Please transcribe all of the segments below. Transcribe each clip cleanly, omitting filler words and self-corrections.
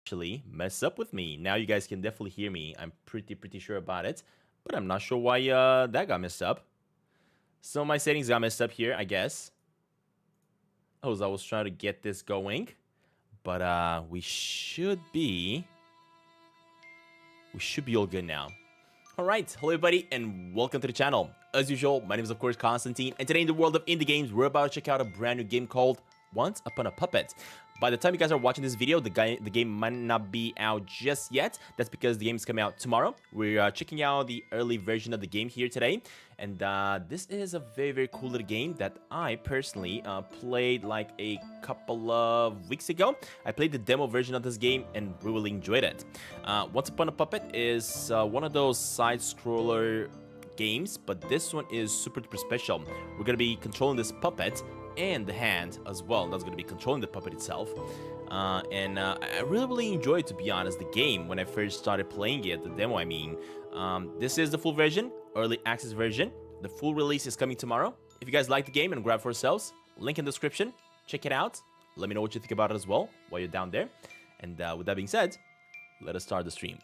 actually mess up with me. Now you guys can definitely hear me. I'm pretty sure about it, but I'm not sure why that got messed up. So my settings got messed up here, I guess. Oh, I was trying to get this going, but we should be all good now. All right, hello everybody, and welcome to the channel. As usual, my name is of course Stantin, and today in the world of indie games, we're about to check out a brand new game called Once Upon a Puppet. By the time you guys are watching this video, the game might not be out just yet. That's because the game is coming out tomorrow. We're checking out the early version of the game here today, and this is a very cool little game that I personally played like a couple of weeks ago. I played the demo version of this game and really enjoyed it. Once Upon a Puppet is one of those side-scroller games, but this one is super special. We're gonna be controlling this puppet and the hand as well. That's gonna be controlling the puppet itself. I really enjoyed, to be honest, the game when I first started playing it, the demo I mean. This is the full version, early access version. The full release is coming tomorrow. If you guys like the game and grab for yourselves, link in the description, check it out. Let me know what you think about it as well while you're down there. And with that being said, let us start the stream.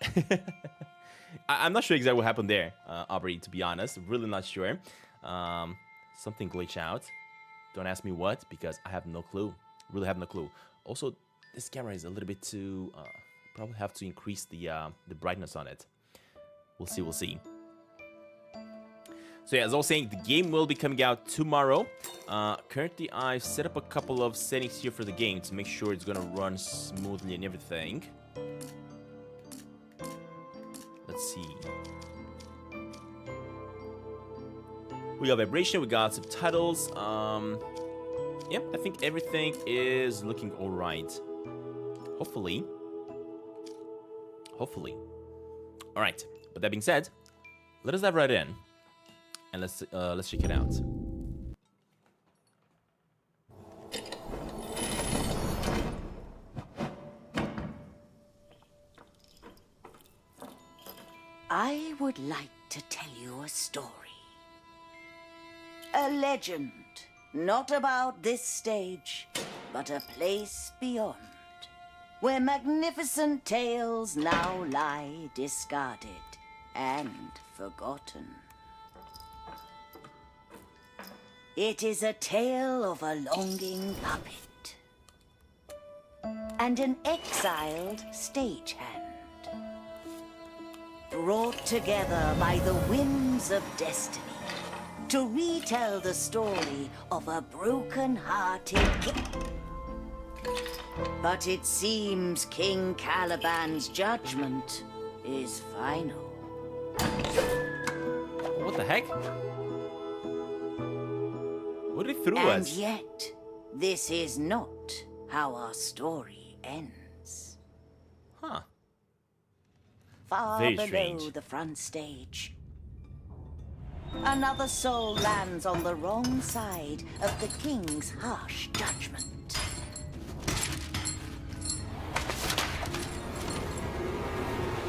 I'm not sure exactly what happened there, Aubrey, to be honest. Really not sure. Something glitched out. Don't ask me what, because I have no clue. Really have no clue. Also, this camera is a little bit too... probably have to increase the brightness on it. We'll see. So yeah, as I was saying, the game will be coming out tomorrow. Currently, I've set up a couple of settings here for the game to make sure it's gonna run smoothly and everything. Let's see. We got vibration, we got subtitles. Yep, I think everything is looking alright. Hopefully. Alright, but that being said, let us dive right in. And let's check it out. I would like to tell you a story. A legend, not about this stage, but a place beyond, where magnificent tales now lie discarded and forgotten. It is a tale of a longing puppet and an exiled stagehand, brought together by the whims of destiny to retell the story of a broken-hearted king. But it seems King Caliban's judgment is final. What the heck? What did he throw us? And yet, this is not how our story ends. Huh. Far Very below strange. the front stage, another soul lands on the wrong side of the king's harsh judgment.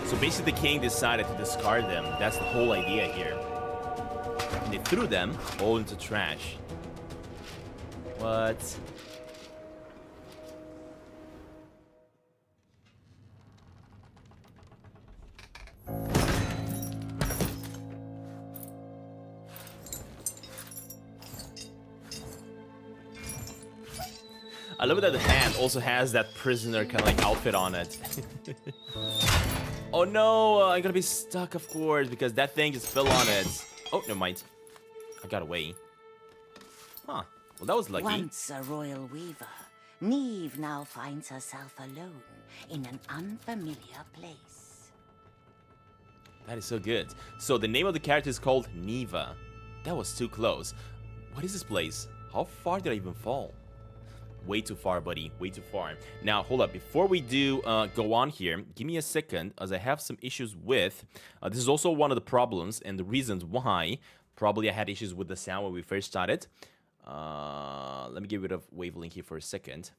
So basically the king decided to discard them. That's the whole idea here. And they threw them all into trash. What? I love that the hand also has that prisoner kind of like outfit on it. Oh no, I'm gonna be stuck, of course, because that thing just fell on it. Oh, never mind. I got away. Huh. Well, that was lucky. Once a royal weaver, Neve now finds herself alone in an unfamiliar place. That is so good. So the name of the character is called Neva. That was too close. What is this place? How far did I even fall? Way too far, buddy. Way too far. Now, hold up. Before we do go on here, give me a second, as I have some issues with... this is also one of the problems and the reasons why probably I had issues with the sound when we first started. Let me get rid of Wavelink here for a second.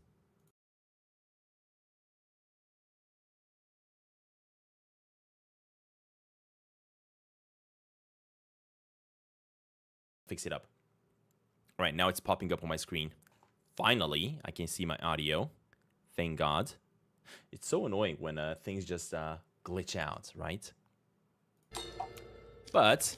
Fix it up. All right, now it's popping up on my screen. Finally, I can see my audio. Thank God. It's so annoying when things just glitch out, right? But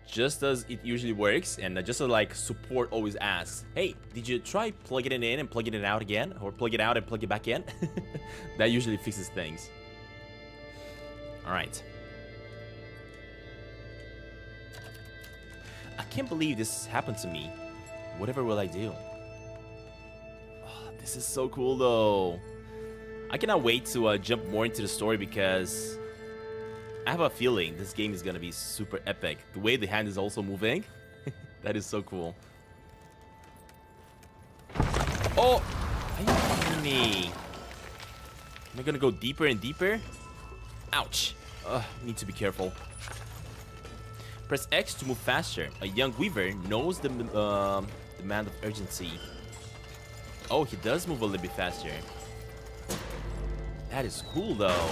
just as it usually works, and just as like support always asks, hey, did you try plugging it in and plugging it out again? Or plug it out and plug it back in? That usually fixes things. Alright. I can't believe this happened to me. Whatever will I do? Oh, this is so cool though. I cannot wait to jump more into the story because I have a feeling this game is gonna be super epic. The way the hand is also moving, that is so cool. Oh! Are you kidding me? Am I gonna go deeper and deeper? Ouch! Need to be careful. Press X to move faster. A young weaver knows the demand of urgency. Oh, he does move a little bit faster. That is cool though.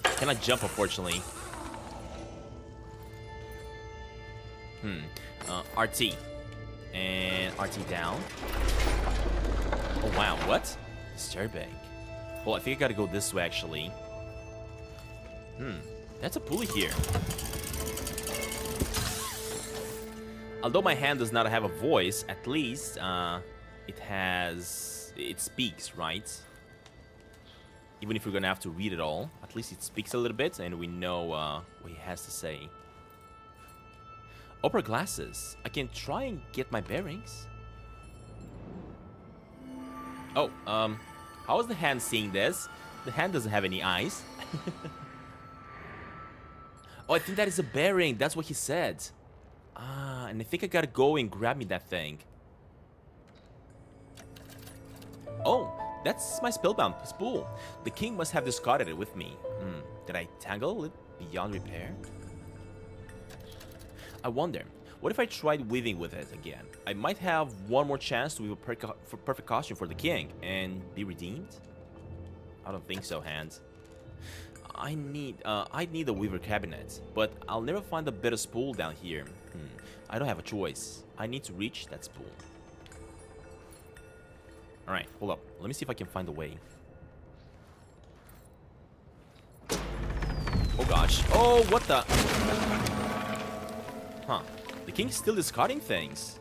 Cannot jump, unfortunately. RT. And RT down. Oh wow, what? Disturbing. Well, I think I gotta go this way actually. That's a pulley here. Although my hand does not have a voice, at least it speaks, right? Even if we're gonna have to read it all, at least it speaks a little bit and we know what he has to say. Opera glasses. I can try and get my bearings. Oh, how is the hand seeing this? The hand doesn't have any eyes. Oh, I think that is a bearing. That's what he said. Ah, and I think I gotta go and grab me that thing. Oh, that's my spellbound spool. The king must have discarded it with me. Did I tangle it beyond repair? I wonder, what if I tried weaving with it again? I might have one more chance to weave a perfect costume for the king and be redeemed? I don't think so, Hans. I need a weaver cabinet, but I'll never find a better spool down here. I don't have a choice. I need to reach that spool. Alright, hold up. Let me see if I can find a way. Oh gosh. Oh, what the? Huh. The king's still discarding things.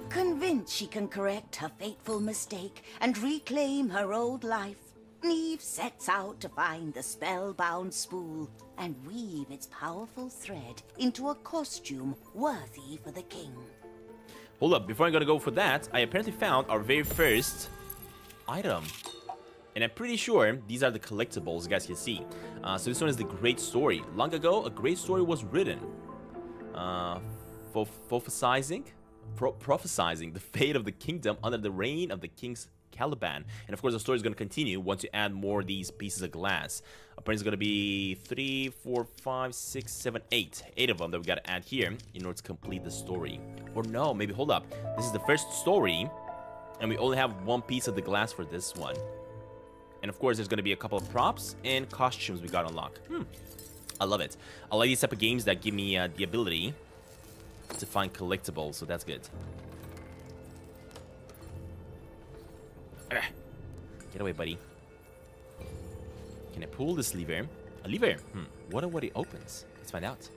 Convinced she can correct her fateful mistake and reclaim her old life, Neve sets out to find the spellbound spool and weave its powerful thread into a costume worthy for the king. Hold up, before I'm gonna go for that, I apparently found our very first item. And I'm pretty sure these are the collectibles, you guys can see. So this one is the Great Story. Long ago, a great story was written. Prophesizing the fate of the kingdom under the reign of the king's Caliban. And of course the story is going to continue once you add more of these pieces of glass. Apparently it's going to be 3, 4, 5, 6, 7, 8 of them that we got to add here in order to complete the story. Or no, maybe hold up, this is the first story and we only have one piece of the glass for this one. And of course there's going to be a couple of props and costumes we got to unlock. I love it. I like these type of games that give me the ability to find collectibles, so that's good. Get away, buddy. Can I pull this lever? A lever? What if it opens? Let's find out.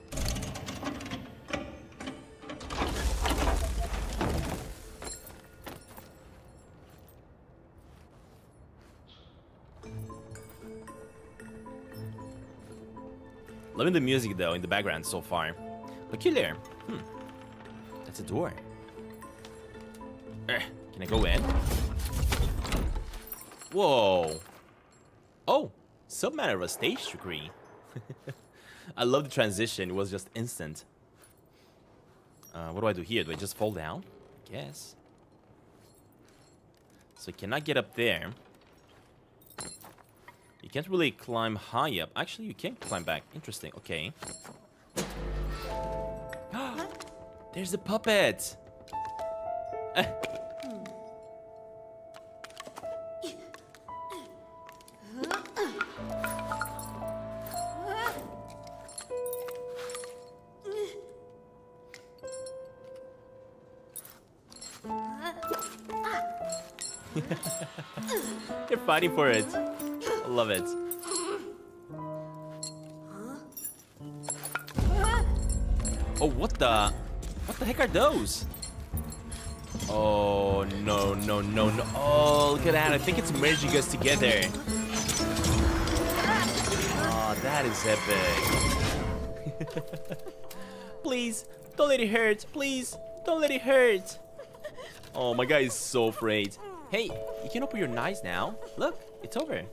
Loving the music though in the background so far. Peculiar. That's a door. Can I go in? Whoa. Oh, some manner of a stage degree. I love the transition. It was just instant. What do I do here? Do I just fall down? I guess. So I cannot get up there. You can't really climb high up. Actually, you can climb back. Interesting. Okay. There's the puppet. You're fighting for it. I love it. Oh, what the heck are those? Oh, no, no, no, no. Oh, look at that. I think it's merging us together. Oh, that is epic. Please, don't let it hurt. Please, don't let it hurt. Oh, my guy is so afraid. Hey, you can open your eyes now. Look, it's over.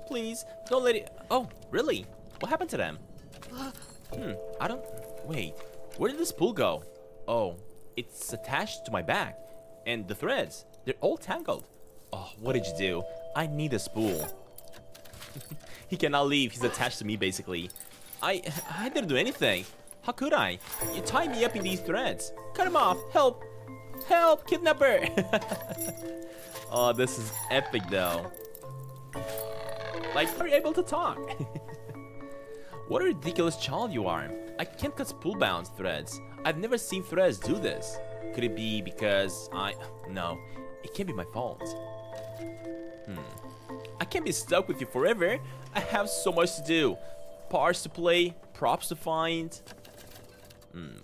Please, don't let it... Oh, really? What happened to them? I don't... Wait, where did this spool go? Oh, it's attached to my back. And the threads, they're all tangled. Oh, what did you do? I need a spool. He cannot leave. He's attached to me, basically. I didn't do anything. How could I? You tied me up in these threads. Cut him off. Help. Help, kidnapper. Oh, this is epic, though. Like, are you able to talk? What a ridiculous child you are. I can't cut spool-bound threads. I've never seen threads do this. Could it be because No, it can't be my fault. I can't be stuck with you forever. I have so much to do. Parts to play, props to find.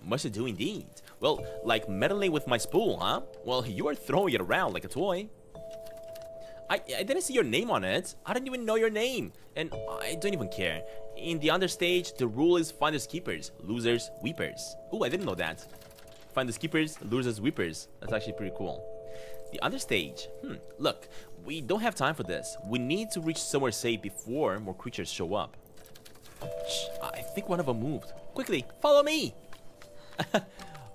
Much to do indeed. Well, like meddling with my spool, huh? Well, you are throwing it around like a toy. I didn't see your name on it. I don't even know your name. And I don't even care. In the understage, the rule is finders keepers, losers weepers. Oh, I didn't know that. Finders keepers, losers weepers. That's actually pretty cool. The understage. Look, we don't have time for this. We need to reach somewhere safe before more creatures show up. Shh, I think one of them moved. Quickly, follow me!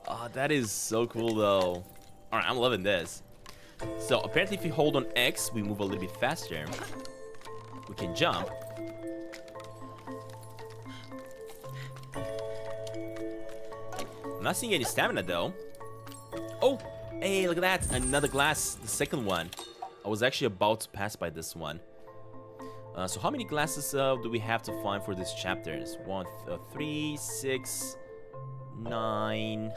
Oh, that is so cool, though. Alright, I'm loving this. So, apparently if you hold on X, we move a little bit faster. We can jump. I'm not seeing any stamina, though. Oh, hey, look at that. Another glass, the second one. I was actually about to pass by this one. So how many glasses do we have to find for these chapters? 1, 3, 6, 9,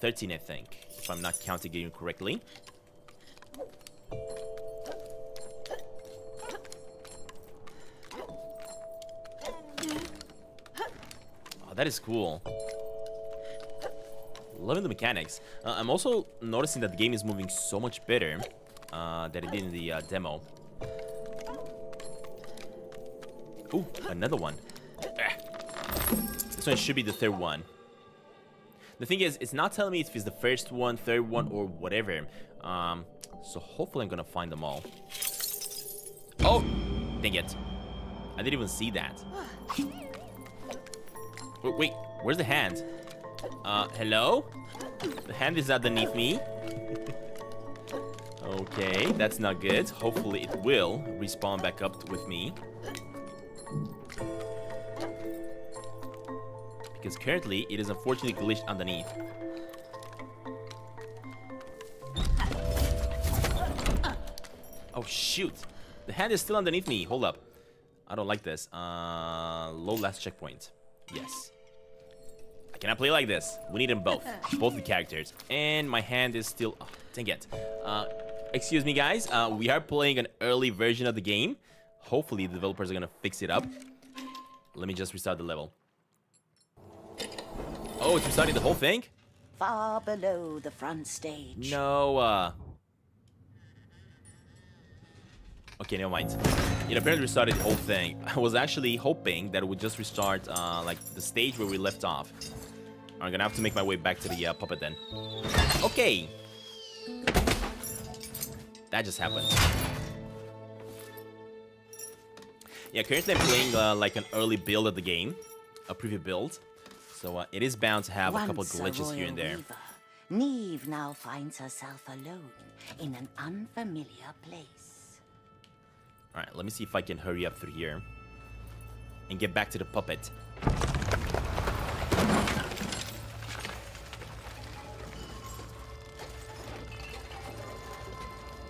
13, I think, if I'm not counting it correctly. Oh, that is cool. Loving the mechanics. I'm also noticing that the game is moving so much better than it did in the demo. Ooh, another one. This one should be the third one. The thing is, it's not telling me if it's the first one, third one, or whatever. So hopefully I'm gonna find them all. Oh, dang it. I didn't even see that. Wait, where's the hand? Hello? The hand is underneath me. Okay, that's not good. Hopefully it will respawn back up with me. Because currently, it is unfortunately glitched underneath. Oh, shoot. The hand is still underneath me. Hold up. I don't like this. Low last checkpoint. Yes. I cannot play like this. We need them both. Both the characters. And my hand is still... Oh, dang it. Excuse me, guys. We are playing an early version of the game. Hopefully, the developers are going to fix it up. Let me just restart the level. Oh, it's restarting the whole thing? Far below the front stage. No, Okay, never mind. It apparently restarted the whole thing. I was actually hoping that it would just restart, like, the stage where we left off. I'm gonna have to make my way back to the puppet then. Okay. That just happened. Yeah, currently I'm playing, like, an early build of the game. A preview build. So it is bound to have a couple glitches here and there. Neve now finds herself alone in an unfamiliar place. Alright, let me see if I can hurry up through here. And get back to the puppet.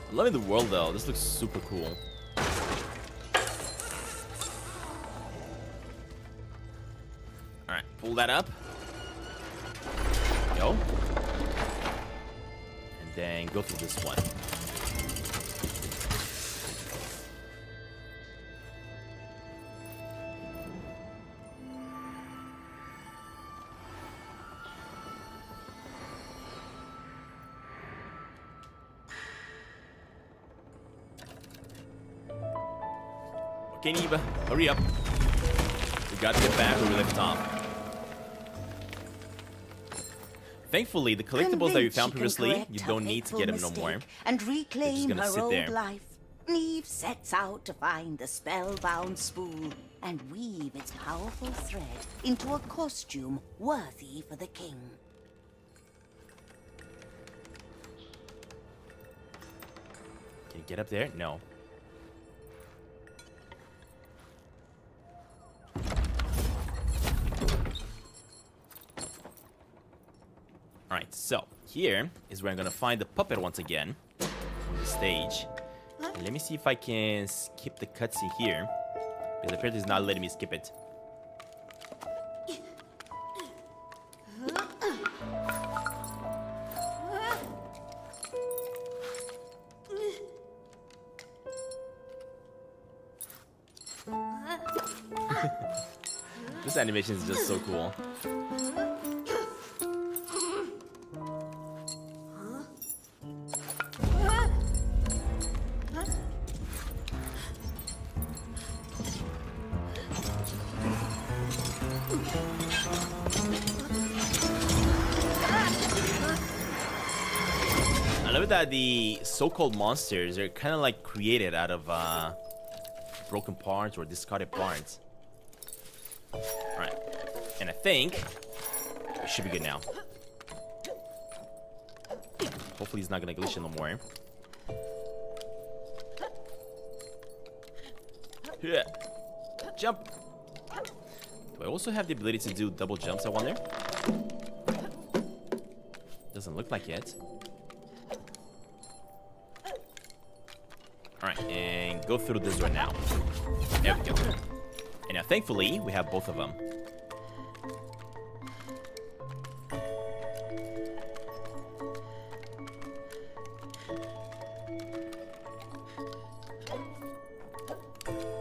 I'm loving the world though. This looks super cool. Alright, pull that up. Go. And Then go through this one. Okay, Neva, hurry up. We got to get back where we left off. Thankfully, the collectibles that we found previously, you don't need to get them no more. And reclaim her sit old there. life. Neve sets out to find the spellbound spool and weave its powerful thread into a costume worthy for the king. Can you get up there? No. Alright, so here is where I'm gonna find the puppet once again on the stage. And let me see if I can skip the cutscene here, because apparently it's not letting me skip it. This animation is just so cool. I love that the so-called monsters are kind of like created out of broken parts or discarded parts. Alright, and I think it should be good now. Hopefully he's not gonna glitch no more. Yeah. Jump! Do I also have the ability to do double jumps, I wonder? Doesn't look like it. Alright, and go through this door now. There we go. And now, thankfully, we have both of them.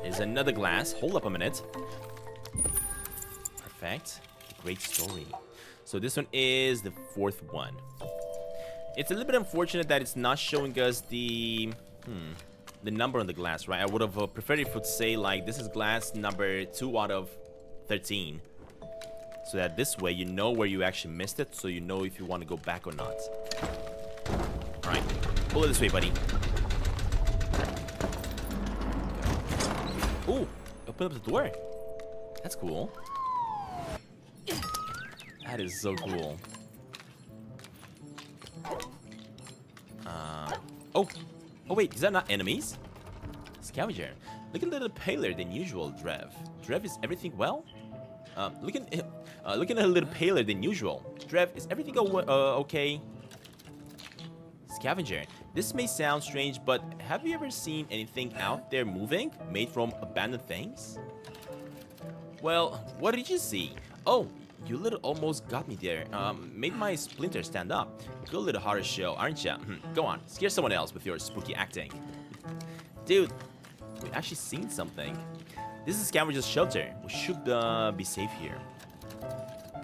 There's another glass. Hold up a minute. Perfect. Great story. So this one is the fourth one. It's a little bit unfortunate that it's not showing us the number on the glass, right? I would have preferred if it would say like this is glass number 2 out of 13, so that this way you know where you actually missed it, so you know if you want to go back or not. All right, pull it this way, buddy. Ooh, open up the door. That's cool. That is so cool. Oh wait, is that not enemies? Scavenger. Looking a little paler than usual, Drev. Drev, is everything well? Looking a little paler than usual. Drev, is everything okay? Scavenger. This may sound strange, but have you ever seen anything out there moving, made from abandoned things? Well, what did you see? Oh, you little almost got me there. Made my splinter stand up. Good little horror show, aren't ya? Go on, scare someone else with your spooky acting. Dude, we actually seen something. This is Scavenger's shelter. We should be safe here.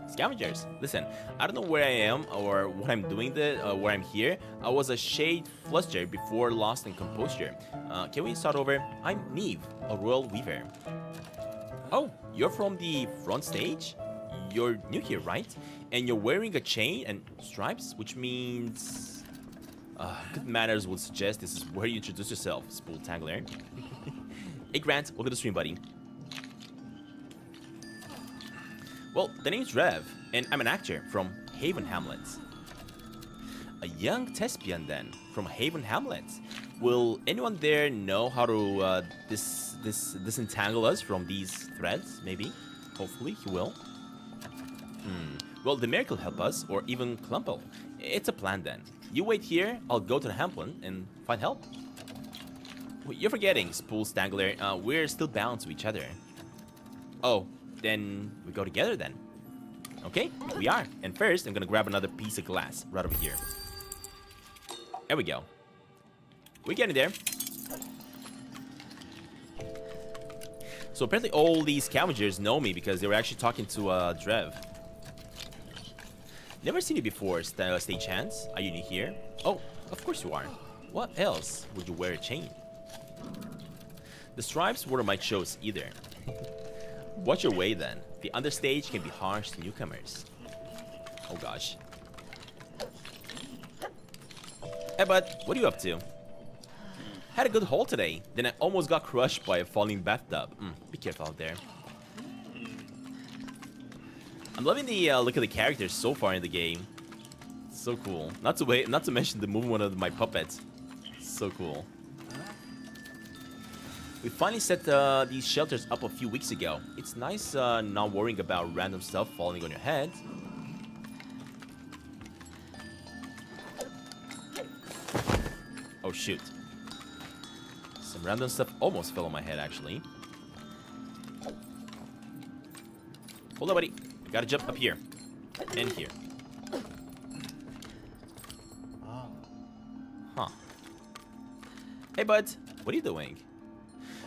Scavengers, listen, I don't know where I am or what I'm doing where I'm here. I was a shade flustered before lost in composure. Can we start over? I'm Neve, a royal weaver. Oh, you're from the front stage? You're new here, right? And you're wearing a chain and stripes, which means... good manners would suggest this is where you introduce yourself, Spool Tangler. Hey Grant, welcome to the stream, buddy. Well, the name's Drev, and I'm an actor from Haven Hamlet. A young thespian, then, from Haven Hamlet. Will anyone there know how to disentangle us from these threads, maybe? Hopefully, he will. Well, the mayor could help us, or even Clumpel. It's a plan, then. You wait here, I'll go to the Hamlet and find help. You're forgetting, Spool Stangler. We're still bound to each other. Oh, then we go together, then. Okay, we are. And first, I'm gonna grab another piece of glass right over here. There we go. We're getting there. So apparently all these scavengers know me because they were actually talking to Drev. Never seen you before, stagehands. Are you new here? Oh, of course you are. What else would you wear a chain? The stripes weren't my choice either. Watch your way then. The understage can be harsh to newcomers. Oh gosh. Hey bud, what are you up to? Had a good haul today, then I almost got crushed by a falling bathtub. Be careful out there. I'm loving the look of the characters so far in the game. So cool. Not to mention the movement of my puppets. So cool. We finally set these shelters up a few weeks ago. It's nice not worrying about random stuff falling on your head. Oh shoot. Some random stuff almost fell on my head actually. Hold on, buddy. I gotta jump up here. And here. Huh. Hey bud, what are you doing?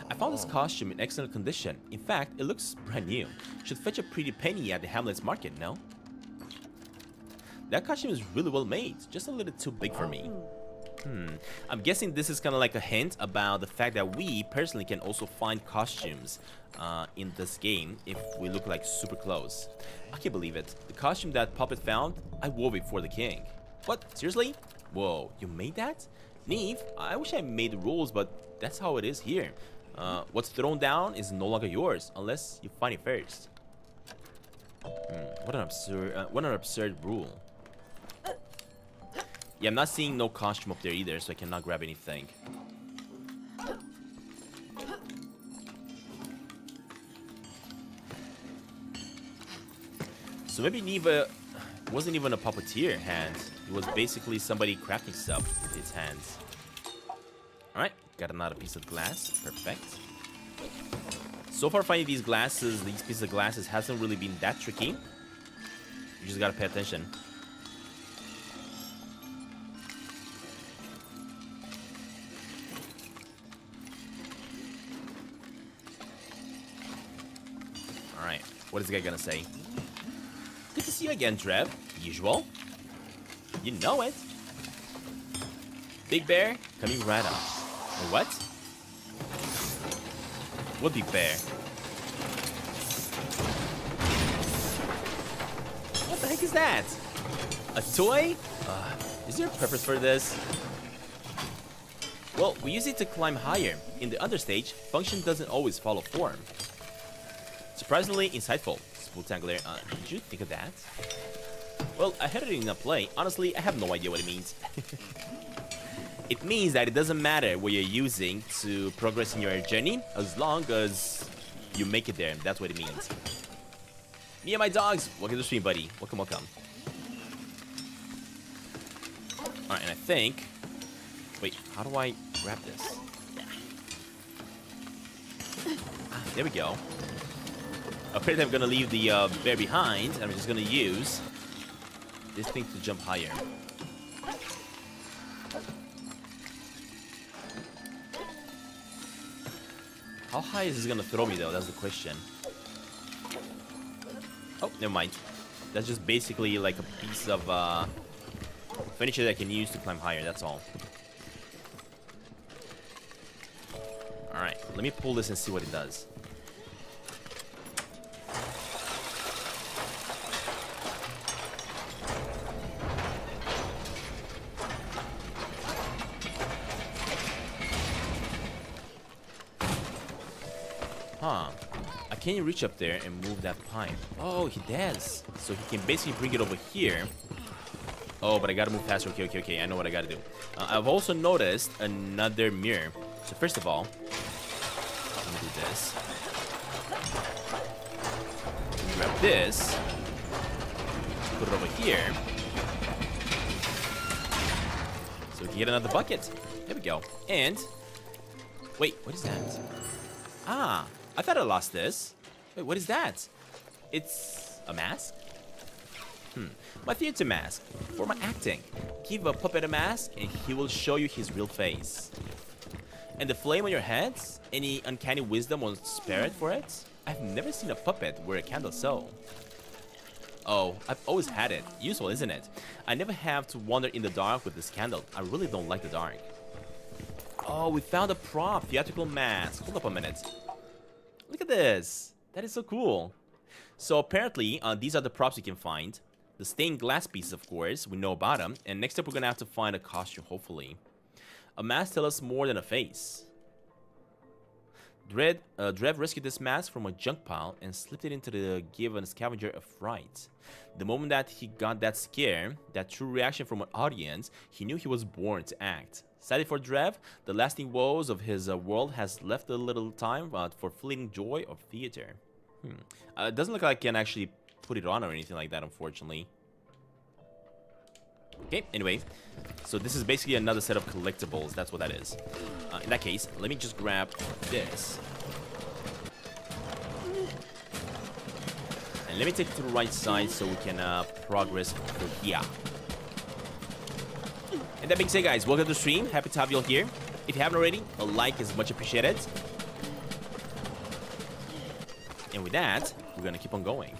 I found this costume in excellent condition. In fact, it looks brand new. Should fetch a pretty penny at the Hamlet's market, no? That costume is really well made, just a little too big for me. I'm guessing this is kind of like a hint about the fact that we personally can also find costumes in this game if we look like super close. I can't believe it. The costume that Puppet found, I wore it for the king. What? Seriously? Whoa, you made that? Neve, I wish I made the rules, but that's how it is here. What's thrown down is no longer yours unless you find it first. What an absurd rule. Yeah, I'm not seeing no costume up there either, so I cannot grab anything. So maybe Neva wasn't even a puppeteer hands. It was basically somebody crafting stuff with its hands. Alright, got another piece of glass. Perfect. So far finding these pieces of glasses hasn't really been that tricky. You just gotta pay attention. Alright, what is the guy gonna say? Good to see you again, Drev. Usual. You know it. Big bear coming right up. What? What big bear? What the heck is that? A toy? Is there a purpose for this? Well, we use it to climb higher. In the understage, function doesn't always follow form. Surprisingly insightful. Spooltangler, did you think of that? Well, I heard it in a play. Honestly, I have no idea what it means. It means that it doesn't matter what you're using to progress in your journey, as long as you make it there. That's what it means. Me and my dogs. Welcome to the stream, buddy. Welcome, welcome. Alright, and I think... Wait, how do I grab this? Ah, there we go. Apparently I'm gonna leave the bear behind, and I'm just gonna use this thing to jump higher. How high is this gonna throw me though? That's the question. Oh, never mind. That's just basically like a piece of furniture that I can use to climb higher, that's all. Alright, let me pull this and see what it does. Huh. I can't reach up there and move that pipe. Oh, he does. So he can basically bring it over here. Oh, but I gotta move faster. Okay, okay, okay. I know what I gotta do. I've also noticed another mirror. So first of all, let me do this. Grab this. Put it over here. So we can get another bucket. There we go. And... Wait, what is that? Ah, I thought I lost this. Wait, what is that? It's a mask? My theater mask. For my acting. Give a puppet a mask and he will show you his real face. And the flame on your head? Any uncanny wisdom or spirit for it? I've never seen a puppet wear a candle so. Oh, I've always had it. Useful, isn't it? I never have to wander in the dark with this candle. I really don't like the dark. Oh, we found a prop. Theatrical mask. Hold up a minute. Look at this. That is so cool. So apparently, these are the props you can find. The stained glass pieces, of course. We know about them. And next up, we're going to have to find a costume, hopefully. A mask tells us more than a face. Drev rescued this mask from a junk pile and slipped it into the given scavenger a fright. The moment that he got that scare, that true reaction from an audience, he knew he was born to act. Sadly for Drev, the lasting woes of his world has left a little time for fleeting joy of theater. It doesn't look like I can actually put it on or anything like that, unfortunately. Okay, anyway, so this is basically another set of collectibles. That's what that is. In that case, let me just grab this. And let me take it to the right side so we can progress through here. And that being said, guys, welcome to the stream. Happy to have you all here. If you haven't already, a like is much appreciated. And with that, we're gonna keep on going.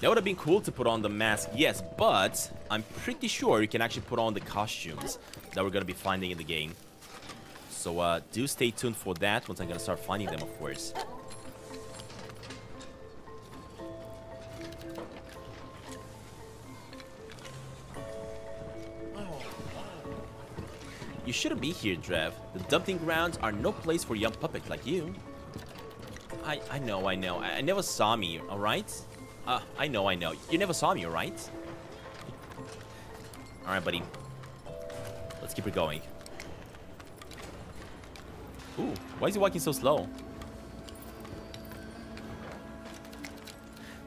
That would have been cool to put on the mask, yes, but I'm pretty sure you can actually put on the costumes that we're going to be finding in the game. So do stay tuned for that once I'm going to start finding them, of course. You shouldn't be here, Drev. The dumping grounds are no place for young puppets like you. I know. I never saw me, alright? I know. You never saw me, right? Alright, buddy. Let's keep it going. Ooh, why is he walking so slow?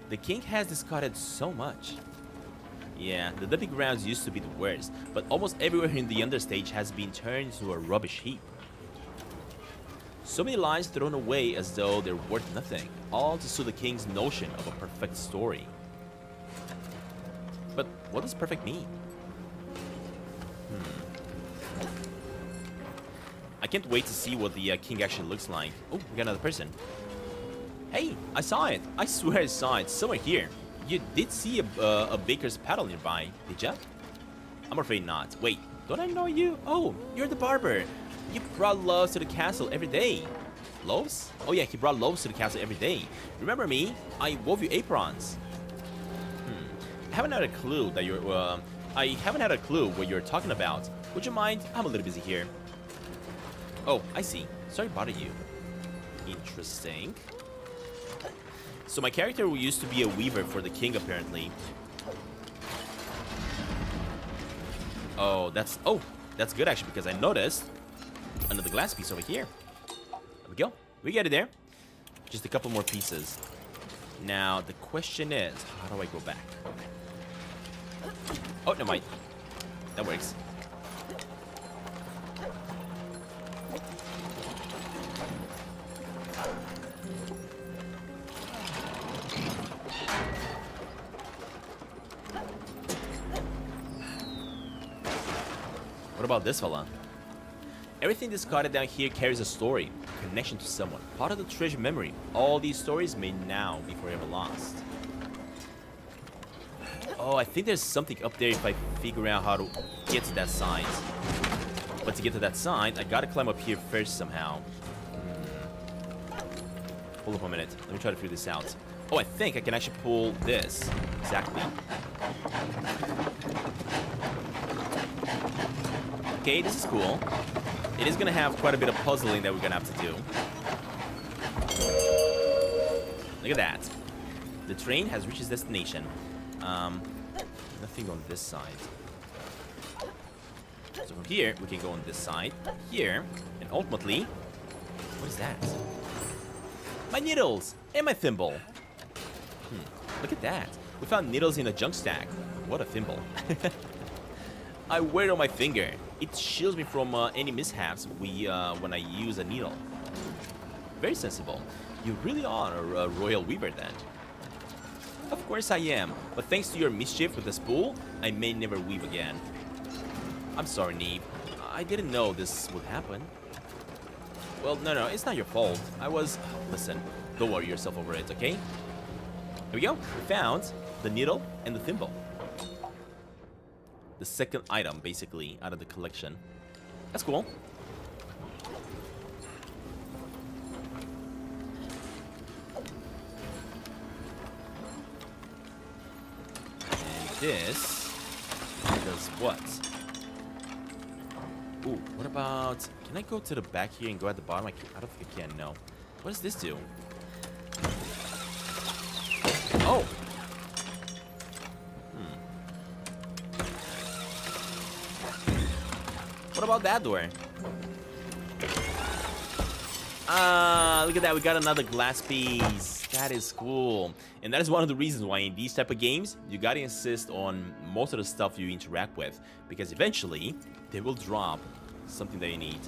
The king has discarded so much. Yeah, the dumping grounds used to be the worst, but almost everywhere in the understage has been turned into a rubbish heap. So many lines thrown away as though they're worth nothing, all to suit the king's notion of a perfect story. But what does perfect mean? I can't wait to see what the king actually looks like. Oh, we got another person. Hey, I saw it. I swear I saw it. Somewhere here. You did see a baker's paddle nearby, did ya? I'm afraid not. Wait, don't I know you? Oh, you're the barber. You brought loaves to the castle every day. Loaves? Oh yeah, he brought loaves to the castle every day. Remember me? I wove you aprons. I haven't had a clue that you're. I haven't had a clue what you're talking about. Would you mind? I'm a little busy here. Oh, I see. Sorry to bother you. Interesting. So my character used to be a weaver for the king, apparently. Oh, that's good actually, because I noticed another glass piece over here. There we go. We get it there. Just a couple more pieces. Now, the question is, how do I go back? Oh, never mind. That works. What about this fella? Everything discarded down here carries a story, a connection to someone, part of the treasure memory. All these stories may now be forever lost. Oh, I think there's something up there if I figure out how to get to that side. But to get to that side, I gotta climb up here first somehow. Hold up a minute. Let me try to figure this out. Oh, I think I can actually pull this. Exactly. Okay, this is cool. It is going to have quite a bit of puzzling that we're going to have to do. Look at that. The train has reached its destination. Nothing on this side. So from here, we can go on this side, here, and ultimately... What is that? My needles! And my thimble! Look at that. We found needles in a junk stack. What a thimble. I wear it on my finger. It shields me from any mishaps when I use a needle. Very sensible. You really are a royal weaver then. Of course I am, but thanks to your mischief with the spool, I may never weave again. I'm sorry, Neve. I didn't know this would happen. Well, no, it's not your fault. I was... Listen, don't worry yourself over it, okay? Here we go. We found the needle and the thimble. The second item, basically, out of the collection. That's cool. And this does what? Ooh, what about... Can I go to the back here and go at the bottom? I don't think I can, no. What does this do? Oh! What about that door? Ah, look at that. We got another glass piece. That is cool. And that is one of the reasons why in these type of games, you gotta insist on most of the stuff you interact with. Because eventually, they will drop something that you need.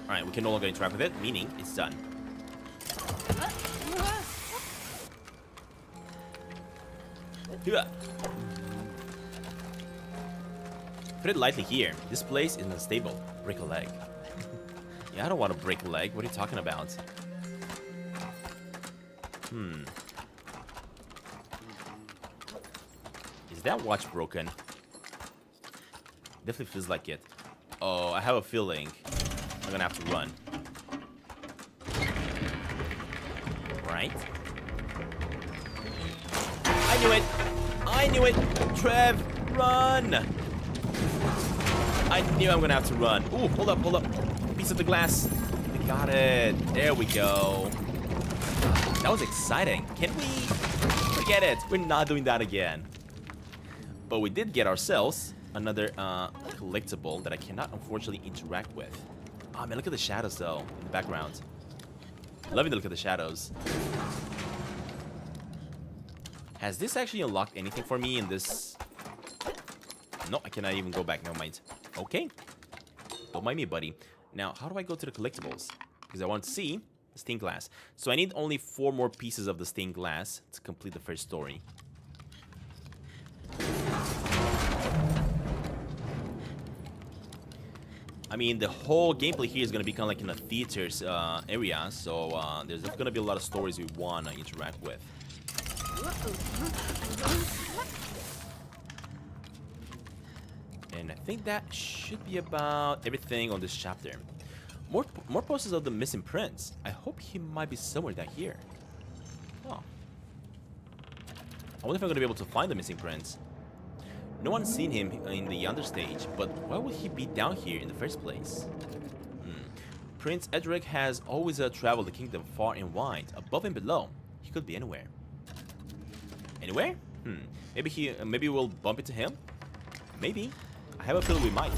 Alright, we can no longer interact with it, meaning it's done. Yeah. Put it lightly here. This place is unstable. Break a leg. Yeah, I don't want to break a leg. What are you talking about? Is that watch broken? Definitely feels like it. Oh, I have a feeling I'm gonna have to run. Right? I knew it! I knew it! Drev, run! I knew I'm gonna have to run. Ooh, hold up, hold up. Piece of the glass. We got it. There we go. That was exciting. Can we... Forget it. We're not doing that again. But we did get ourselves another collectible that I cannot unfortunately interact with. Oh man, look at the shadows though in the background. Loving to look at the shadows. Has this actually unlocked anything for me in this? No, I cannot even go back. Never mind. Okay. Don't mind me, buddy. Now, how do I go to the collectibles? Because I want to see the stained glass. So I need only 4 more pieces of the stained glass to complete the first story. I mean, the whole gameplay here is going to be kind of like in a theater's area. So there's going to be a lot of stories we want to interact with. And I think that should be about everything on this chapter. More posters of the missing prince. I hope he might be somewhere down here. Oh. I wonder if I'm going to be able to find the missing prince. No one's seen him in the understage, but why would he be down here in the first place? Prince Edric has always traveled the kingdom far and wide, above and below. He could be anywhere. Anywhere? Maybe we'll bump into him? Maybe. I have a feeling we might.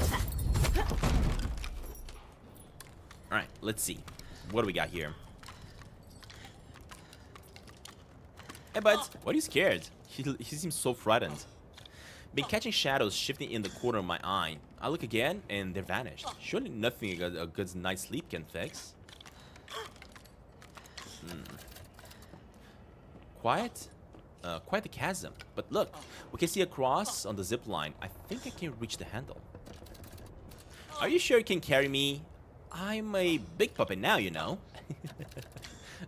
Alright, let's see. What do we got here? Hey, bud. Why are you scared? He seems so frightened. Been catching shadows shifting in the corner of my eye. I look again, and they're vanished. Surely nothing a good night's sleep can fix. Quiet? Quite the chasm. But look, we can see a cross on the zip line. I think I can reach the handle. Are you sure you can carry me? I'm a big puppet now, you know.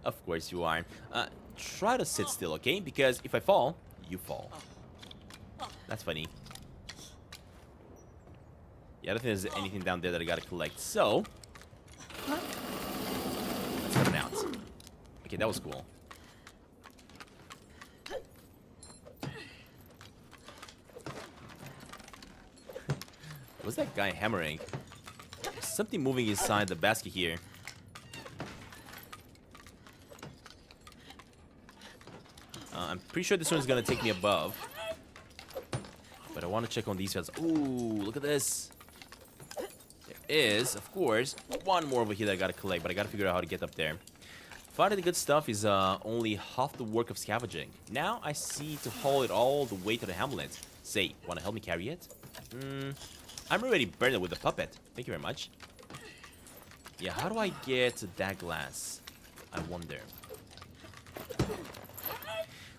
Of course you are. Try to sit still, okay? Because if I fall, you fall. That's funny. Yeah, I don't think there's anything down there that I gotta collect. So, let's cut it out. Okay, that was cool. What's that guy hammering? There's something moving inside the basket here. I'm pretty sure this one's gonna take me above. But I want to check on these guys. Ooh, look at this. There is, of course, one more over here that I gotta collect, but I gotta figure out how to get up there. Finding the good stuff is only half the work of scavenging. Now I see to haul it all the way to the Hamlet. Say, wanna help me carry it? I'm already burned with the puppet. Thank you very much. Yeah, how do I get that glass? I wonder.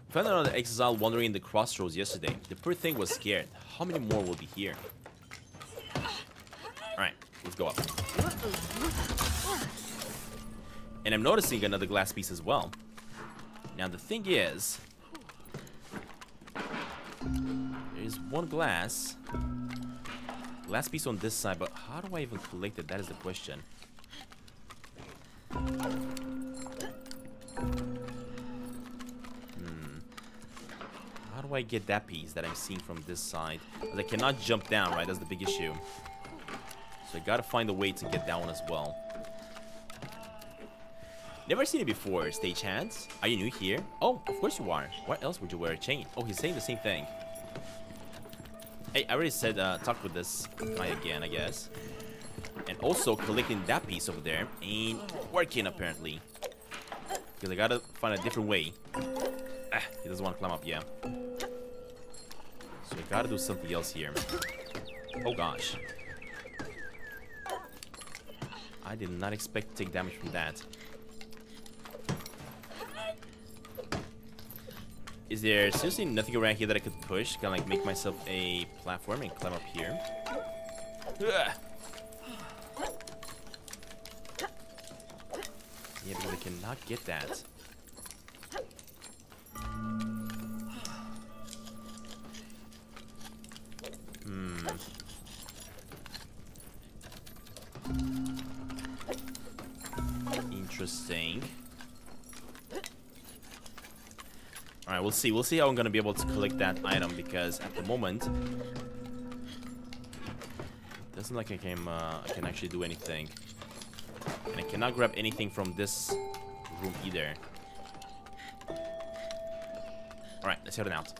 Found another exile wandering in the crossroads yesterday. The poor thing was scared. How many more will be here? Alright, let's go up. And I'm noticing another glass piece as well. Now the thing is, there's one glass piece on this side, but how do I even collect it? That is the question. How do I get that piece that I'm seeing from this side? Because I cannot jump down, right? That's the big issue. So I gotta find a way to get that one as well. Never seen it before, stagehands. Are you new here? Oh, of course you are. Why else would you wear a chain? Oh, he's saying the same thing. Hey, I already said talk with this guy again, I guess. And also collecting that piece over there ain't working apparently. Because I gotta find a different way. Ah, he doesn't want to climb up, yeah. So I gotta do something else here. Oh gosh. I did not expect to take damage from that. Is there seriously nothing around here that I could push? Kind of like make myself a platform and climb up here. Ugh. Yeah, because I cannot get that. Interesting. Alright, we'll see. We'll see how I'm gonna be able to collect that item because at the moment it doesn't look like I can actually do anything. And I cannot grab anything from this room either. Alright, let's head on out.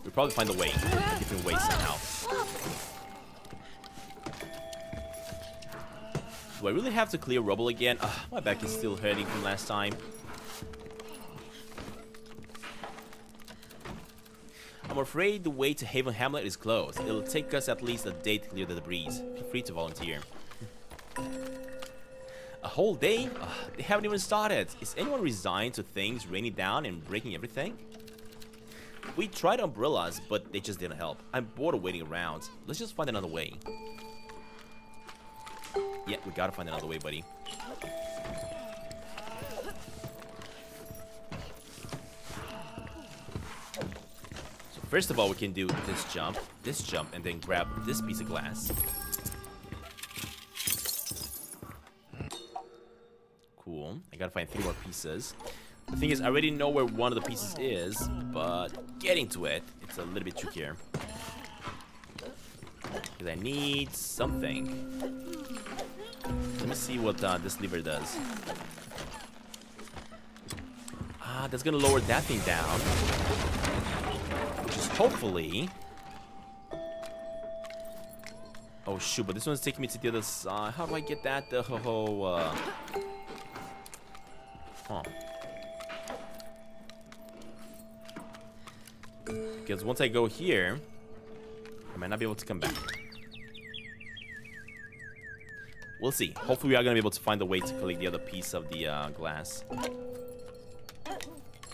We'll probably find a way. A different way somehow. Do I really have to clear rubble again? Ugh, my back is still hurting from last time. I'm afraid the way to Haven Hamlet is closed. It'll take us at least a day to clear the debris. Feel free to volunteer. A whole day? Ugh, they haven't even started. Is anyone resigned to things raining down and breaking everything? We tried umbrellas, but they just didn't help. I'm bored of waiting around. Let's just find another way. Yeah, we gotta find another way, buddy. So first of all, we can do this jump, and then grab this piece of glass. Cool. I gotta find 3 more pieces. The thing is, I already know where one of the pieces is, but getting to it, it's a little bit trickier. Because I need something. Let me see what this lever does. Ah, that's gonna lower that thing down. Which is hopefully... Oh shoot, but this one's taking me to the other side. How do I get that? Huh. Because once I go here, I might not be able to come back. We'll see. Hopefully we are going to be able to find a way to collect the other piece of the glass.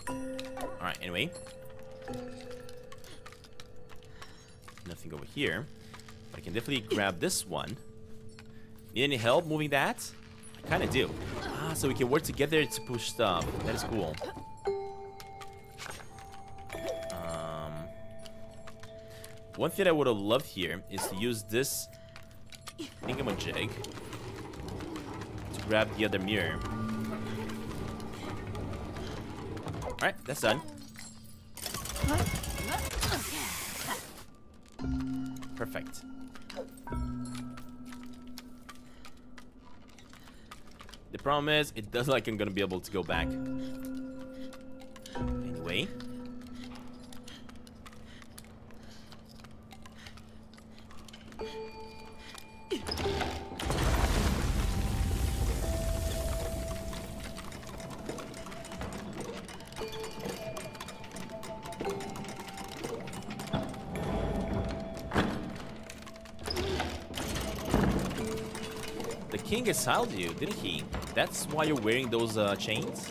Alright, anyway. Nothing over here. But I can definitely grab this one. Need any help moving that? I kind of do. Ah, so we can work together to push stuff. That is cool. One thing I would have loved here is to use this thingamajig to grab the other mirror. Alright, that's done. Perfect. The problem is, it doesn't look like I'm gonna be able to go back. Anyway. The king exiled you, didn't he? That's why you're wearing those chains?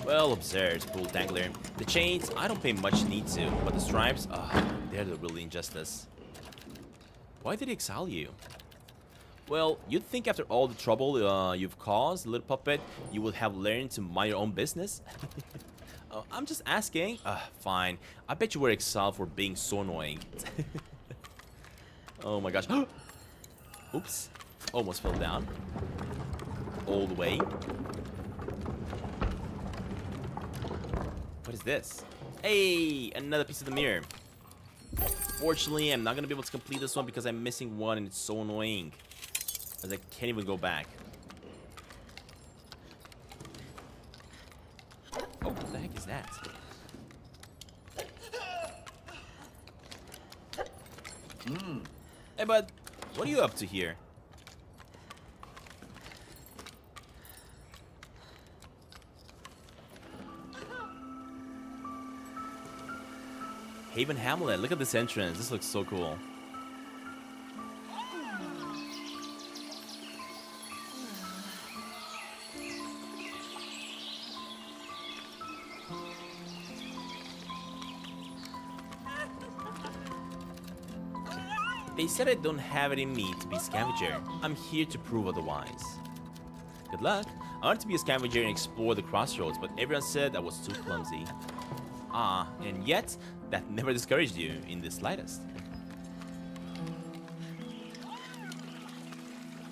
Well, absurd, Bull Dangler. The chains, I don't pay much need to, but the stripes, they're the real injustice. Why did he exile you? Well, you'd think after all the trouble you've caused, little puppet, you would have learned to mind your own business. I'm just asking. Fine. I bet you were exiled for being so annoying. Oh my gosh. Oops. Almost fell down. All the way. What is this? Hey, another piece of the mirror. Fortunately, I'm not going to be able to complete this one because I'm missing one and it's so annoying. As I can't even go back. Oh, what the heck is that? Hey, bud. What are you up to here? Haven Hamlet. Look at this entrance. This looks so cool. They said I don't have it in me to be a scavenger. I'm here to prove otherwise. Good luck. I wanted to be a scavenger and explore the crossroads, but everyone said I was too clumsy. And yet, that never discouraged you in the slightest.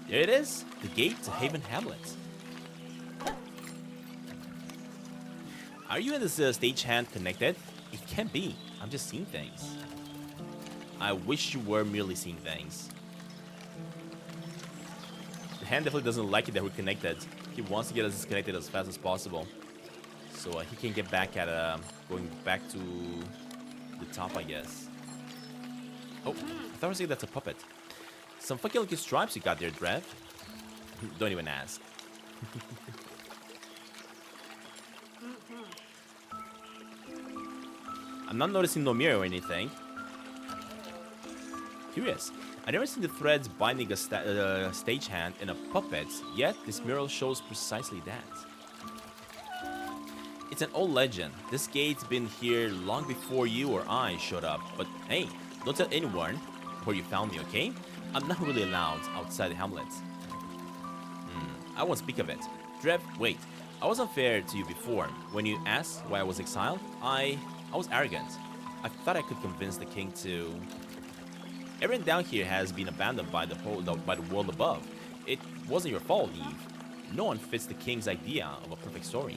There it is, the gate to Haven Hamlet. Are you and this stagehand connected? It can't be. I'm just seeing things. I wish you were merely seeing things. The hand definitely doesn't like it that we're connected. He wants to get us disconnected as fast as possible. So he can get back at going back to the top, I guess. Oh, I thought I was saying that's a puppet. Some fucking looking stripes you got there, Drev. Don't even ask. I'm not noticing no mirror or anything. Curious. I never seen the threads binding a stagehand and a puppet, yet this mural shows precisely that. It's an old legend. This gate's been here long before you or I showed up. But hey, don't tell anyone where you found me, okay? I'm not really allowed outside the Hamlet. I won't speak of it. Drev, wait. I was unfair to you before. When you asked why I was exiled, I was arrogant. I thought I could convince the king to... Everyone down here has been abandoned by the world above. It wasn't your fault, Eve. No one fits the king's idea of a perfect story.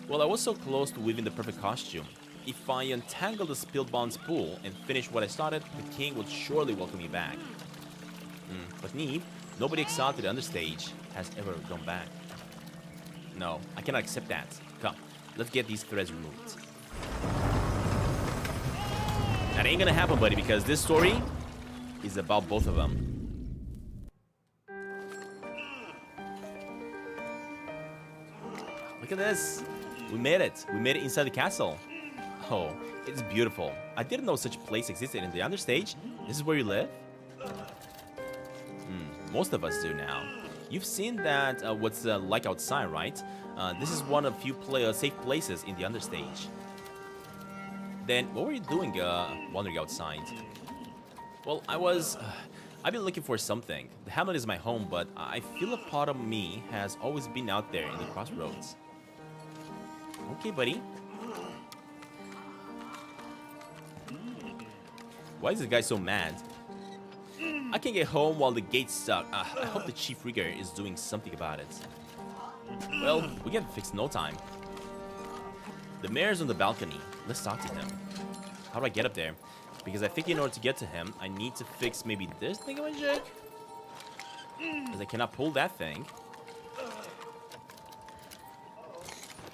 Well, I was so close to weaving the perfect costume. If I untangle the spellbound spool and finish what I started, the king would surely welcome me back. But Neve, nobody exiled to the understage has ever gone back. No, I cannot accept that. Come, let's get these threads removed. That ain't gonna happen, buddy, because this story is about both of them. Look at this. We made it. We made it inside the castle. Oh, it's beautiful. I didn't know such a place existed in the understage. This is where you live? Most of us do now. You've seen that what's like outside, right? This is one of few safe places in the understage. Then, what were you doing wandering outside? Well, I've been looking for something. The Hamlet is my home, but I feel a part of me has always been out there in the crossroads. Okay, buddy. Why is this guy so mad? I can't get home while the gate's stuck. I hope the chief rigger is doing something about it. Well, we can fix no time. The mayor's on the balcony. Let's talk to him. How do I get up there? Because I think in order to get to him, I need to fix maybe this thingamajig. Because I cannot pull that thing.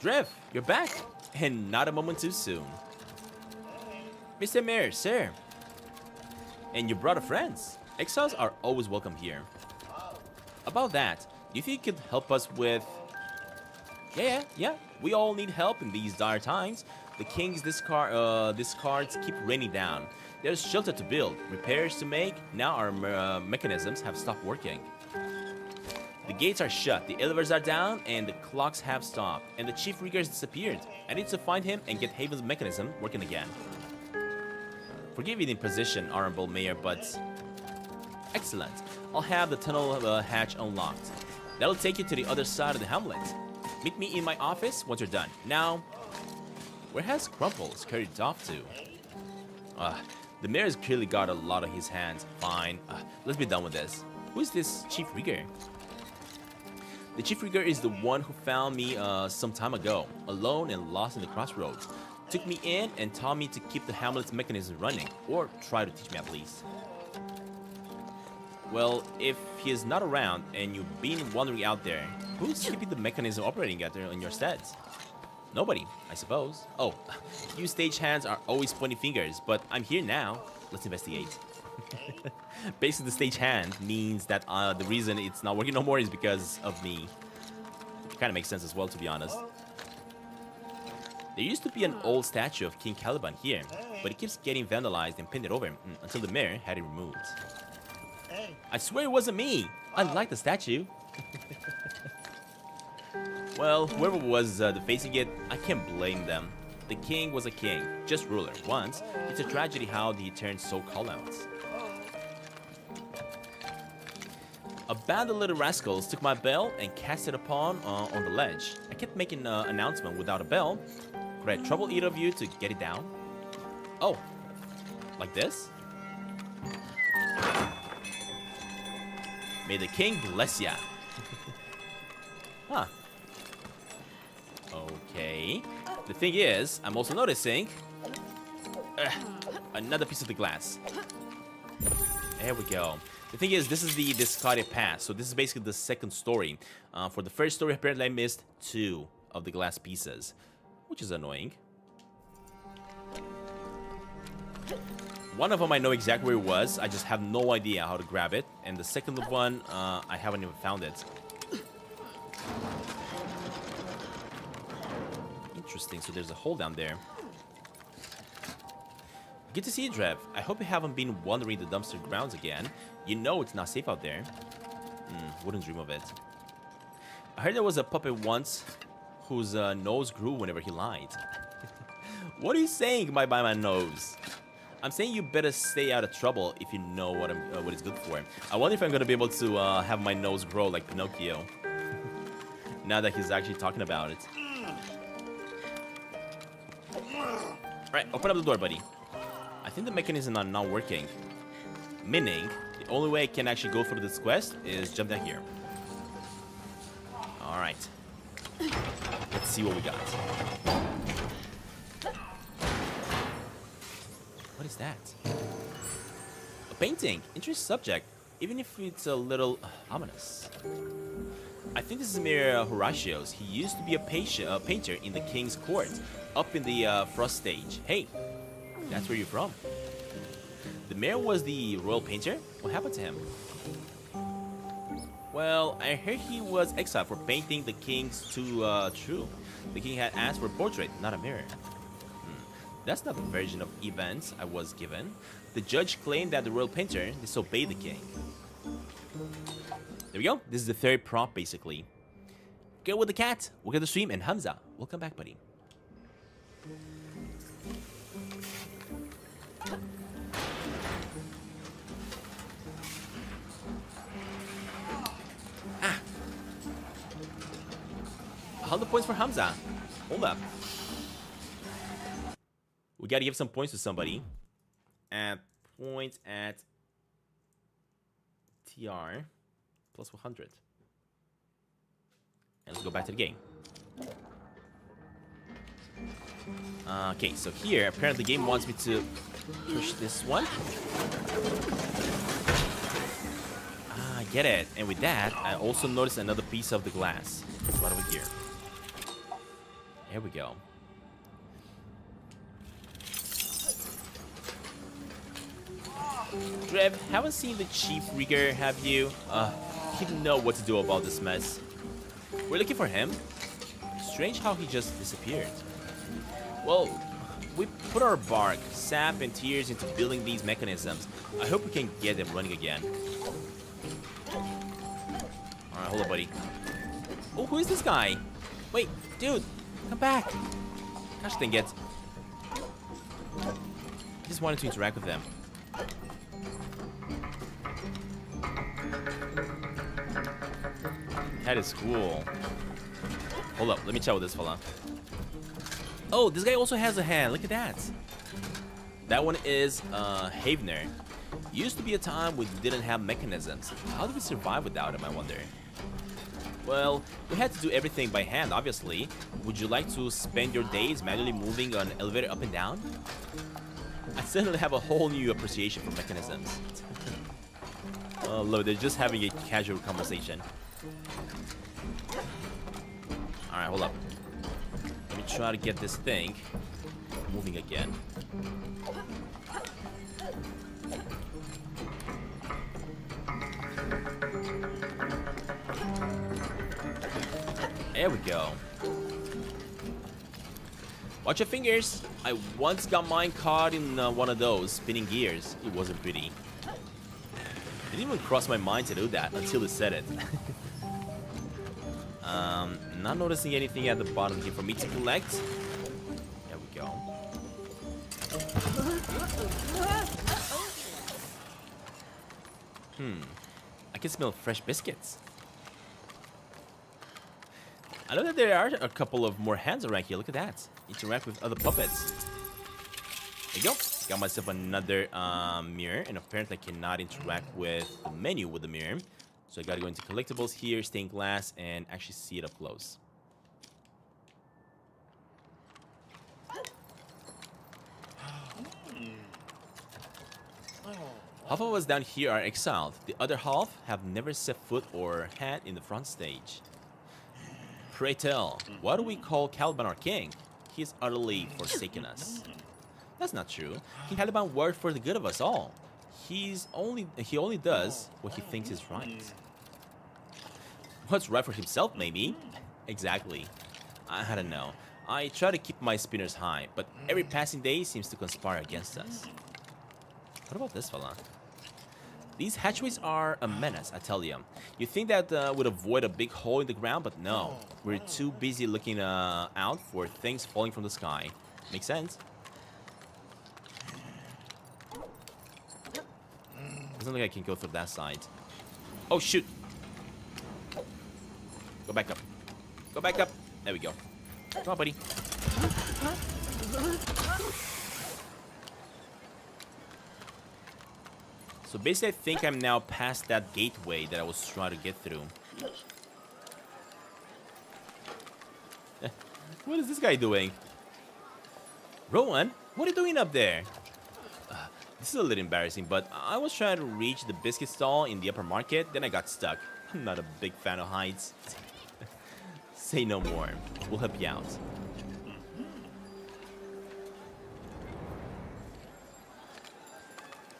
Drev, you're back. And not a moment too soon. Mr. Mayor, sir. And you brought a friends. Exiles are always welcome here. About that, do you think you could help us with... Yeah. We all need help in these dire times. The king's discards keep raining down. There's shelter to build, repairs to make. Now our mechanisms have stopped working. The gates are shut, the elevators are down, and the clocks have stopped, and the Chief Rigger has disappeared. I need to find him and get Haven's mechanism working again. Forgive the imposition, Honorable Mayor, but... Excellent. I'll have the tunnel hatch unlocked. That'll take you to the other side of the Hamlet. Meet me in my office once you're done. Now, where has Crumples carried off to? The mayor's clearly got a lot on his hands. Fine. Let's be done with this. Who's this Chief Rigger? The Chief Rigger is the one who found me some time ago, alone and lost in the crossroads. Took me in and taught me to keep the Hamlet's mechanism running, or try to teach me at least. Well, if he is not around and you've been wandering out there, who's keeping the mechanism operating out there in your stead? Nobody, I suppose. Oh, you stagehands are always pointing fingers, but I'm here now. Let's investigate. Basically, the stagehand means that the reason it's not working no more is because of me. Which kind of makes sense as well, to be honest. There used to be an old statue of King Caliban here, but it keeps getting vandalized and painted over until the mayor had it removed. I swear it wasn't me! I like the statue. Well, whoever was defacing it, I can't blame them. The king was a king, just ruler. Once, it's a tragedy how he turned so-called out. A band of little rascals took my bell and cast it upon on the ledge. I kept making an announcement without a bell. Could I trouble either of you to get it down? Oh, like this? May the king bless ya. Huh. Okay. The thing is, I'm also noticing another piece of the glass. There we go. The thing is, this is the discarded pass, so this is basically the second story. For the first story, apparently I missed 2 of the glass pieces, which is annoying. One of them I know exactly where it was, I just have no idea how to grab it. And the second one, I haven't even found it. Interesting, so there's a hole down there. Good to see you, Drev. I hope you haven't been wandering the dumpster grounds again. You know it's not safe out there. Wouldn't dream of it. I heard there was a puppet once whose nose grew whenever he lied. What are you saying by my nose? I'm saying you better stay out of trouble if you know what it's good for. I wonder if I'm gonna be able to have my nose grow like Pinocchio. Now that he's actually talking about it. Alright, open up the door, buddy. I think the mechanism is not working. Meaning, the only way I can actually go through this quest is jump down here. Alright. Let's see what we got. What is that? A painting. Interesting subject, even if it's a little ominous. I think this is Mayor Horatio's. He used to be a painter in the king's court, up in the frost stage. Hey, that's where you're from. The mayor was the royal painter? What happened to him? Well, I heard he was exiled for painting the king's too true. The king had asked for a portrait, not a mirror. That's not the version of events I was given. The judge claimed that the royal painter disobeyed the king. There we go. This is the third prop, basically. Go with the cat. We'll get the stream, and Hamza, welcome back, buddy. Ah. 100 points for Hamza. Hold up. We gotta give some points to somebody. And points at TR plus 100. And let's go back to the game. Okay, so here, apparently the game wants me to push this one. I get it. And with that, I also noticed another piece of the glass. Right over here. There we go. Drev, haven't seen the Chief Rigger, have you? He didn't know what to do about this mess. We're looking for him. Strange how he just disappeared. Well, we put our bark, sap, and tears into building these mechanisms. I hope we can get them running again. Alright, hold up, buddy. Oh, who is this guy? Wait, dude, come back. Gosh dang it. I just wanted to interact with them. That is cool. Hold up, let me chat with this fella. Oh, this guy also has a hand. Look at that. That one is Havener. Used to be a time we didn't have mechanisms. How did we survive without him, I wonder? Well, we had to do everything by hand, obviously. Would you like to spend your days manually moving an elevator up and down? I suddenly have a whole new appreciation for mechanisms. Oh, look, they're just having a casual conversation. Alright, hold up. Let me try to get this thing moving again. There we go. Watch your fingers. I once got mine caught in one of those spinning gears. It wasn't pretty. It didn't even cross my mind to do that until he said it. Not noticing anything at the bottom here for me to collect. There we go. I can smell fresh biscuits. I know that there are a couple of more hands around here. Look at that. Interact with other puppets. There you go. Got myself another mirror, and apparently I cannot interact with the menu with the mirror. So I gotta go into collectibles here, stained glass, and actually see it up close. Half of us down here are exiled. The other half have never set foot or hand in the front stage. Pray tell, why do we call Caliban our king? He has utterly forsaken us. That's not true. King Caliban worked for the good of us all. He only does what he thinks is right. What's right for himself, maybe? Exactly. I don't know. I try to keep my spinners high, but every passing day seems to conspire against us. What about this fella? These hatchways are a menace, I tell you. You think that would avoid a big hole in the ground, but no. We're too busy looking out for things falling from the sky. Makes sense. Doesn't look like I can go through that side. Oh, shoot. Go back up. Go back up. There we go. Come on, buddy. So basically, I think I'm now past that gateway that I was trying to get through. What is this guy doing? Rowan, what are you doing up there? This is a little embarrassing, but I was trying to reach the biscuit stall in the upper market, then I got stuck. I'm not a big fan of heights. Say no more. We'll help you out.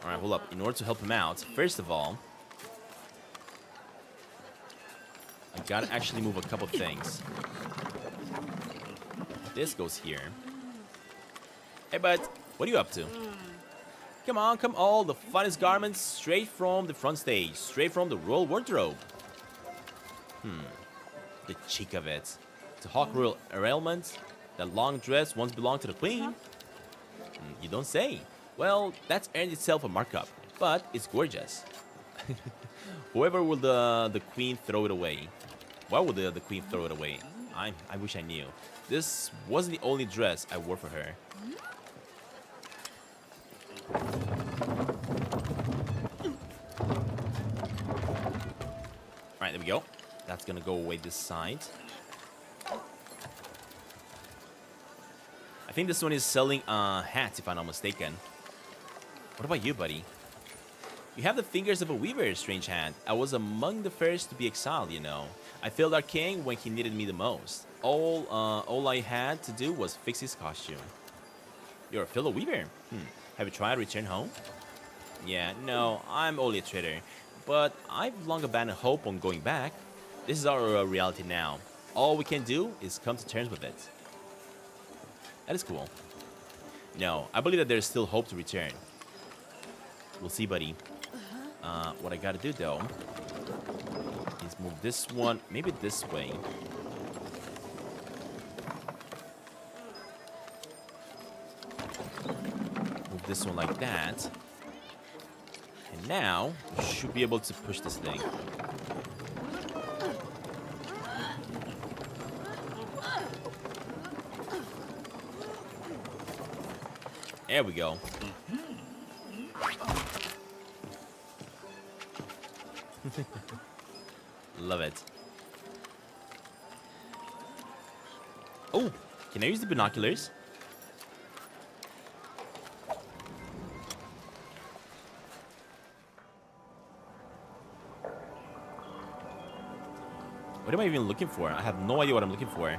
Alright, hold up. In order to help him out, first of all, I gotta actually move a couple things. This goes here. Hey, bud. What are you up to? Come on, come all. The finest garments straight from the front stage. Straight from the royal wardrobe. The cheek of it. The hawk royal arraignment. That long dress once belonged to the queen. You don't say. Well, that's earned itself a markup. But it's gorgeous. Whoever will the queen throw it away? Why would the queen throw it away? I wish I knew. This wasn't the only dress I wore for her. Alright, there we go. That's gonna go away this side. I think this one is selling hats, if I'm not mistaken. What about you, buddy? You have the fingers of a weaver, strange hand. I was among the first to be exiled, you know. I failed our king when he needed me the most. All I had to do was fix his costume. You're a fellow weaver. Have you tried to return home? Yeah, no, I'm only a trader. But I've long abandoned hope on going back. This is our reality now. All we can do is come to terms with it. That is cool. No, I believe that there's still hope to return. We'll see, buddy. What I gotta do, though, Let's move this one, maybe this way. Move this one like that. And now, we should be able to push this thing. There we go. Love it. Oh, can I use the binoculars? What am I even looking for? I have no idea what I'm looking for.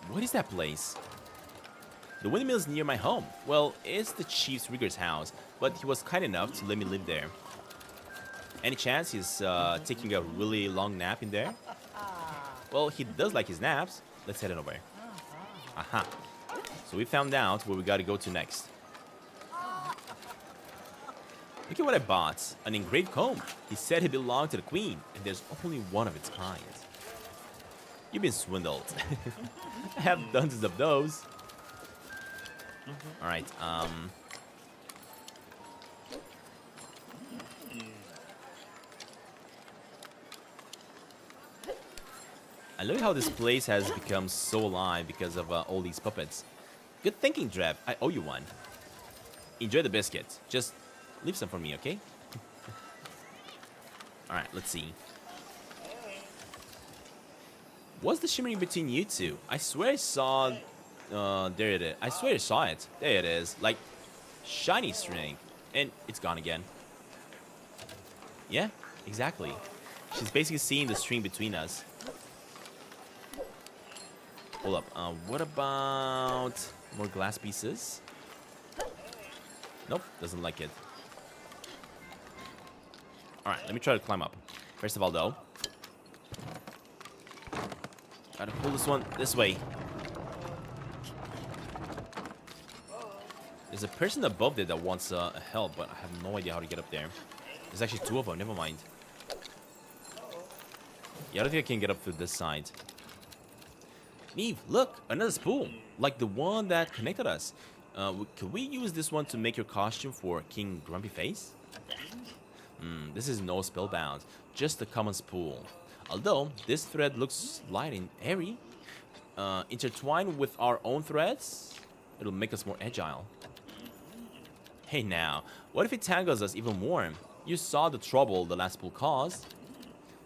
What is that place? The windmill is near my home. Well, it's the chief's rigger's house, but he was kind enough to let me live there. Any chance he's taking a really long nap in there? Well, he does like his naps. Let's head on over. Aha. So we found out where we gotta go to next. Look at what I bought. An engraved comb. He said it belonged to the queen, and there's only one of its kind. You've been swindled. I have dozens of those. Alright, I love how this place has become so alive because of all these puppets. Good thinking, Drev. I owe you one. Enjoy the biscuits. Just leave some for me, okay? Alright, let's see. What's the shimmering between you two? I swear I saw... there it is. I swear I saw it. There it is. Like, shiny string. And it's gone again. Yeah, exactly. She's basically seeing the string between us. Hold up. What about more glass pieces? Nope, doesn't like it. Alright, let me try to climb up. First of all, though, gotta pull this one this way. There's a person above there that wants help, but I have no idea how to get up there. There's actually two of them, never mind. Yeah, I don't think I can get up through this side. Neve, look, another spool, like the one that connected us. Could we use this one to make your costume for King Grumpy Face? This is no spellbound, just a common spool. Although, this thread looks light and airy. Intertwined with our own threads, it'll make us more agile. Hey now, what if it tangles us even more? You saw the trouble the last spool caused.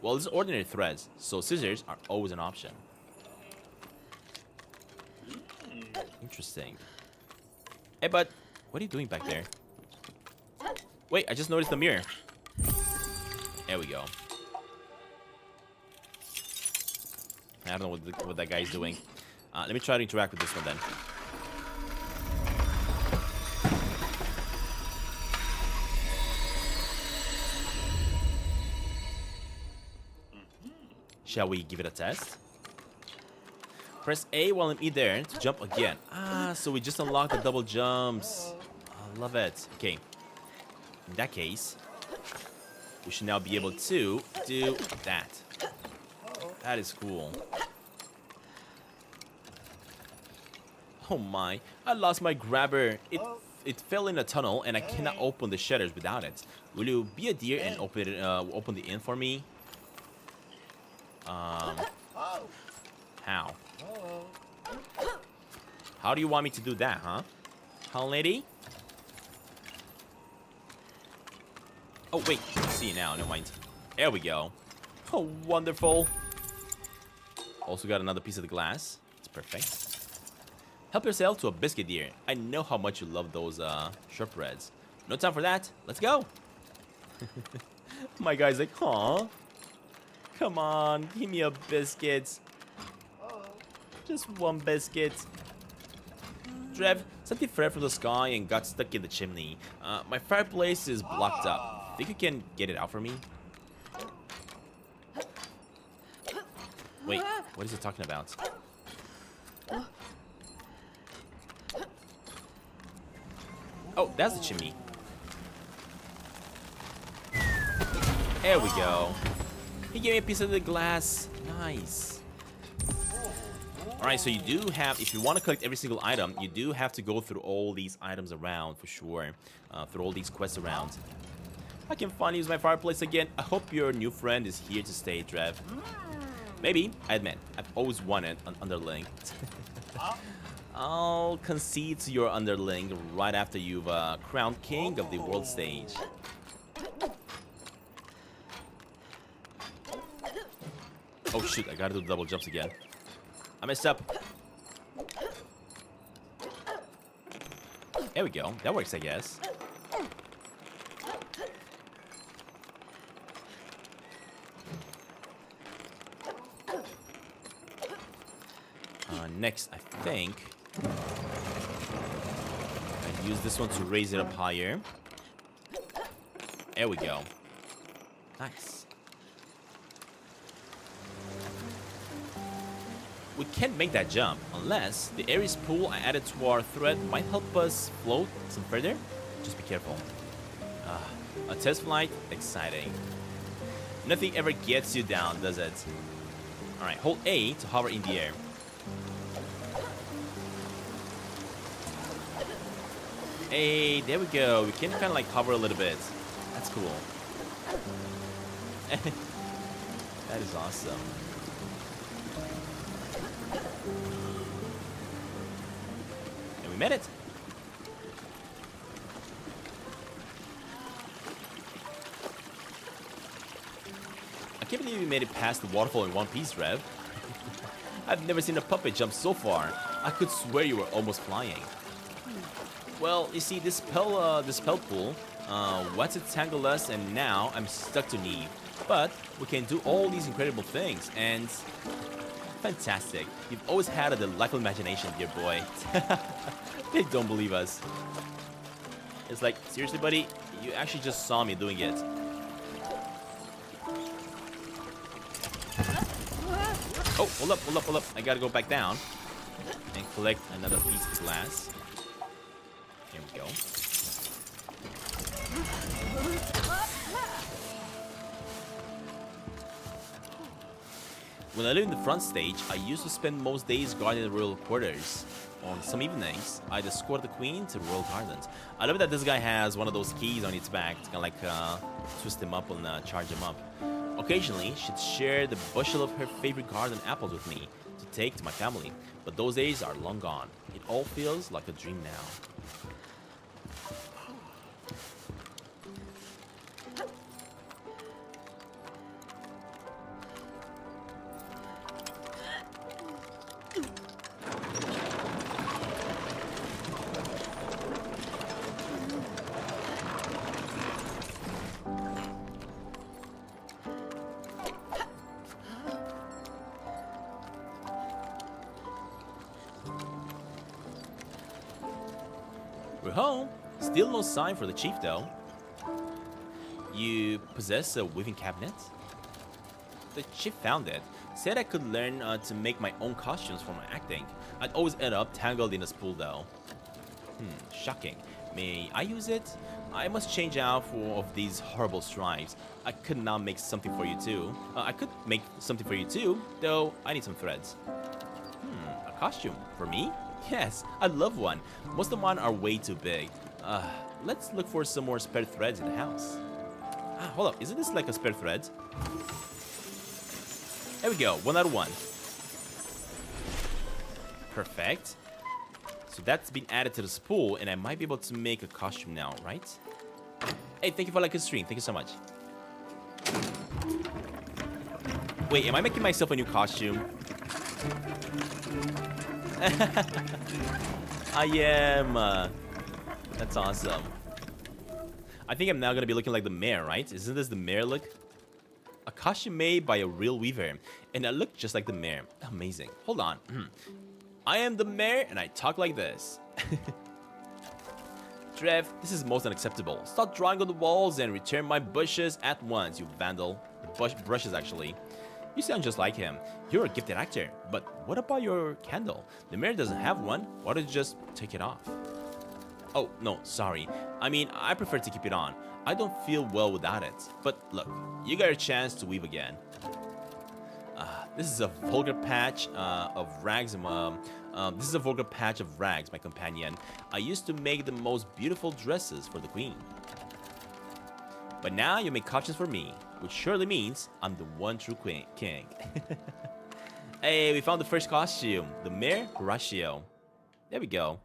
Well, it's ordinary threads, so scissors are always an option. Interesting. Hey, bud, what are you doing back there? Wait, I just noticed the mirror. There we go. I don't know what that guy's doing. Let me try to interact with this one then. Shall we give it a test? Press A while I'm in there to jump again. So we just unlocked the double jumps. I love it. Okay. In that case, we should now be able to do that. That is cool. Oh my, I lost my grabber. It fell in a tunnel and I cannot open the shutters without it. Will you be a dear and open the inn for me? How? How do you want me to do that, huh? Huh, lady? Oh, wait. I see you now. Never mind. There we go. Oh, wonderful. Also got another piece of the glass. It's perfect. Help yourself to a biscuit, dear. I know how much you love those shortbreads. No time for that. Let's go. My guy's like, huh? Come on. Give me a biscuit. Just one biscuit. Drev, something fell from the sky and got stuck in the chimney. My fireplace is blocked up. Think you can get it out for me? Wait, what is he talking about? Oh, that's the chimney. There we go. He gave me a piece of the glass. Nice. Alright, so you do have, if you want to collect every single item, you do have to go through all these items around for sure. Through all these quests around. I can finally use my fireplace again. I hope your new friend is here to stay, Drev. Maybe. I admit, I've always wanted an underling. I'll concede to your underling right after you've crowned king of the world stage. Oh shoot, I gotta do the double jumps again. I messed up. There we go. That works, I guess. Next, I think I use this one to raise it up higher. There we go. Nice. We can't make that jump unless the Aries pool I added to our thread might help us float some further. Just be careful. A test flight, exciting. Nothing ever gets you down, does it? Alright, hold A to hover in the air. Hey, there we go. We can kind of like hover a little bit. That's cool. That is awesome. And we made it. I can't believe we made it past the waterfall in one piece, Drev. I've never seen a puppet jump so far. I could swear you were almost flying. Well, you see, this spell pool, once it tangled us, and now I'm stuck to Neve. But we can do all these incredible things, and fantastic. You've always had a delightful imagination, dear boy. They don't believe us. It's like, seriously, buddy, you actually just saw me doing it. Oh, hold up, hold up, hold up. I gotta go back down and collect another piece of glass. Here we go. When I lived in the front stage, I used to spend most days guarding the royal quarters. On some evenings, I'd escort the queen to the royal gardens. I love that this guy has one of those keys on its back to kind of like twist him up and charge him up. Occasionally, she'd share the bushel of her favorite garden apples with me to take to my family. But those days are long gone. It all feels like a dream now. We're home. Still no sign for the chief, though. You possess a weaving cabinet? The chief found it. Said I could learn to make my own costumes for my acting. I'd always end up tangled in a spool, though. Shocking. May I use it? I must change out of these horrible stripes. I could not make something for you, too. I could make something for you, too, though I need some threads. A costume? For me? Yes, I'd love one. Most of mine are way too big. Let's look for some more spare threads in the house. Hold up. Isn't this like a spare thread? There we go. 1 out of 1. Perfect. So that's been added to the spool, and I might be able to make a costume now, right? Hey, thank you for liking the stream. Thank you so much. Wait, am I making myself a new costume? I am. That's awesome. I think I'm now gonna be looking like the mayor, right? Isn't this the mayor look? A costume made by a real weaver, and I look just like the mayor. Amazing. Hold on. I am the mayor, and I talk like this. Drev, this is most unacceptable. Stop drawing on the walls and return my bushes at once, you vandal. Brushes, actually. You sound just like him. You're a gifted actor. But what about your candle? The mayor doesn't have one. Why don't you just take it off? Oh, no, sorry. I mean, I prefer to keep it on. I don't feel well without it. But look, you got a chance to weave again. This is a vulgar patch of rags. This is a vulgar patch of rags, my companion. I used to make the most beautiful dresses for the queen. But now you make costumes for me, which surely means I'm the one true king. Hey, we found the first costume, the Mare Horatio. There we go.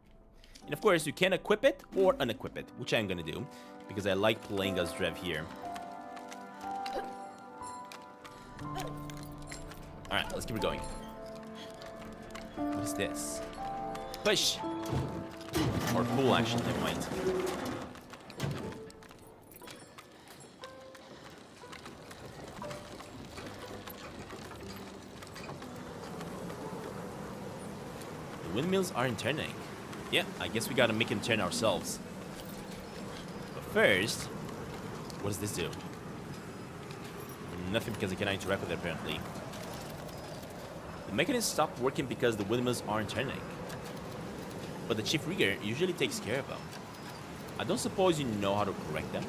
And of course, you can equip it or unequip it, which I'm gonna do, because I like playing as Drev here. Alright, let's keep it going. What is this? Push! Or pull, actually, never mind. The windmills aren't turning. Yeah, I guess we gotta make them turn ourselves. But first, what does this do? Nothing, because I cannot interact with it, apparently. The mechanism stopped working because the windmills aren't turning. But the chief rigger usually takes care of them. I don't suppose you know how to correct them?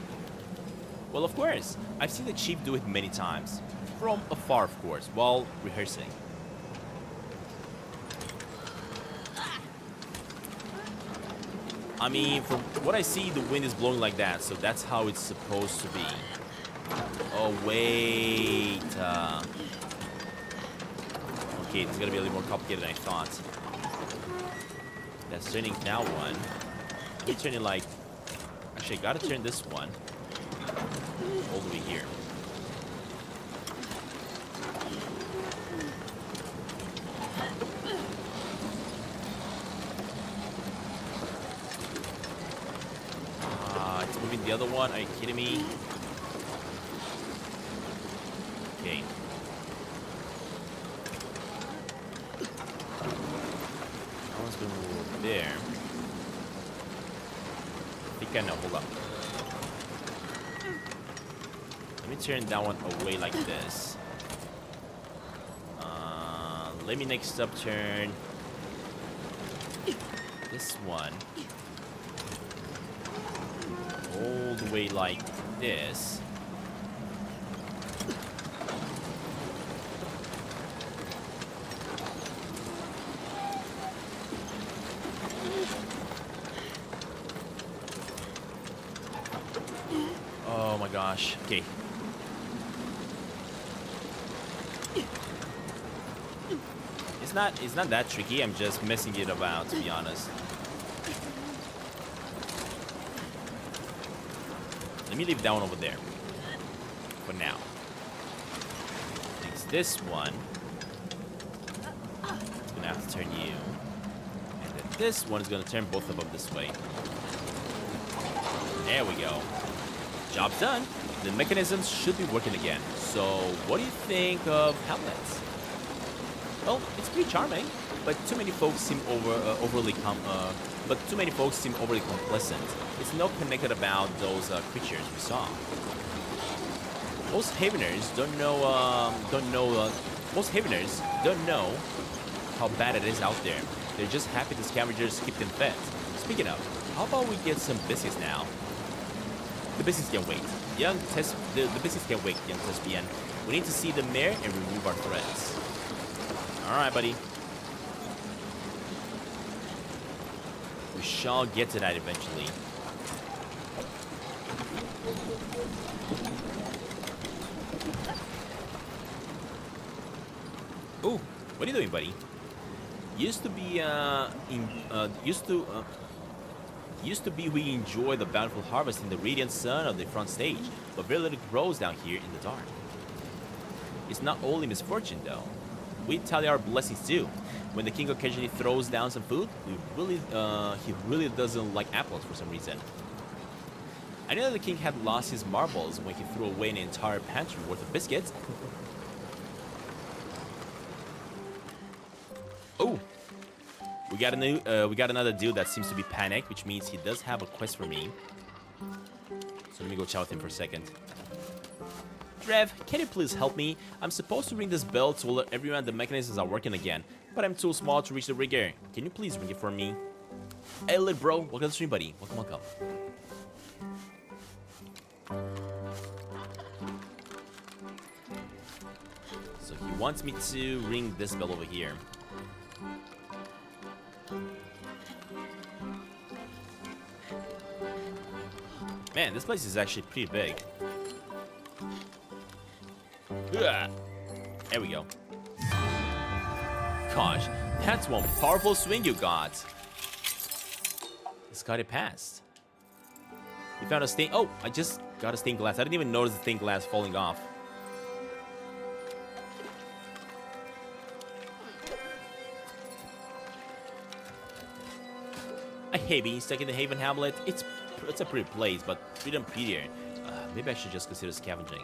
Well, of course. I've seen the chief do it many times. From afar, of course, while rehearsing. I mean, from what I see, the wind is blowing like that, so that's how it's supposed to be. Oh, wait. Okay, this is gonna be a little more complicated than I thought. That's turning that one. Let me turn it like... Actually, I gotta turn this one all the way here. It's moving the other one. Are you kidding me? Okay. That one's gonna move over there. I think I know. Hold up. Let me turn that one away like this. Let me next up turn this one all the way like this. Oh my gosh. Okay. It's not that tricky. I'm just messing it about, to be honest. Let me leave that one over there for now. Next, this one. It's gonna have to turn you. And then this one is gonna turn both of them this way. There we go. Job done. The mechanisms should be working again. So, what do you think of Hamlet? Well, it's pretty charming, but too many folks seem overly complacent. It's not connected about those creatures we saw. Most Haveners don't know how bad it is out there. They're just happy the scavengers keep them fed. Speaking of, how about we get some biscuits now? The biscuits can wait. The biscuits can wait, young Thespian. We need to see the mare and remove our threats. Alright, buddy. We shall get to that eventually. Ooh, what are you doing, buddy? Used to be we enjoy the bountiful harvest in the radiant sun of the front stage, but very little grows down here in the dark. It's not only misfortune, though. We tally our blessings too. When the king occasionally throws down some food, he really doesn't like apples for some reason. I know that the king had lost his marbles when he threw away an entire pantry worth of biscuits. Oh, we got another dude that seems to be panicked, which means he does have a quest for me. So let me go chat with him for a second. Drev, can you please help me? I'm supposed to ring this bell to alert everyone the mechanisms are working again, but I'm too small to reach the rigger. Can you please ring it for me? Hey, Lit bro, welcome to the stream, buddy. Welcome, welcome. So he wants me to ring this bell over here. Man, this place is actually pretty big. Ugh. There we go. Gosh, that's one powerful swing you got. This got it passed. You found a stain. Oh, I just got a stained glass. I didn't even notice the stained glass falling off. I hate being stuck in the Haven Hamlet. It's a pretty place, but freedom prettier. Maybe I should just consider scavenging.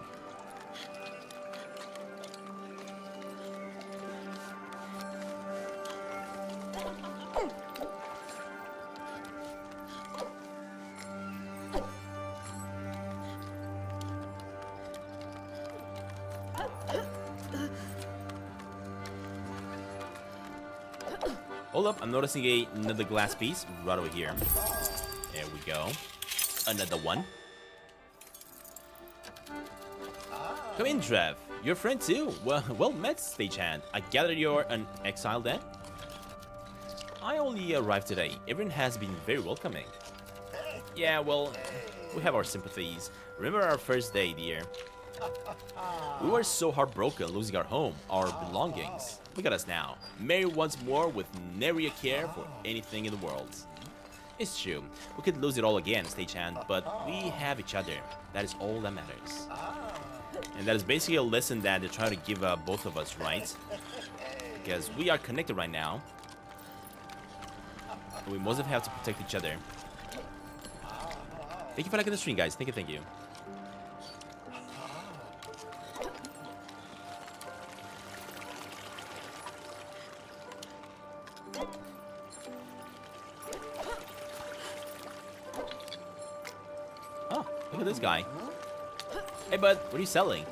Hold up, I'm noticing another glass piece right over here. There we go. Another one. Come in, Drev. You're a friend too. Well met, stagehand. I gather you're an exile then? I only arrived today. Everyone has been very welcoming. Yeah, well, we have our sympathies. Remember our first day, dear? We were so heartbroken losing our home, our belongings. Look at us now, married once more with nary a care for anything in the world. It's true, we could lose it all again, stagehand, but we have each other. That is all that matters. And that is basically a lesson that they're trying to give both of us, right? Because we are connected right now. And we must have to protect each other. Thank you for liking the stream, guys. Thank you, thank you. Oh, look at this guy. Hey, bud, what are you selling?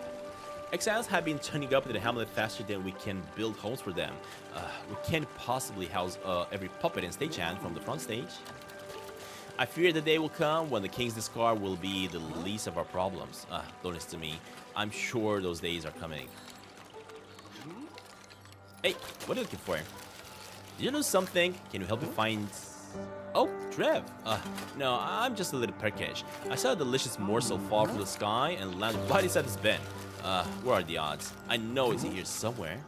Exiles have been turning up to the Hamlet faster than we can build homes for them. We can't possibly house every puppet and stagehand from the front stage. I fear the day will come when the King's Discard will be the least of our problems. Don't listen to me. I'm sure those days are coming. Hey, what are you looking for? Did you know something? Can you help me find... Oh, Drev. No, I'm just a little peckish. I saw a delicious morsel fall from the sky and land right inside this bin. Where are the odds? I know it's here somewhere.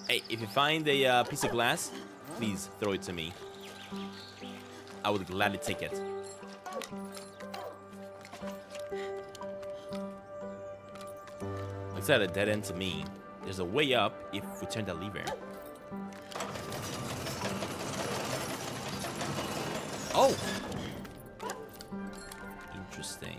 Hey, if you find a piece of glass, please throw it to me. I would gladly take it. Looks like a dead end to me. There's a way up if we turn that lever. Oh! Interesting.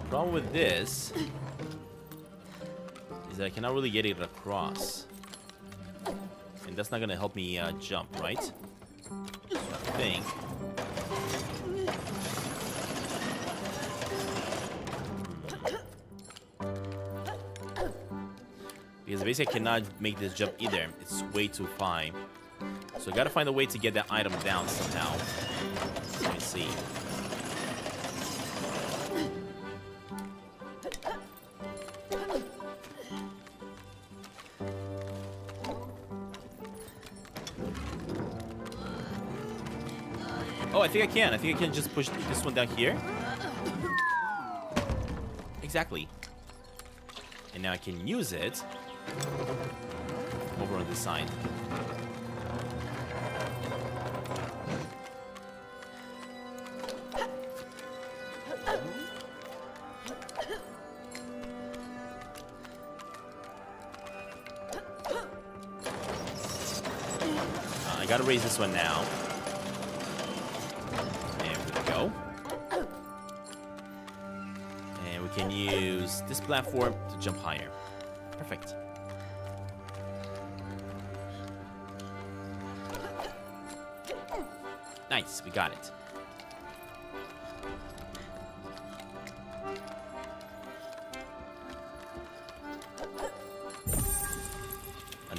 Problem with this is that I cannot really get it across. And that's not gonna help me jump, right? So I think. Because basically I cannot make this jump either. It's way too high. So I gotta find a way to get that item down somehow. Let me see. Oh, I think I can. I think I can just push this one down here. Exactly. And now I can use it over on this side. I gotta raise this one now. And we can use this platform to jump higher. Perfect. Nice, we got it.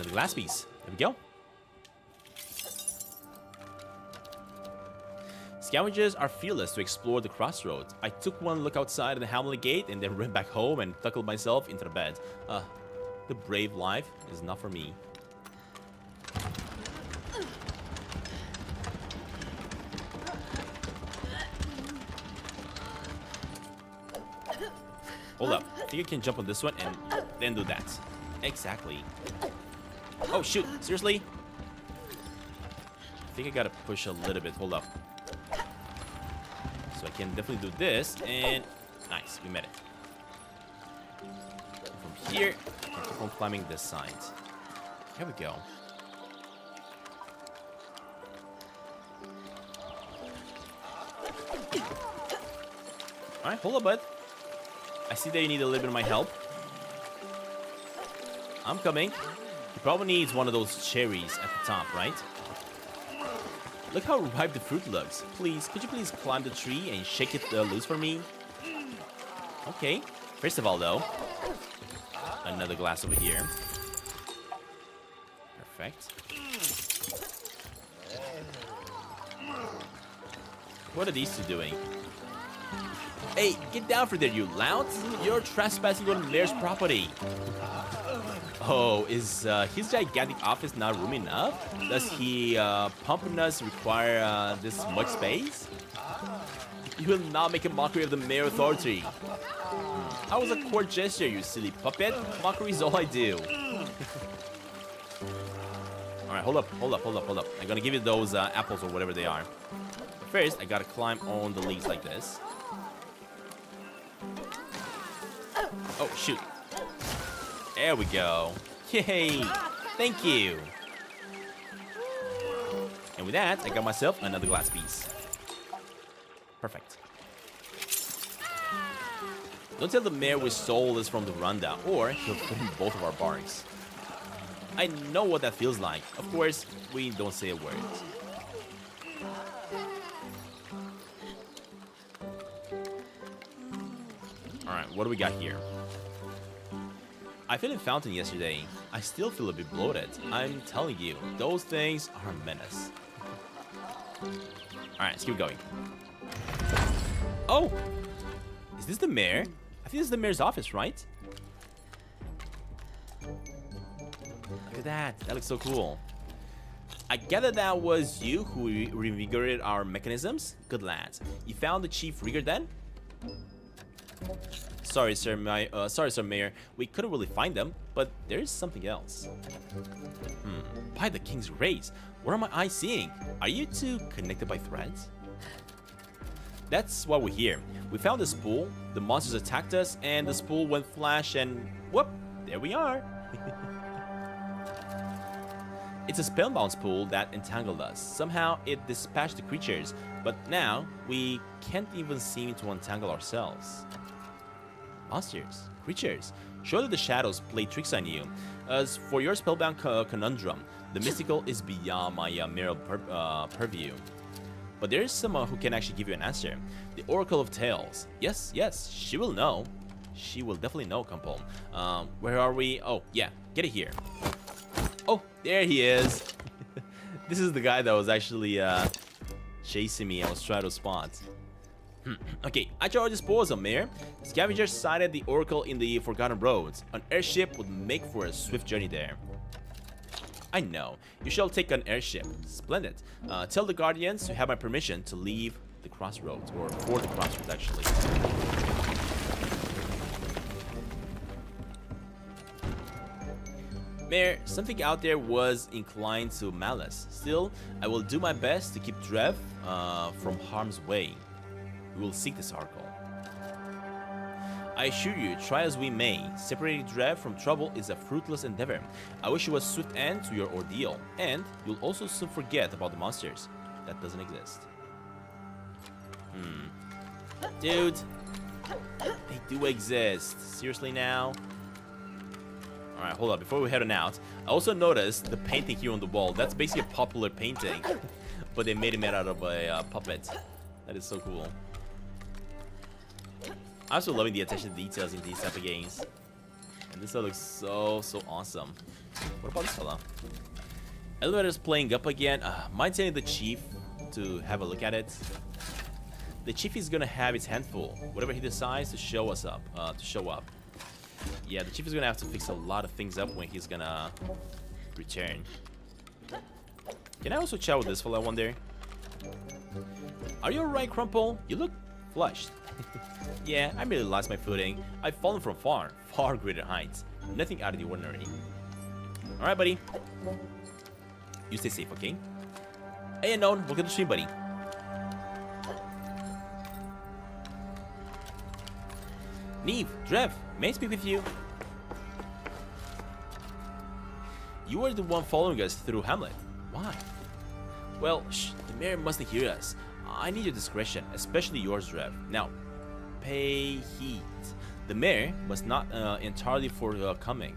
Another glass piece. There we go. Scavengers are fearless to explore the crossroads. I took one look outside of the Hamlet gate and then ran back home and tuckled myself into the bed. The brave life is not for me. Hold up. I think I can jump on this one and then do that. Exactly. Oh, shoot. Seriously? I think I gotta push a little bit. Hold up. So I can definitely do this. And nice. We made it. From here, I keep on climbing this side. Here we go. Alright, hold up, bud. I see that you need a little bit of my help. I'm coming. He probably needs one of those cherries at the top, right? Look how ripe the fruit looks. Please, could you please climb the tree and shake it loose for me? Okay. First of all, though, another glass over here. Perfect. What are these two doing? Hey, get down from there, you louts! You're trespassing on Lair's property. Oh, is his gigantic office not room enough? Does he pumpness require this much space? You will not make a mockery of the mayor authority. I was a court gesture, you silly puppet. Mockery is all I do. Alright, hold up. I'm gonna give you those apples or whatever they are. First, I gotta climb on the leaves like this. Oh, shoot. There we go. Yay! Thank you. And with that, I got myself another glass piece. Perfect. Don't tell the mayor we stole this from the rundown, or he'll put in both of our barns. I know what that feels like. Of course, we don't say a word. Alright, what do we got here? I filled a fountain yesterday. I still feel a bit bloated. I'm telling you, those things are a menace. Alright, let's keep going. Oh! Is this the mayor? I think this is the mayor's office, right? Look at that. That looks so cool. I gather that was you who reinvigorated our mechanisms? Good lads. You found the chief rigger then? Sorry, sir, Mayor. We couldn't really find them, but there is something else. By the king's rays, what are my eyes seeing? Are you two connected by threads? That's what we hear. We found the spool, the monsters attacked us, and the spool went flash, and whoop, there we are. It's a spellbound spool that entangled us. Somehow it dispatched the creatures, but now we can't even seem to untangle ourselves. Monsters, creatures, surely the shadows play tricks on you. As for your spellbound conundrum, the mystical is beyond my mere purview. But there is someone who can actually give you an answer. The Oracle of Tales. Yes, she will know. She will definitely know, Kumpel. Where are we? Oh, yeah, get it here. Oh, there he is. This is the guy that was actually chasing me. I was trying to spot. Okay, at your disposal, Mayor. Scavengers sighted the Oracle in the Forgotten Roads. An airship would make for a swift journey there. I know. You shall take an airship. Splendid. Tell the Guardians you have my permission to leave the crossroads, or for the crossroads, actually. Mayor, something out there was inclined to malice. Still, I will do my best to keep Drev from harm's way. We will seek this oracle. I assure you, try as we may, separating Drev from trouble is a fruitless endeavor. I wish you a swift end to your ordeal, and you'll also soon forget about the monsters. That doesn't exist. Dude, they do exist. Seriously now? Alright, hold up. Before we head on out, I also noticed the painting here on the wall. That's basically a popular painting, but they made it out of a puppet. That is so cool. I'm also loving the attention to details in these type of games. And this looks so awesome. What about this fella? Elevator's playing up again. Mind sending the chief to have a look at it. The chief is gonna have his hand full. Whatever he decides to show us up, Yeah, the chief is gonna have to fix a lot of things up when he's gonna return. Can I also chat with this fella, I wonder? Are you alright, Crumple? You look flushed. Yeah, I merely lost my footing. I've fallen from far greater heights. Nothing out of the ordinary. Alright, buddy. You stay safe, okay? Hey, Unknown, welcome to the stream, buddy. Neve, Drev, may I speak with you? You were the one following us through Hamlet. Why? Well, shh, the mayor mustn't hear us. I need your discretion, especially yours, Drev. Now, pay heed. The mayor was not entirely forthcoming.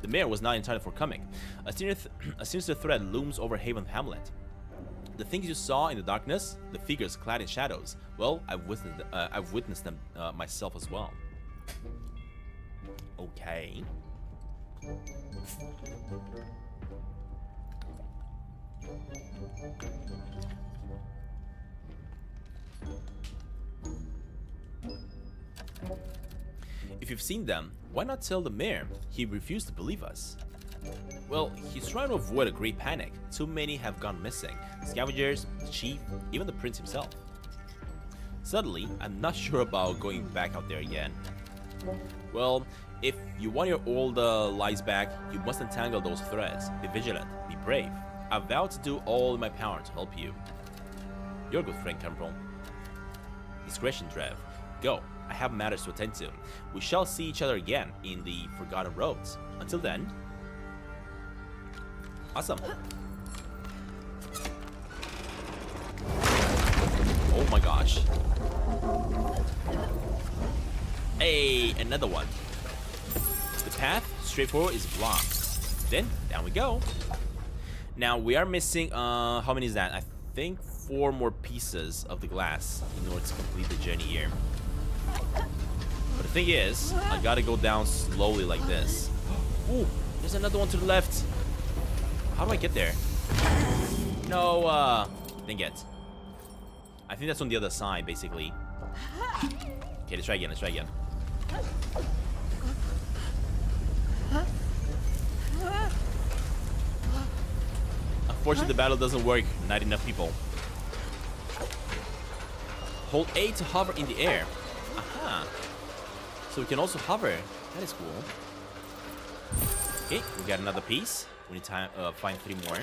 The mayor was not entirely forthcoming. A sinister threat looms over Haven Hamlet. The things you saw in the darkness, the figures clad in shadows, well, I've witnessed them myself as well. Okay. If you've seen them, why not tell the mayor? He refused to believe us. Well, he's trying to avoid a great panic. Too many have gone missing. Scavengers, the chief, even the prince himself. Suddenly, I'm not sure about going back out there again. Well, if you want your old lives back, you must untangle those threads. Be vigilant, be brave. I vow to do all in my power to help you. You're a good friend, Temporal. Discretion, Drev. Go. I have matters to attend to. We shall see each other again in the Forgotten Roads. Until then. Awesome. Oh my gosh. Hey, another one. The path straight forward is blocked. Then, down we go. Now, we are missing, how many is that? I think 4 more pieces of the glass in order to complete the journey here. But the thing is, I gotta go down slowly like this. Ooh, there's another one to the left. How do I get there? No, dang it. I think that's on the other side, basically. Okay, let's try again, let's try again. Unfortunately, the battle doesn't work. Not enough people. Hold A to hover in the air. Aha. So we can also hover. That is cool. Okay, we got another piece. We need to find 3 more.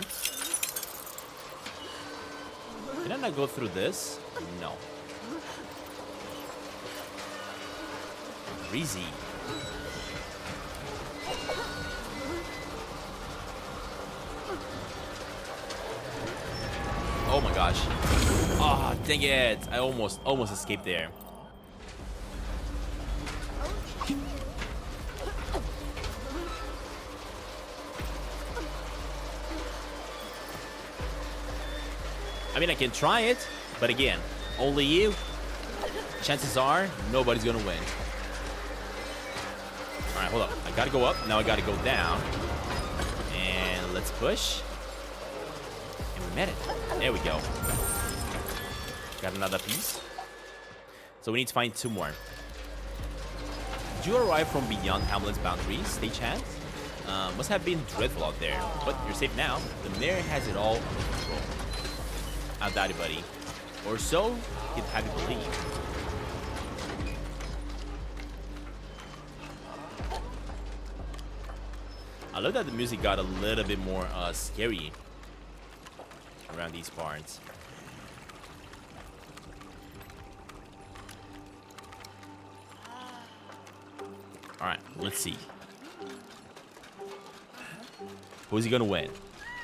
Can I not go through this? No. Breezy. Oh my gosh. Ah, oh, dang it. I almost escaped there. I mean, I can try it, but again, only you. Chances are, nobody's gonna win. Alright, hold up. I gotta go up. Now I gotta go down. And let's push. And we met it. There we go. Got another piece. So we need to find 2 more. Did you arrive from beyond Hamlet's boundaries, stagehand? Must have been dreadful out there, but you're safe now. The mayor has it all under control. I doubt it, buddy. Or so he'd have you believe. I love that the music got a little bit more scary around these parts. Alright, let's see. Who's he gonna win?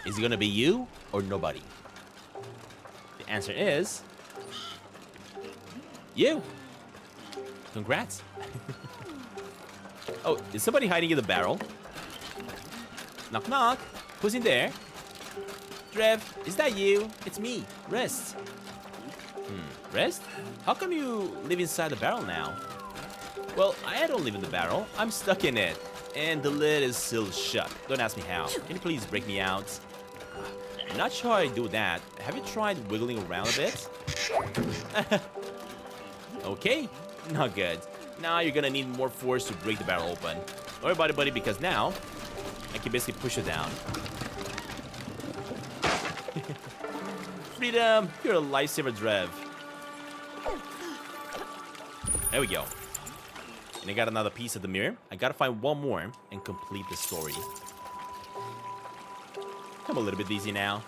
Is it gonna be you or nobody? The answer is you. Congrats. Oh, is somebody hiding in the barrel? Knock knock. Who's in there? Drev, is that you? It's me, Rest. Rest? How come you live inside the barrel now? Well, I don't live in the barrel. I'm stuck in it. And the lid is still shut. Don't ask me how. Can you please break me out? I'm not sure how I do that. Have you tried wiggling around a bit? Okay, not good. Now you're gonna need more force to break the barrel open. Don't worry about it, buddy, because now I can basically push it down. Freedom! You're a lifesaver, Drev. There we go. And I got another piece of the mirror. I gotta find one more and complete the story. I'm a little bit easy now.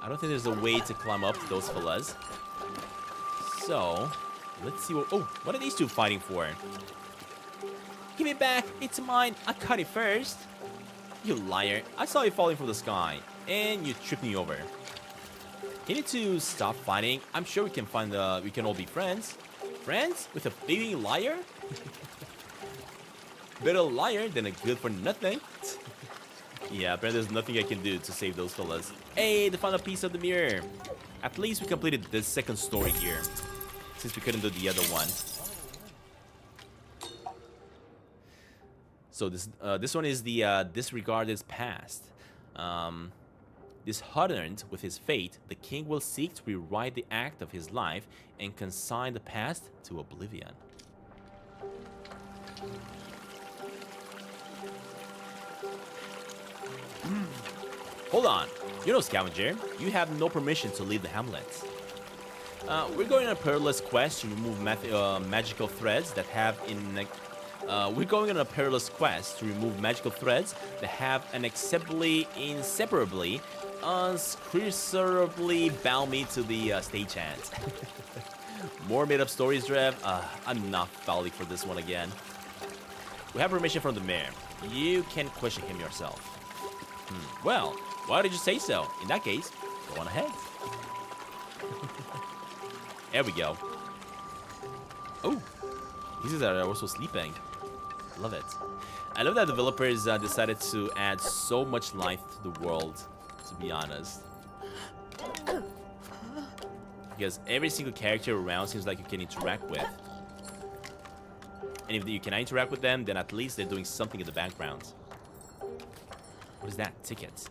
I don't think there's a way to climb up to those fellas. So, let's see what... Oh, what are these two fighting for? Give it back. It's mine. I cut it first. You liar. I saw you falling from the sky. And you tripped me over. You need to stop fighting. I'm sure we can find the... We can all be friends. Friends? With a baby liar? Better liar than a good for nothing. Yeah, apparently there's nothing I can do to save those fellas. Hey, the final piece of the mirror. At least we completed the second story here, since we couldn't do the other one. So this one is the disregarded past. Disheartened with his fate, the king will seek to rewrite the act of his life and consign the past to oblivion. Hold on, you're no scavenger. You have no permission to leave the Hamlet. We're going on a perilous quest to remove magical threads that have inseparably, unscrutinously bound me to the stagehand. More made-up stories, Drev. I'm not falling for this one again. We have permission from the mayor. You can question him yourself. Well, why did you say so? In that case, go on ahead. There we go. Oh, these are also sleeping. Love it. I love that developers decided to add so much life to the world, to be honest. Because every single character around seems like you can interact with. And if you cannot interact with them, then at least they're doing something in the background. What is that? Tickets.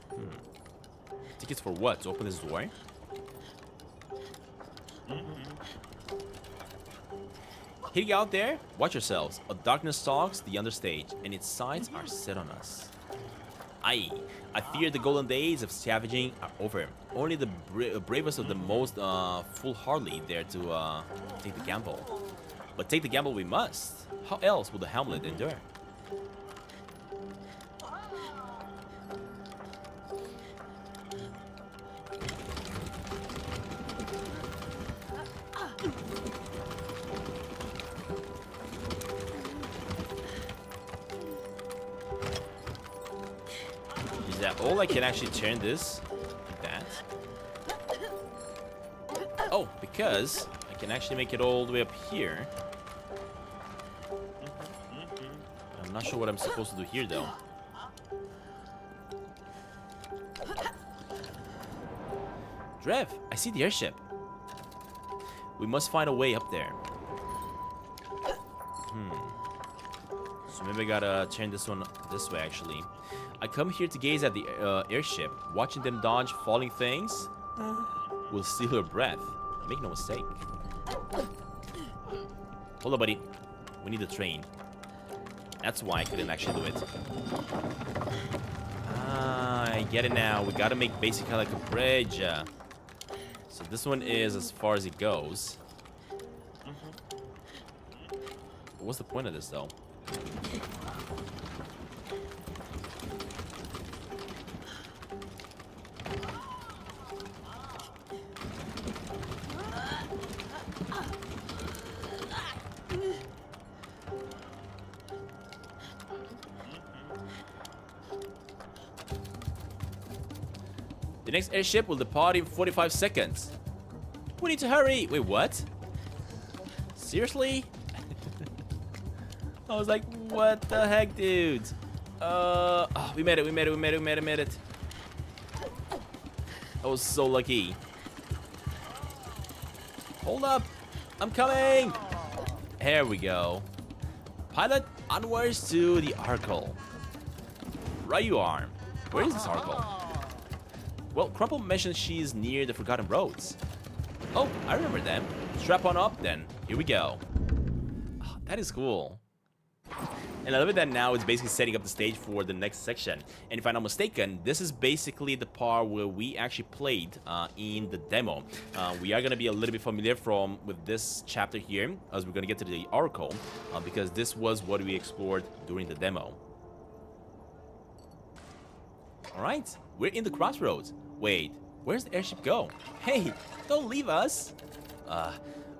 Tickets for what? To open this door? Hitting out there? Watch yourselves. A darkness stalks the understage, and its sights are set on us. I fear the golden days of scavenging are over. Only the bravest of the most foolhardy dare to take the gamble. But take the gamble we must. How else will the Hamlet endure? Is that all I can actually turn this like that? Oh, because I can actually make it all the way up here. I'm not sure what I'm supposed to do here, though. Drev, I see the airship. We must find a way up there. So maybe I gotta turn this one this way, actually. I come here to gaze at the airship. Watching them dodge falling things will steal your breath. Make no mistake. Hold on, buddy. We need the train. That's why I couldn't actually do it. Ah, I get it now. We gotta make basically like a bridge. So this one is as far as it goes. What's the point of this, though? The next airship will depart in 45 seconds. We need to hurry. Wait, what? Seriously? I was like, what the heck, dude? Oh, we made it. I was so lucky. Hold up. I'm coming. Here we go. Pilot onwards to the Oracle. Right you are. Where is this Oracle? Well, Crumple mentioned she's near the Forgotten Roads. Oh, I remember them. Strap on up then. Here we go. Oh, that is cool. And I love it that now it's basically setting up the stage for the next section. And if I'm not mistaken, this is basically the part where we actually played in the demo. We are going to be a little bit familiar with this chapter here, as we're going to get to the Oracle, because this was what we explored during the demo. Alright, we're in the crossroads. Wait, where's the airship go? Hey, don't leave us!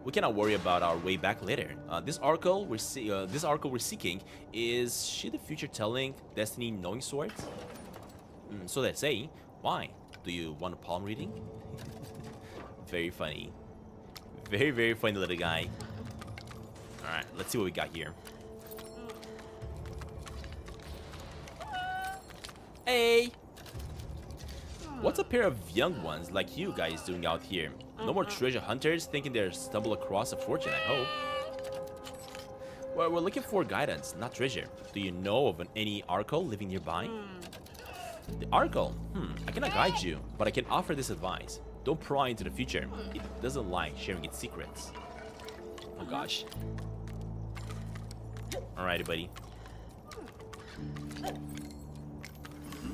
We cannot worry about our way back later. This oracle we're seeking, is she the future telling, destiny knowing sort? So let's say, why? Do you want a palm reading? Very funny. Very, very funny little guy. Alright, let's see what we got here. Hey! What's a pair of young ones like you guys doing out here? No more treasure hunters thinking they'll stumble across a fortune, I hope. Well, we're looking for guidance, not treasure. Do you know of any Oracle living nearby? The Oracle? I cannot guide you, but I can offer this advice. Don't pry into the future. It doesn't like sharing its secrets. Oh gosh. Alrighty, buddy.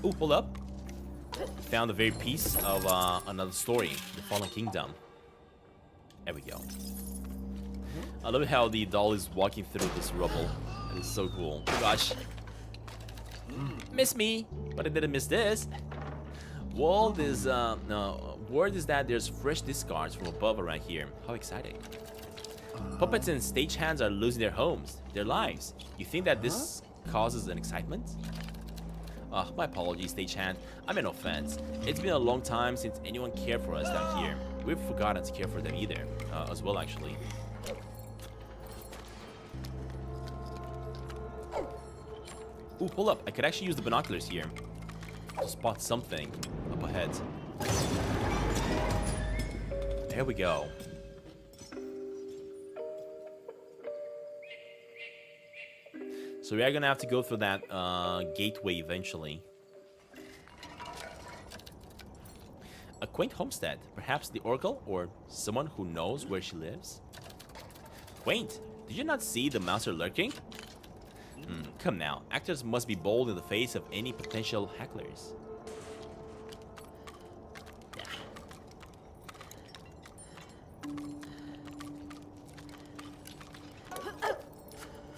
Ooh, hold up. Found the very piece of another story, the Fallen Kingdom. There we go. I love how the doll is walking through this rubble. It is so cool. Oh gosh. Miss me, but I didn't miss this. Word is that there's fresh discards from above around here. How exciting. Puppets and stagehands are losing their homes, their lives. You think that this causes an excitement? My apologies, stagehand. I meant no offense. It's been a long time since anyone cared for us down here. We've forgotten to care for them either, as well, actually. Ooh, hold up. I could actually use the binoculars here to spot something up ahead. There we go. So we are gonna have to go through that gateway eventually. A quaint homestead, perhaps the Oracle or someone who knows where she lives. Quaint, did you not see the mouse lurking? Come now, actors must be bold in the face of any potential hecklers.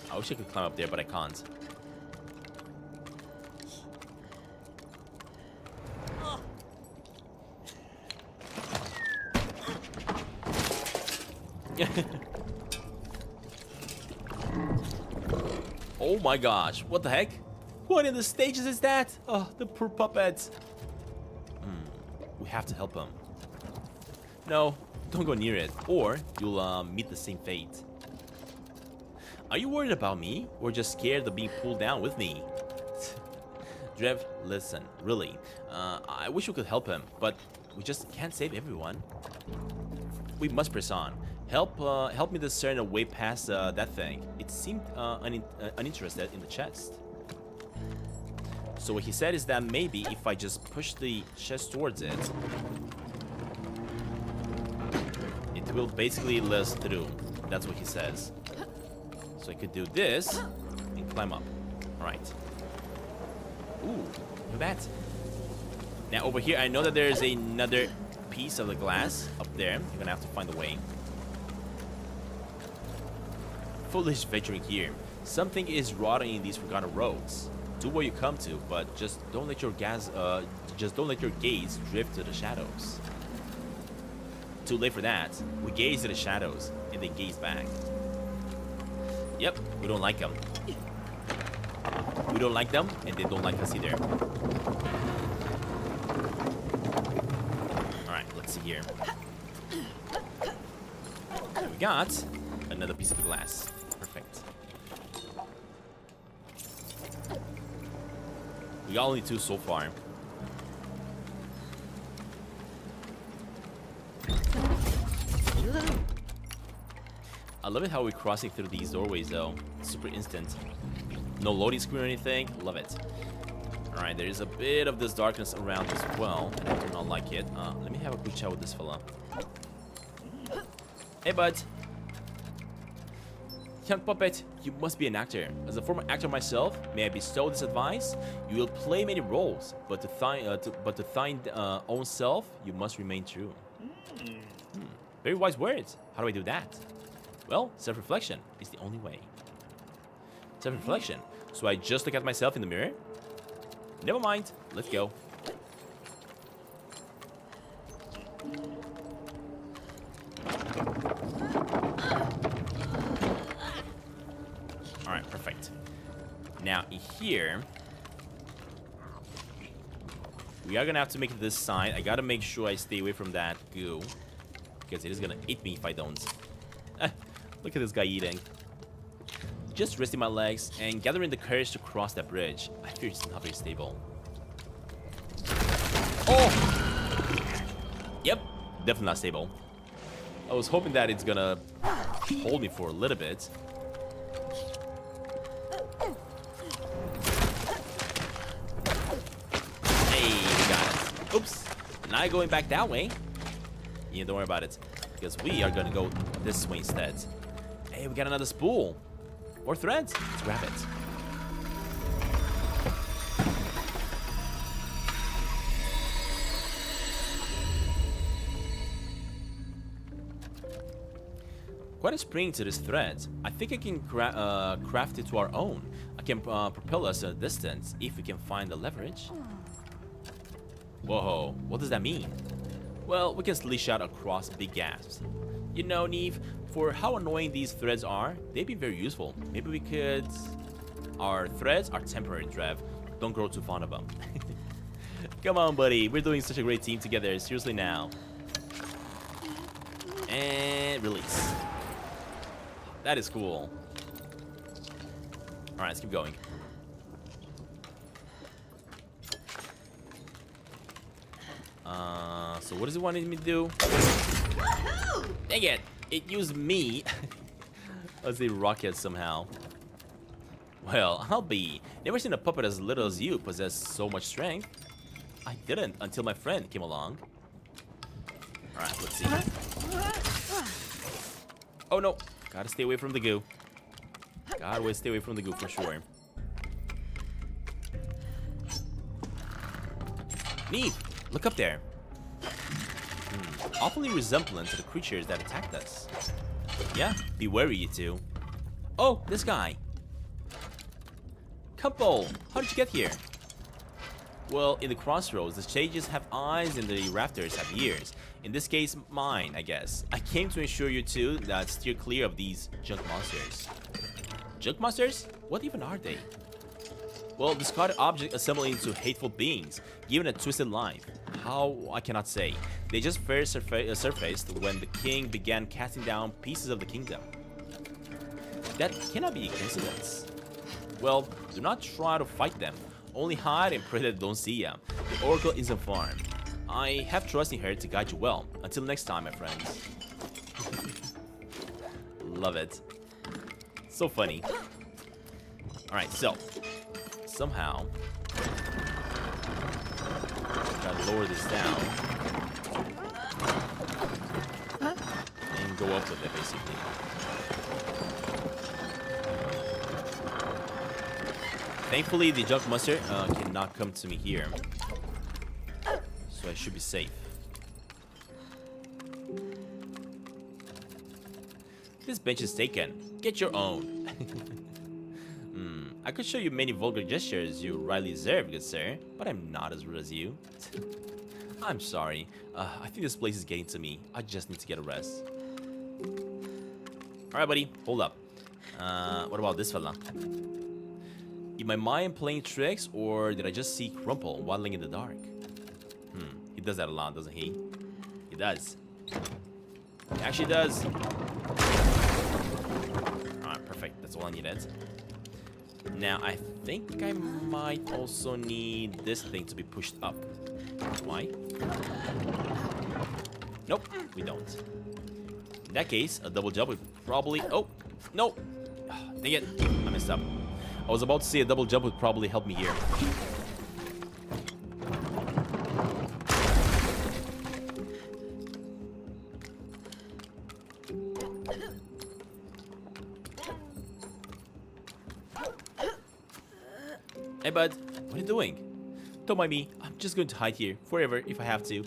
I wish I could climb up there, but I can't. Oh my gosh, what the heck? What in the stages is that? Oh, the poor puppet. We have to help him. No, don't go near it, or you'll meet the same fate. Are you worried about me, or just scared of being pulled down with me? Drev, listen, really. I wish we could help him, but we just can't save everyone. We must press on. Help me discern a way past that thing. It seemed uninterested in the chest. So what he said is that maybe if I just push the chest towards it, it will basically let us through. That's what he says. So I could do this and climb up. Alright. Ooh, look at that. Now over here, I know that there is another piece of the glass up there. You're gonna have to find a way. Foolish venturing here. Something is rotting in these forgotten roads. Do what you come to, but just don't let your gaze drift to the shadows. Too late for that. We gaze at the shadows and they gaze back. Yep, we don't like them. We don't like them, and they don't like us either. Alright, let's see here. We got another piece of glass. Perfect. We got only 2 so far. I love it how we're crossing through these doorways, though. Super instant. No loading screen or anything. Love it. Alright, there is a bit of this darkness around as well, and I do not like it. Let me have a quick chat with this fella. Hey, bud. Young puppet, you must be an actor. As a former actor myself, may I bestow this advice? You will play many roles, but to thine own self, you must remain true. Very wise words. How do I do that? Well, self-reflection is the only way. Self-reflection. So I just look at myself in the mirror? Never mind. Let's go. Alright, perfect. Now, here, we are gonna have to make this sign. I gotta make sure I stay away from that goo, because it is gonna eat me if I don't. Look at this guy eating. Just resting my legs and gathering the courage to cross that bridge. I fear it's not very stable. Oh! Yep, definitely not stable. I was hoping that it's gonna hold me for a little bit. Hey, we got it. Oops, not going back that way. Yeah, don't worry about it, because we are gonna go this way instead. Hey, we got another spool. More threads. Let's grab it. Quite a spring to this thread. I think I can craft it to our own. I can propel us a distance if we can find the leverage. Whoa, what does that mean? Well, we can leash out across big gaps. You know, Neve, for how annoying these threads are, they'd be very useful. Maybe we could... Our threads are temporary, Drev. Don't grow too fond of them. Come on, buddy. We're doing such a great team together. Seriously now. And release. That is cool. Alright, let's keep going. So what does it want me to do? Dang it! It used me as a rocket somehow. Well, I'll be. Never seen a puppet as little as you possess so much strength. I didn't until my friend came along. Alright, let's see. Oh no! Gotta stay away from the goo. Gotta stay away from the goo for sure. Neat! Look up there. Awfully resemblant to the creatures that attacked us. Yeah, be wary, you two. Oh, this guy. Couple, how did you get here? Well, in the crossroads, the stages have eyes and the rafters have ears. In this case, mine, I guess. I came to ensure you two that steer clear of these junk monsters. Junk monsters? What even are they? Well, discarded objects assembling into hateful beings, given a twisted life. How, I cannot say. They just first surfaced when the king began casting down pieces of the kingdom. That cannot be a coincidence. Well, do not try to fight them. Only hide and pray that they don't see you. The oracle is informed. I have trust in her to guide you well. Until next time, my friends. Love it. So funny. Alright, so somehow gotta lower this down and go up with it, basically. Thankfully, the junk monster cannot come to me here, so I should be safe. This bench is taken. Get your own. I could show you many vulgar gestures you rightly deserve, good sir, but I'm not as rude as you. I'm sorry. I think this place is getting to me. I just need to get a rest. Alright, buddy. Hold up. What about this fella? Is my mind playing tricks, or did I just see Crumple waddling in the dark? He does that a lot, doesn't he? He does. He actually does. Alright, perfect. That's all I needed. Now, I think I might also need this thing to be pushed up. Why? Nope, we don't. In that case, a double jump would probably... Oh, no. Dang it. I messed up. I was about to say a double jump would probably help me here. Hey, bud. What are you doing? Don't mind me. I'm just going to hide here forever if I have to.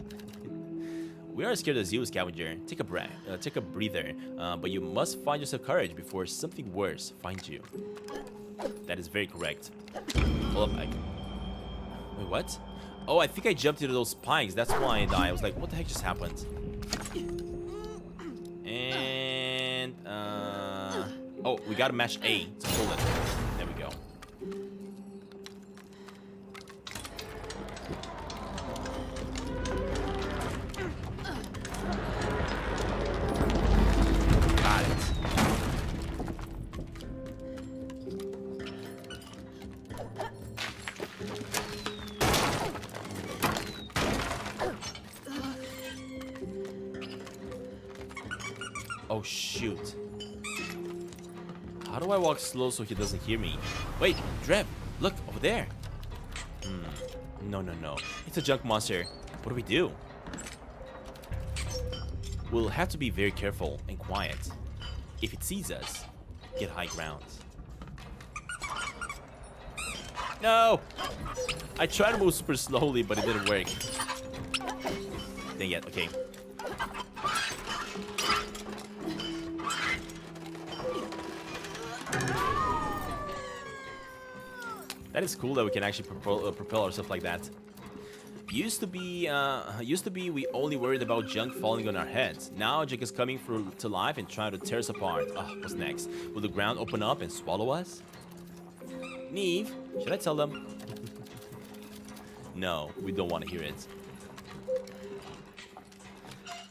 We are as scared as you, scavenger. Take a breath. Take a breather. But you must find yourself courage before something worse finds you. That is very correct. Hold up. Wait, what? Oh, I think I jumped into those spikes. That's why I died. I was like, what the heck just happened? And oh, we gotta mash A to pull it. There we go. Got it. Oh shoot. How do I walk slow so he doesn't hear me? Wait, Drev, look over there. No. It's a junk monster. What do we do? We'll have to be very careful and quiet. If it sees us, get high ground. No! I tried to move super slowly, but it didn't work. Dang it, okay. That is cool that we can actually propel ourselves like that. Used to be we only worried about junk falling on our heads. Now junk is coming through to life and trying to tear us apart. Oh, what's next? Will the ground open up and swallow us? Neve, should I tell them? No, we don't want to hear it.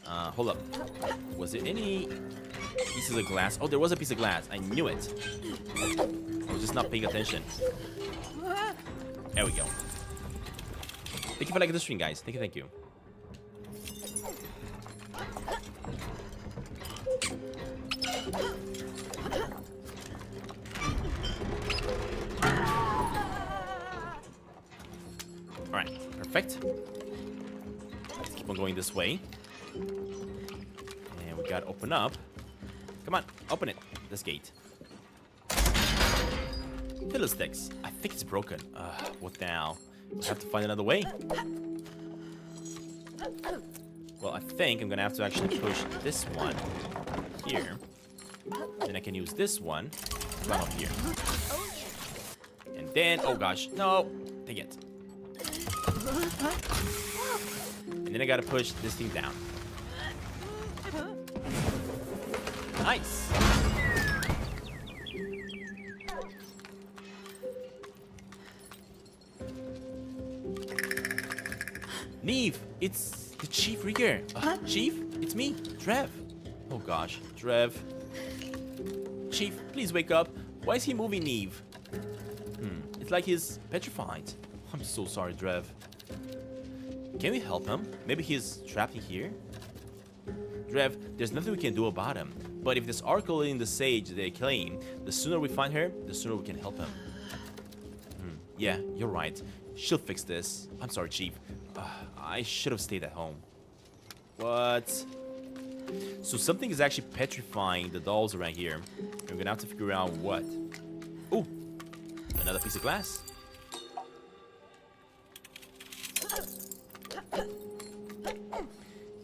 Hold up. Was there any pieces of glass? Oh, there was a piece of glass. I knew it. I was just not paying attention. There we go. Thank you for liking the stream, guys. Thank you. Alright, perfect. Let's keep on going this way. And we gotta open up. Come on, open it. This gate. Fiddlesticks. I think it's broken. What now? We have to find another way. Well, I think I'm gonna have to actually push this one here. Then I can use this one to climb up here. And then, oh gosh, no! Dang it. And then I gotta push this thing down. Nice! Neve, it's the Chief Rigger. Chief, it's me, Drev. Oh gosh, Drev. Chief, please wake up. Why is he moving, Neve? It's like he's petrified. I'm so sorry, Drev. Can we help him? Maybe he's trapped in here? Drev, there's nothing we can do about him. But if this oracle in the sage they claim, the sooner we find her, the sooner we can help him. Yeah, you're right. She'll fix this. I'm sorry, Chief. I should have stayed at home. What? So something is actually petrifying the dolls around here. We're gonna have to figure out what. Ooh, another piece of glass.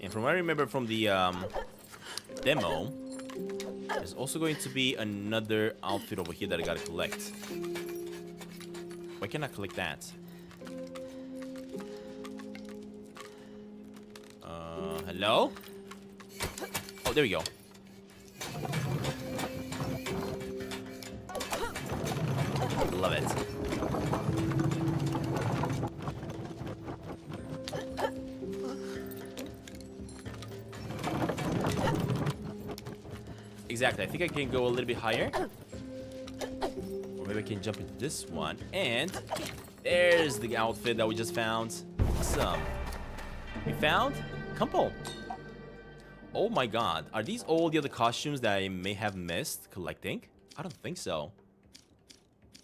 And from what I remember from the demo, there's also going to be another outfit over here that I gotta collect. Why can't I collect that? Hello? Oh, there we go. Love it. Exactly. I think I can go a little bit higher. Or maybe I can jump into this one. And there's the outfit that we just found. Awesome. We found Kumple. Oh my god. Are these all the other costumes that I may have missed collecting? I don't think so.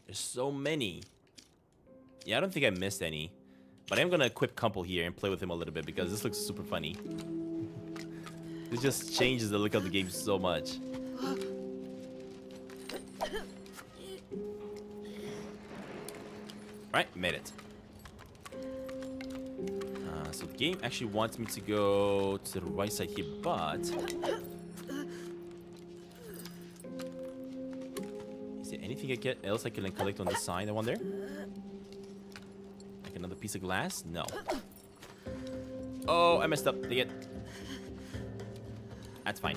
There's so many. Yeah, I don't think I missed any. But I'm gonna equip Kumple here and play with him a little bit because this looks super funny. It just changes the look of the game so much. Alright, made it. So the game actually wants me to go to the right side here, but... Is there anything else I can collect on this side, I wonder? Like another piece of glass? No. Oh, I messed up. Dang it. That's fine.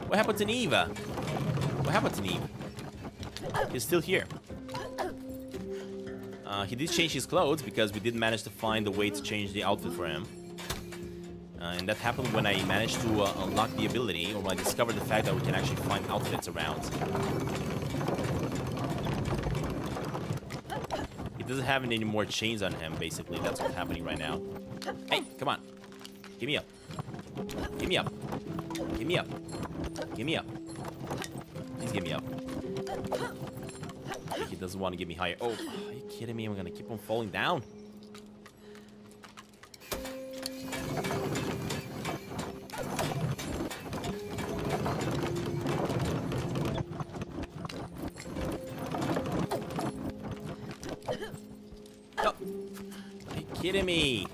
What happened to Neva? What happened to Neva? He's still here. He did change his clothes because we did manage to find a way to change the outfit for him. And that happened when I managed to unlock the ability, or when I discovered the fact that we can actually find outfits around. He doesn't have any more chains on him, basically. That's what's happening right now. Hey, come on. Give me up. Give me up. Give me up. Give me up. Please give me up. He doesn't want to get me higher. Oh, are you kidding me? I'm gonna keep on falling down. Oh, are you kidding me?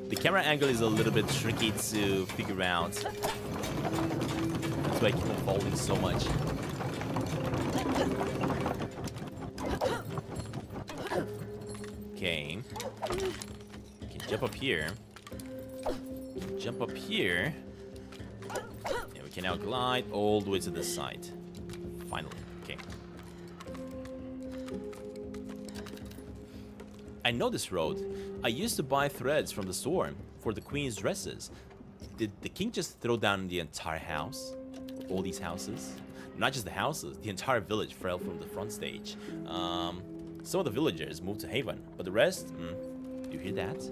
The camera angle is a little bit tricky to figure out. That's why I keep on falling so much. Okay. Can jump up here. Jump up here. And we can now glide all the way to this side. Finally. Okay. I know this road. I used to buy threads from the store for the queen's dresses. Did the king just throw down the entire house? All these houses? Not just the houses, the entire village fell from the front stage. Some of the villagers moved to Haven, but the rest, you hear that?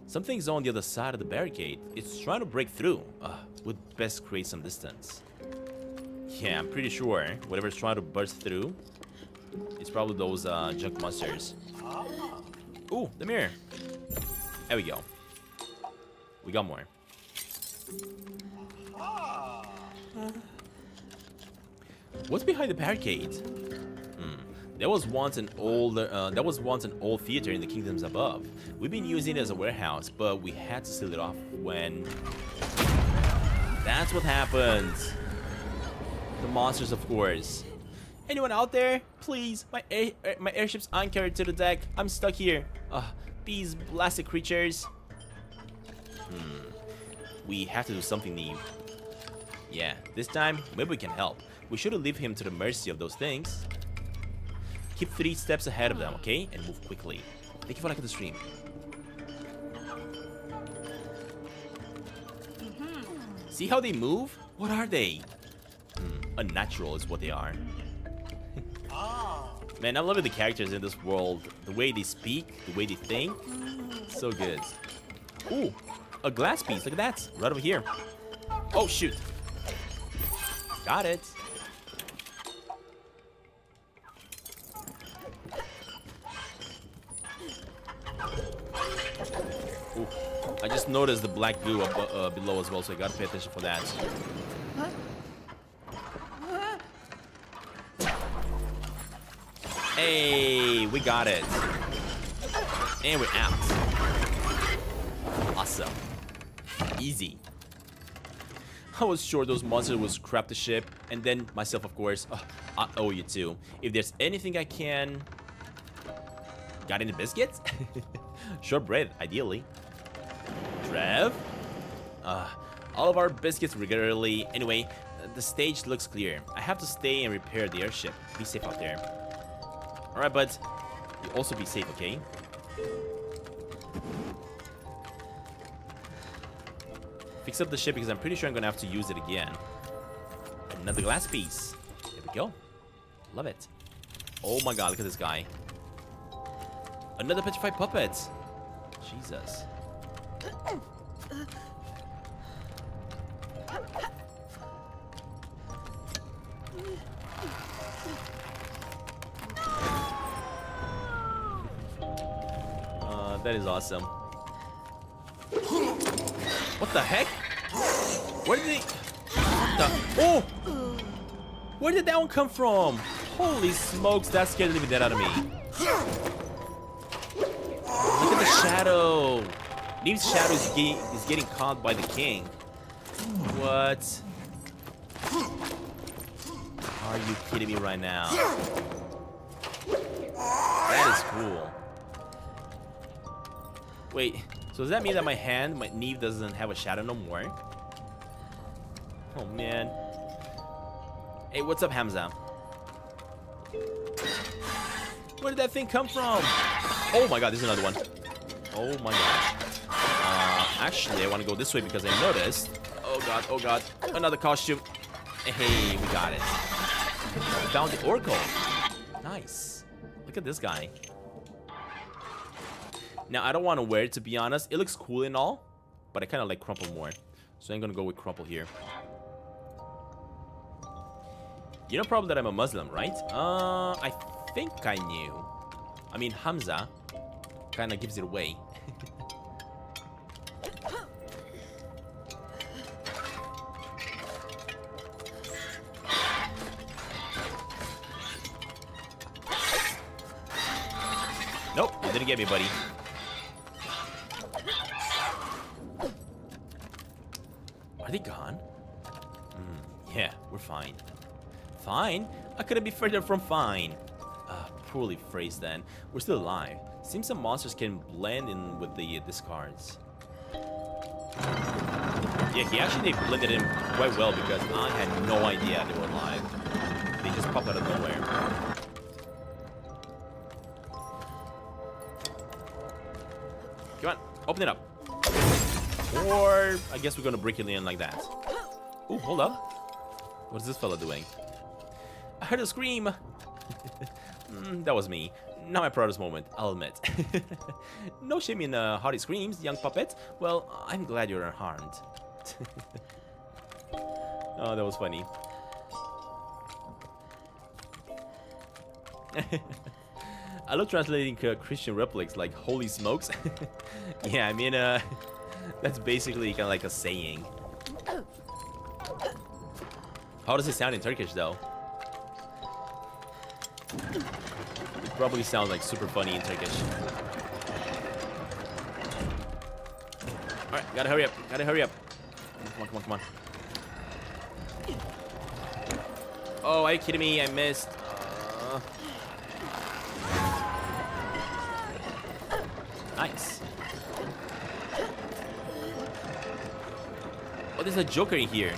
Something's on the other side of the barricade. It's trying to break through. We'd best create some distance. Yeah, I'm pretty sure whatever's trying to burst through, it's probably those junk monsters. Ooh, the mirror. There we go. We got more. What's behind the barricade? There was once an old theater in the kingdoms above. We've been using it as a warehouse, but we had to seal it off when... That's what happened. The monsters, of course. Anyone out there? Please, my airship's anchored to the deck. I'm stuck here. These blasted creatures. We have to do something new. Yeah, this time, maybe we can help. We shouldn't leave him to the mercy of those things. Keep 3 steps ahead of them, okay? And move quickly. Thank you for liking the stream. See how they move? What are they? Unnatural is what they are. Man, I'm loving the characters in this world. The way they speak, the way they think. So good. Ooh, a glass piece. Look at that. Right over here. Oh, shoot. Got it. Ooh, I just noticed the black goo below as well, so I gotta pay attention for that. Hey, we got it. And we're out. Awesome. Easy. I was sure those monsters would scrap the ship, and then myself, of course. I owe you too. If there's anything I can... Got any biscuits? Shortbread, ideally. Drev? All of our biscuits regularly. Anyway, the stage looks clear. I have to stay and repair the airship. Be safe out there. Alright, bud. You also be safe, okay? Fix up the ship because I'm pretty sure I'm gonna have to use it again. Another glass piece. There we go. Love it. Oh my god, look at this guy. Another petrified puppet. Jesus. That is awesome. What the heck? Where did they... What the... Oh! Where did that one come from? Holy smokes, that scared the living dead out of me. Look at the shadow. Neve's shadow is getting caught by the king. What? Are you kidding me right now? That is cool. Wait, so does that mean that my Neve doesn't have a shadow no more? Oh man. Hey, what's up, Hamza? Where did that thing come from? Oh my god, there's another one. Oh my gosh. Actually, I want to go this way because I noticed. Oh god, another costume. Hey, we got it. We found the Oracle. Nice. Look at this guy. Now, I don't want to wear it, to be honest. It looks cool and all, but I kind of like Crumple more. So I'm going to go with Crumple here. You know probably that I'm a Muslim, right? I think I knew. I mean, Hamza kind of gives it away. Nope, you didn't get me, buddy. Are they gone? Yeah, we're fine. Fine? I couldn't be further from fine. Poorly phrased then. We're still alive. Seems some monsters can blend in with the discards. Yeah, they blended in quite well because I had no idea they were alive. They just popped out of nowhere. Come on, open it up. Or I guess we're gonna break it in like that. Ooh, hold up. What is this fella doing? I heard a scream. That was me. Not my proudest moment, I'll admit. No shame in hearty screams, young puppet. Well, I'm glad you're unharmed. Oh, that was funny. I love translating Christian replics like holy smokes. Yeah, I mean, that's basically kind of like a saying. How does it sound in Turkish, though? It probably sounds like super funny in Turkish. Alright, gotta hurry up. Gotta hurry up. Come on. Oh, are you kidding me? I missed. Nice. Oh, there's a Joker in here.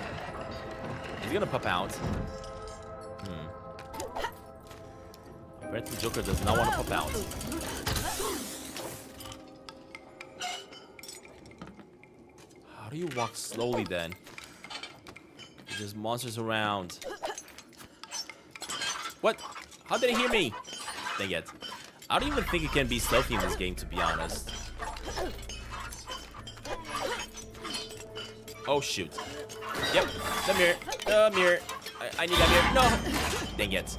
He's gonna pop out. Apparently Joker does not want to pop out. How do you walk slowly then? There's monsters around. What? How did it hear me? Dang it. I don't even think it can be stealthy in this game, to be honest. Oh, shoot. Yep. The mirror. I need that mirror. No. Dang it.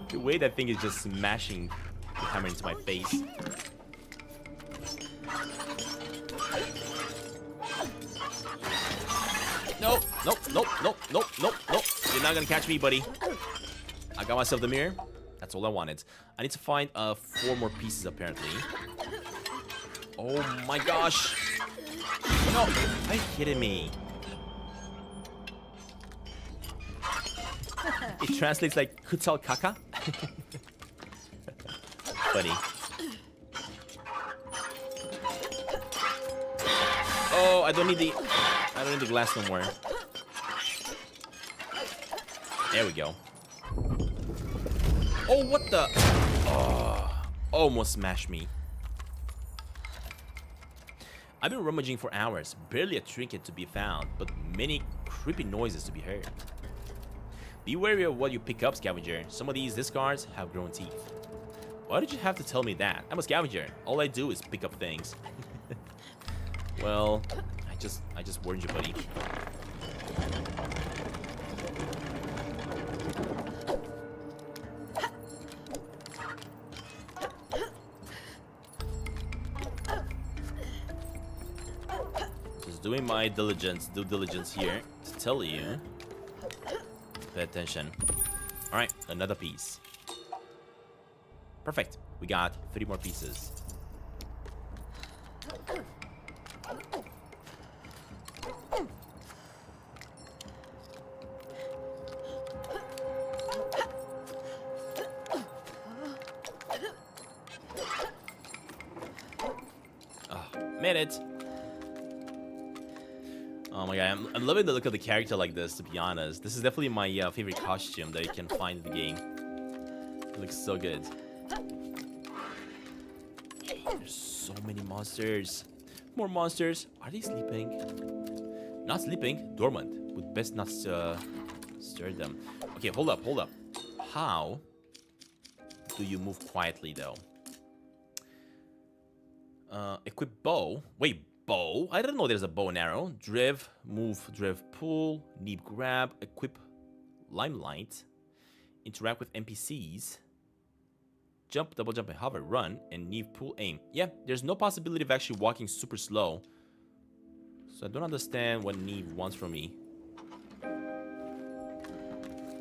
The way that thing is just smashing the hammer into my face. Nope. You're not gonna catch me, buddy. I got myself the mirror. That's all I wanted. I need to find 4 more pieces, apparently. Oh my gosh. No, are you kidding me? It translates like Kutsal Kaka. Funny. Oh, I don't need the glass no more. There we go. Oh, what the? Oh, almost smashed me. I've been rummaging for hours, barely a trinket to be found, but many creepy noises to be heard. Be wary of what you pick up, scavenger. Some of these discards have grown teeth. Why did you have to tell me that? I'm a scavenger. All I do is pick up things. Well, I just warned you, buddy. Just doing my due diligence here to tell you. Pay attention. All right, another piece. Perfect. We got 3 more pieces. Made it. Oh my god, I'm loving the look of the character like this, to be honest. This is definitely my favorite costume that you can find in the game. It looks so good. There's so many monsters. More monsters. Are they sleeping? Not sleeping. Dormant. Would best not stir them. Okay, hold up. How do you move quietly, though? Equip bow. Wait, bow? I don't know there's a bow and arrow. Drev, move, Drev, pull, Neeb, grab, equip limelight, interact with NPCs, jump, double jump, and hover, run, and Neeb, pull, aim. Yeah, there's no possibility of actually walking super slow. So I don't understand what Neeb wants from me.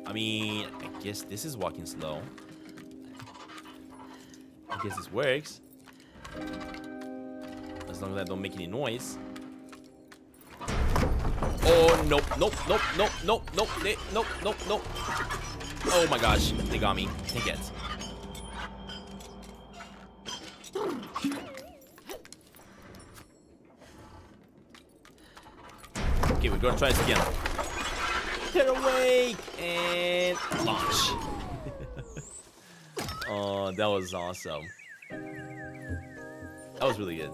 I mean, I guess this is walking slow. I guess this works. As long as I don't make any noise. Oh, nope. Oh my gosh, they got me. Take it. Okay, we're gonna try this again. Get awake and launch. Oh, that was awesome. That was really good.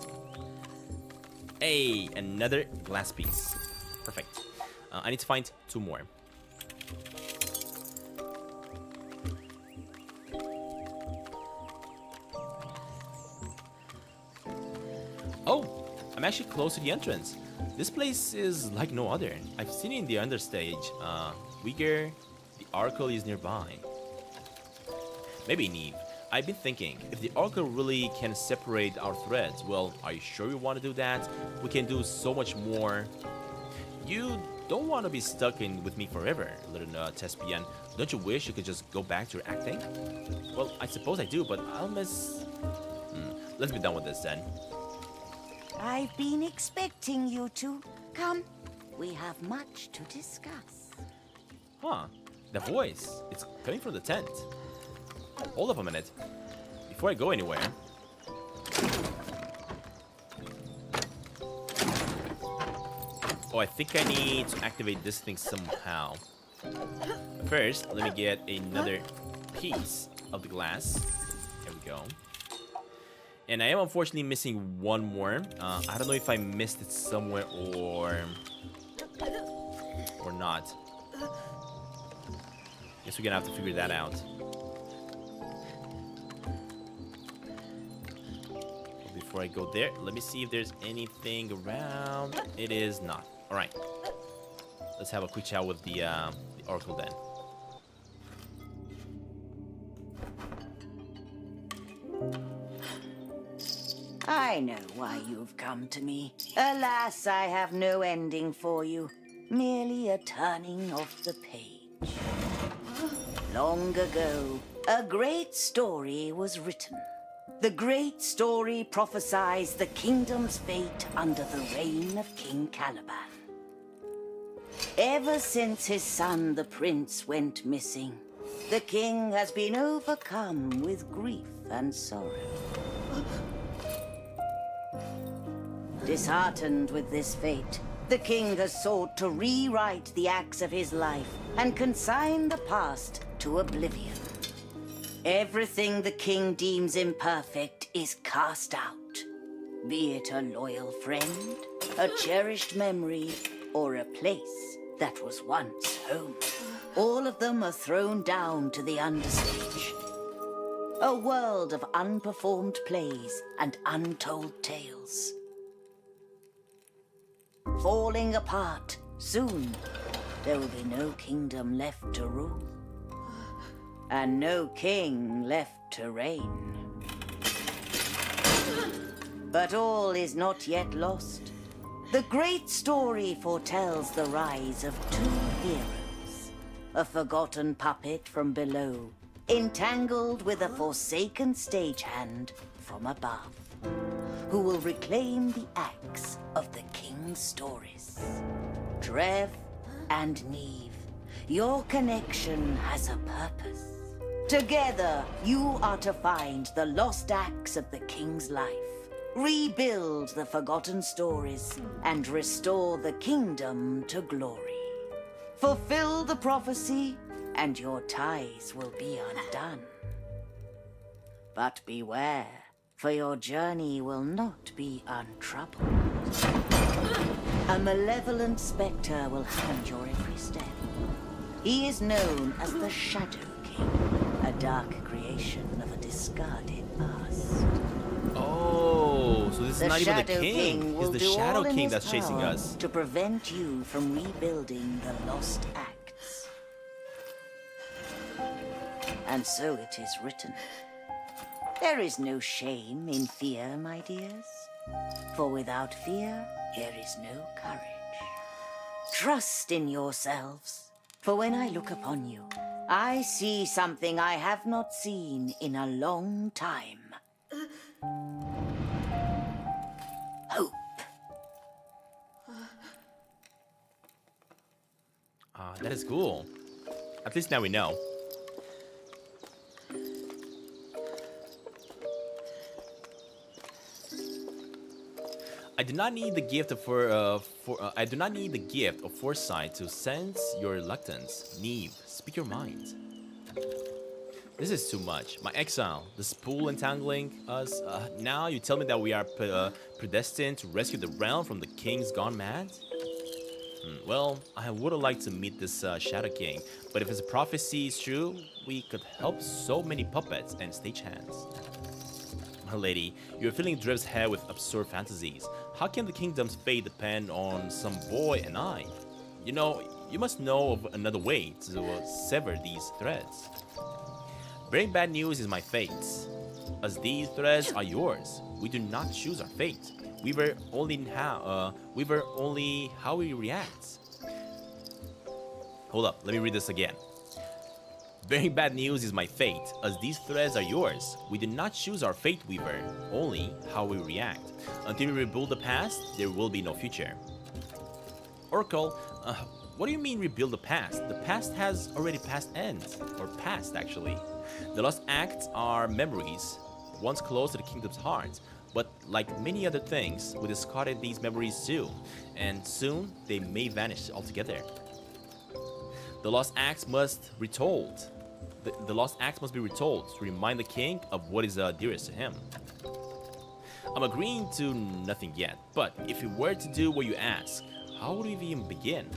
Hey, another glass piece. Perfect. I need to find 2 more. Oh, I'm actually close to the entrance. This place is like no other. I've seen it in the understage. Uyghur, the Oracle is nearby. Maybe Neve. I've been thinking, if the Oracle really can separate our threads, well, are you sure you want to do that? We can do so much more. You don't want to be stuck in with me forever, little Thespian. Don't you wish you could just go back to your acting? Well, I suppose I do, but I'll miss... Let's be done with this then. I've been expecting you to. Come, we have much to discuss. Huh, the voice. It's coming from the tent. Hold up a minute. Before I go anywhere. Oh, I think I need to activate this thing somehow. But first, let me get another piece of the glass. There we go. And I am unfortunately missing 1 more. I don't know if I missed it somewhere or not. Guess we're gonna have to figure that out. Before I go there, let me see if there's anything around. It is not. All right. Let's have a quick chat with the Oracle then. I know why you've come to me. Alas, I have no ending for you. Merely a turning of the page. Long ago, a great story was written. The great story prophesies the kingdom's fate under the reign of King Caliban. Ever since his son, the prince, went missing, the king has been overcome with grief and sorrow. Disheartened with this fate, the king has sought to rewrite the acts of his life and consign the past to oblivion. Everything the king deems imperfect is cast out, be it a loyal friend, a cherished memory, or a place that was once home. All of them are thrown down to the understage. A world of unperformed plays and untold tales. Falling apart soon, there will be no kingdom left to rule. And no king left to reign. But all is not yet lost. The great story foretells the rise of two heroes. A forgotten puppet from below, entangled with a forsaken stagehand from above, who will reclaim the axe of the king's stories. Drev and Neve, your connection has a purpose. Together, you are to find the lost axe of the king's life, rebuild the forgotten stories, and restore the kingdom to glory. Fulfill the prophecy, and your ties will be undone. But beware, for your journey will not be untroubled. A malevolent spectre will hound your every step. He is known as the Shadow King, a dark creation of a discarded past. Oh, so this is The not even the Shadow king. will It's the do Shadow all in King his that's chasing power us. to prevent you from rebuilding the lost acts. And so it is written. There is no shame in fear, my dears. For without fear, there is no courage. Trust in yourselves. For when I look upon you, I see something I have not seen in a long time. Hope. That is cool. At least now we know. I do not need the gift of I do not need the gift of foresight to sense your reluctance. Neve, speak your mind. This is too much. My exile, the spool entangling us. Now you tell me that we are predestined to rescue the realm from the kings gone mad? Well, I would have liked to meet this Shadow King, but if his prophecy is true, we could help so many puppets and stagehands. My lady, you're filling Drev's head with absurd fantasies. How can the kingdom's fate depend on some boy and I? You know, you must know of another way to sever these threads. Bearing bad news is my fate, as these threads are yours. We do not choose our fate. We were only how we react. Hold up, let me read this again. Bearing bad news is my fate, as these threads are yours. We did not choose our fate, Weaver, only how we react. Until we rebuild the past, there will be no future. Oracle, what do you mean rebuild the past? The past has already passed ends, or passed actually. The lost acts are memories, once close to the kingdom's heart. But like many other things, we discarded these memories too, and soon they may vanish altogether. The lost acts must be retold. The lost acts must be retold to remind the king of what is dearest to him. I'm agreeing to nothing yet, but if we were to do what you ask, how would we even begin?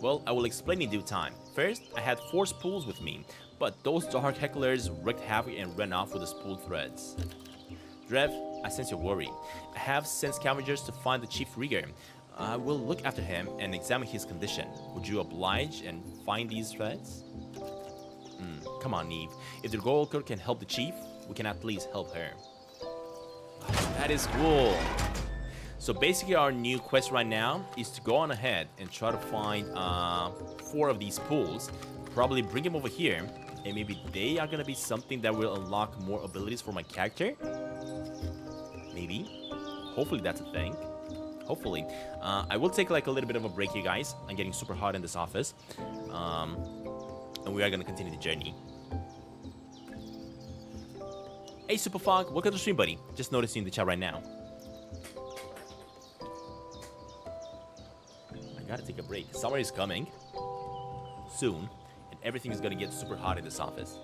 Well, I will explain in due time. First, I had 4 spools with me, but those dark hecklers wreaked havoc and ran off with the spool threads. Drev, I sense your worry. I have sent scavengers to find the chief rigger. I will look after him and examine his condition. Would you oblige and find these threads? Come on, Neve. If the Oracle can help the chief, we can at least help her. Oh, that is cool. So basically our new quest right now is to go on ahead and try to find 4 of these pools. Probably bring them over here, and maybe they are gonna be something that will unlock more abilities for my character. Maybe. Hopefully that's a thing. Hopefully. I will take like a little bit of a break here, guys. I'm getting super hot in this office. And we are gonna continue the journey. Hey Superfog, welcome to the stream, buddy. Just noticing in the chat right now. I gotta take a break. Summer is coming soon, and everything is gonna get super hot in this office.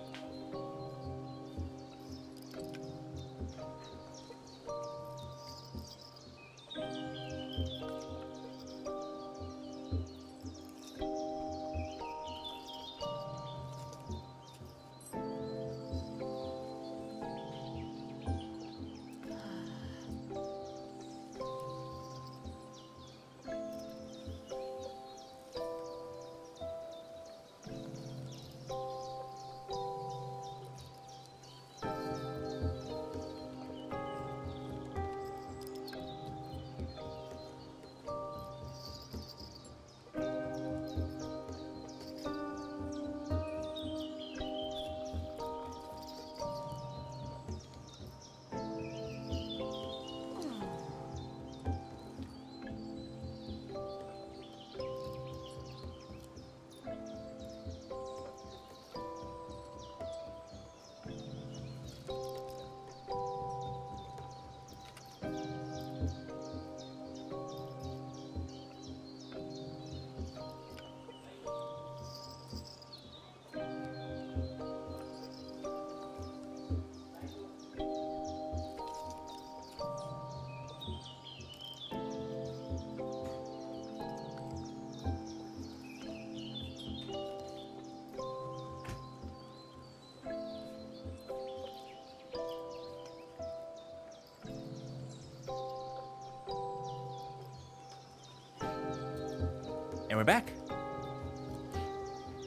And we're back.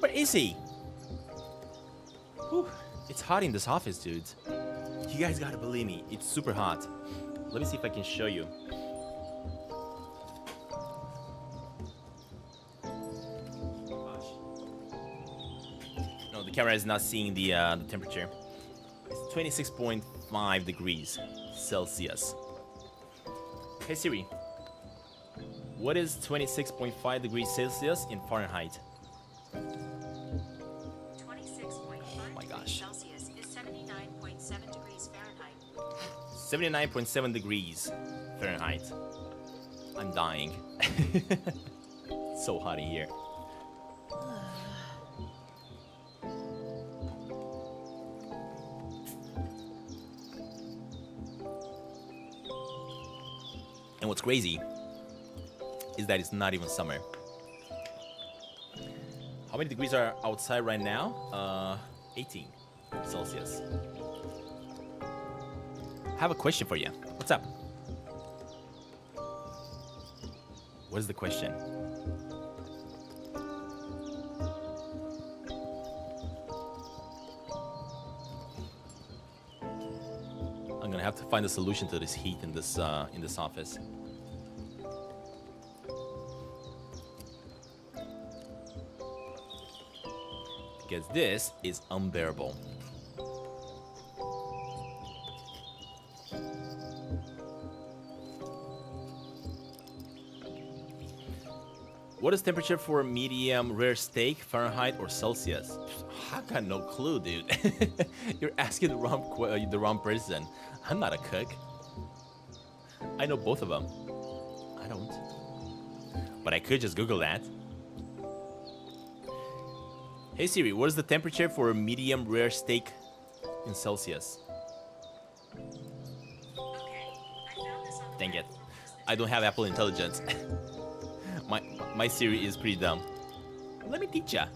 Where is he? Whew. It's hot in this office, dudes. You guys gotta believe me. It's super hot. Let me see if I can show you. No, the camera is not seeing the temperature. It's 26.5 degrees Celsius. Hey Siri, what is 26.5 degrees Celsius in Fahrenheit? 26.5 degrees Celsius is 79.7 degrees Fahrenheit. 79.7 degrees Fahrenheit. I'm dying. So hot in here. And what's crazy is that it's not even summer. How many degrees are outside right now? 18 Celsius. I have a question for you. What's up? What is the question? I'm gonna have to find a solution to this heat in this office. Because this is unbearable. What is temperature for a medium rare steak, Fahrenheit or Celsius? I got no clue, dude. You're asking the wrong person. I'm not a cook. I know both of them. I don't. But I could just Google that. Hey Siri, what is the temperature for a medium rare steak in Celsius? Okay, I found this on Dang it. I don't have Apple Intelligence. My Siri is pretty dumb. Let me teach ya.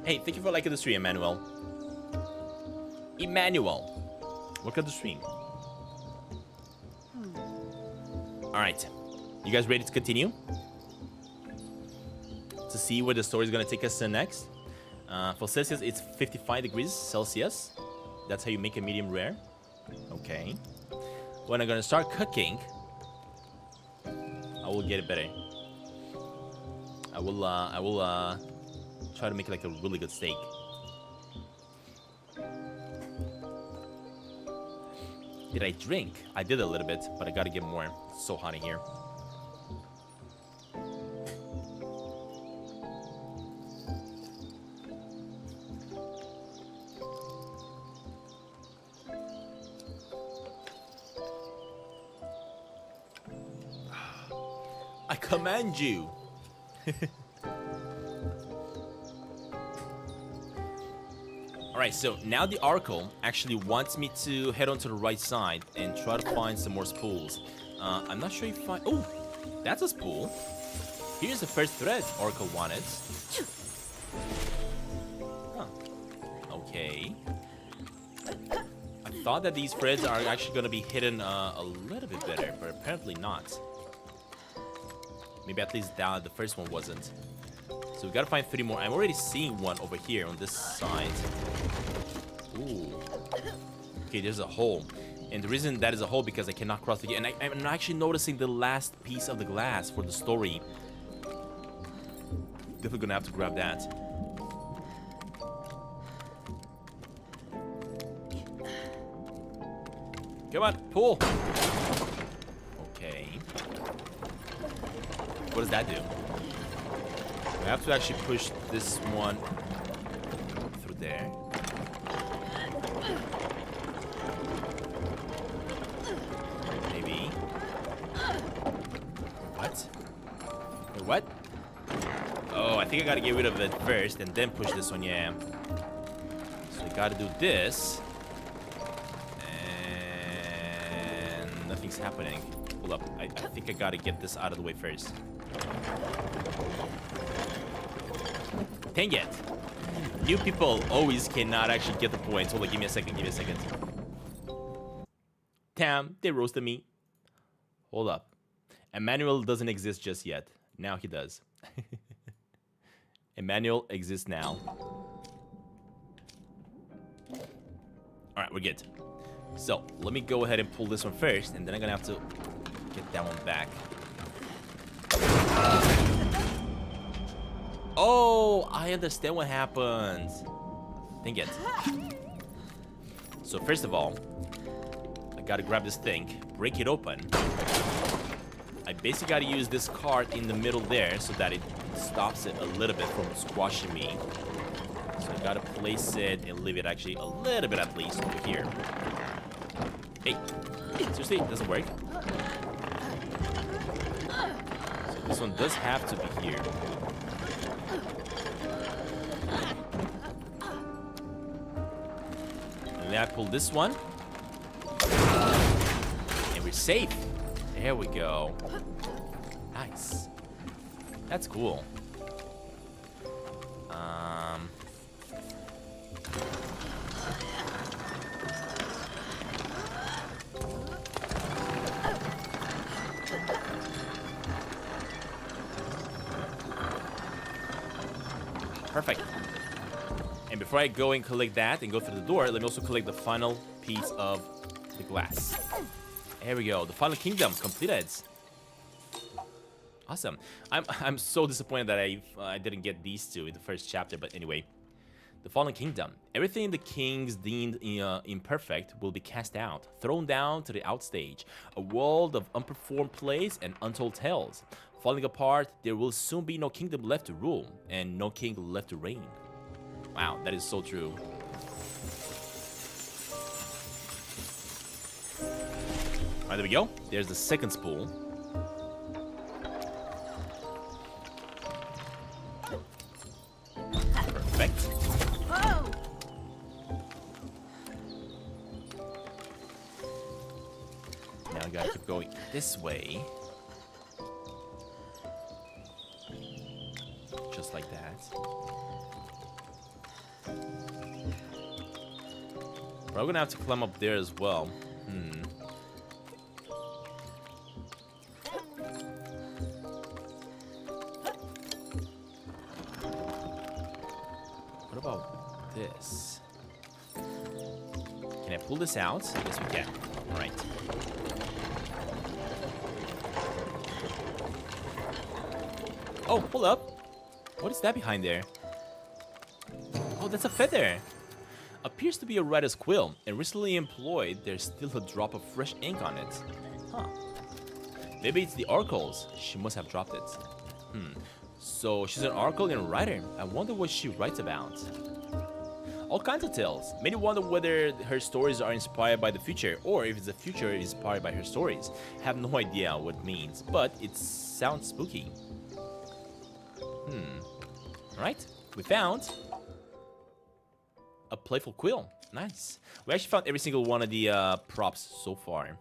Hey, thank you for liking the stream, Emmanuel. Emmanuel, look at the stream. Alright, you guys ready to continue? To see where the story is going to take us next. For Celsius, it's 55 degrees Celsius. That's how you make a medium rare. Okay. When I'm going to start cooking, I will get it better. I will try to make like a really good steak. Did I drink? I did a little bit, but I got to get more. It's so hot in here. I command you. Alright, so now the Oracle actually wants me to head on to the right side and try to find some more spools. I'm not sure if I... Oh, that's a spool. Here's the first thread Oracle wanted. Huh. Okay. I thought that these threads are actually going to be hidden a little bit better, but apparently not. Maybe at least the first one wasn't. So we gotta find 3 more. I'm already seeing one over here on this side. Ooh. Okay, there's a hole. And the reason that is a hole because I cannot cross the gate. And I'm actually noticing the last piece of the glass for the story. Definitely gonna have to grab that. Come on, pull. Okay. What does that do? We have to actually push this one through there. Maybe. What? Wait, what? Oh, I think I gotta get rid of it first and then push this one, yeah. So I gotta do this. And nothing's happening. Hold up. I think I gotta get this out of the way first. Dang it. New people always cannot actually get the points. Hold on, give me a second, give me a second. Damn, they roasted me. Hold up. Emmanuel doesn't exist just yet. Now he does. Emmanuel exists now. Alright, we're good. So, let me go ahead and pull this one first, and then I'm gonna have to get that one back. Oh, I understand what happened. Dang it. So first of all, I gotta grab this thing, break it open. I basically gotta use this card in the middle there so that it stops it a little bit from squashing me. So I gotta place it and leave it actually a little bit at least over here. Hey, seriously, it doesn't work. So this one does have to be here. And then I pull this one. And we're safe. There we go. Nice. That's cool. Perfect. And before I go and collect that and go through the door, let me also collect the final piece of the glass. There we go. The final kingdom completed. Awesome. I'm so disappointed that I didn't get these two in the first chapter, but anyway. The fallen kingdom. Everything the kings deemed imperfect will be cast out, thrown down to the outstage. A world of unperformed plays and untold tales. Falling apart, there will soon be no kingdom left to rule, and no king left to reign. Wow, that is so true. Alright, there we go. There's the second spool. Perfect. Now I gotta keep going this way. Just like that. We're gonna have to climb up there as well. What about this? Can I pull this out? Yes, we can. All right. Oh, hold up. What is that behind there? Oh, that's a feather. Appears to be a writer's quill, and recently employed, there's still a drop of fresh ink on it. Huh. Maybe it's the oracles. She must have dropped it. So she's an oracle and a writer. I wonder what she writes about. All kinds of tales. Many wonder whether her stories are inspired by the future, or if it's the future inspired by her stories. Have no idea what it means, but it sounds spooky. Alright, we found a playful quill. Nice. We actually found every single one of the props so far.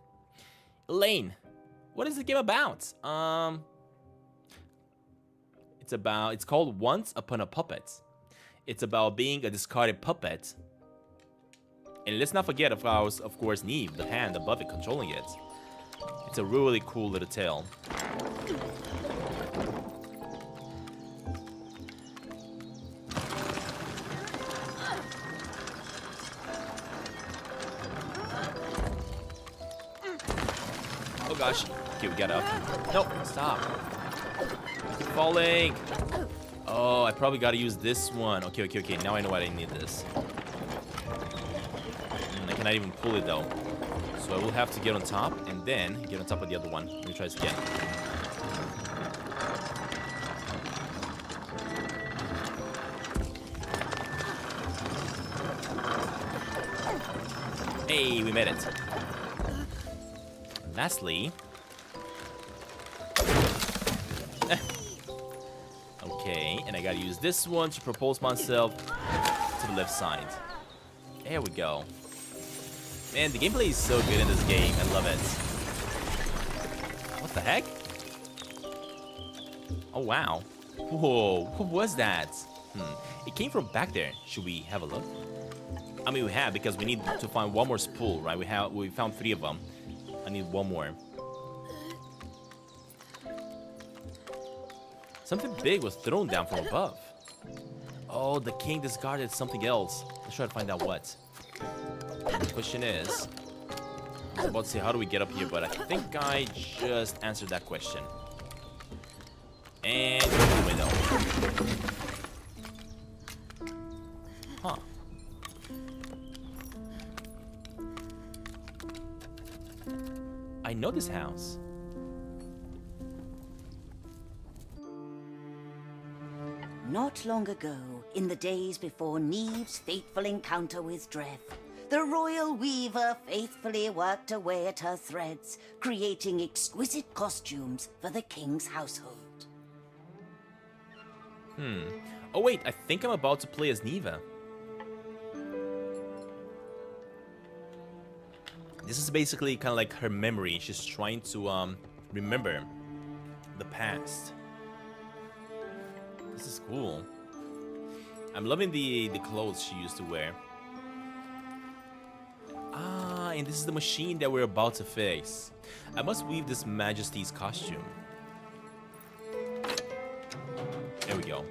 Elaine, what is the game about? It's called Once Upon a Puppet. It's about being a discarded puppet. And let's not forget, of course, Neve, the hand above it, controlling it. It's a really cool little tale. Oh gosh. Okay, we got up. Nope, stop. Keep falling. Oh, I probably gotta use this one. Okay. Now I know why I need this. I cannot even pull it though. So I will have to get on top and then get on top of the other one. Let me try this again. Hey, we made it. Lastly, okay, and I gotta use this one to propose myself to the left side. There we go. Man, the gameplay is so good in this game. I love it. What the heck? Oh, wow. Whoa, what was that? It came from back there. Should we have a look? I mean, we have, because we need to find one more spool, right? We found 3 of them. I need one more. Something big was thrown down from above. Oh, the king discarded something else. Let's try to find out what. The question is, I was about to say, how do we get up here? But I think I just answered that question. And go through the window. Huh. I know this house. Not long ago, in the days before Neve's fateful encounter with Drev, the royal weaver faithfully worked away at her threads, creating exquisite costumes for the king's household. Oh wait, I think I'm about to play as Neva. This is basically kind of like her memory. She's trying to remember the past. This is cool. I'm loving the clothes she used to wear. Ah, and this is the machine that we're about to face. I must weave this Majesty's costume. There we go.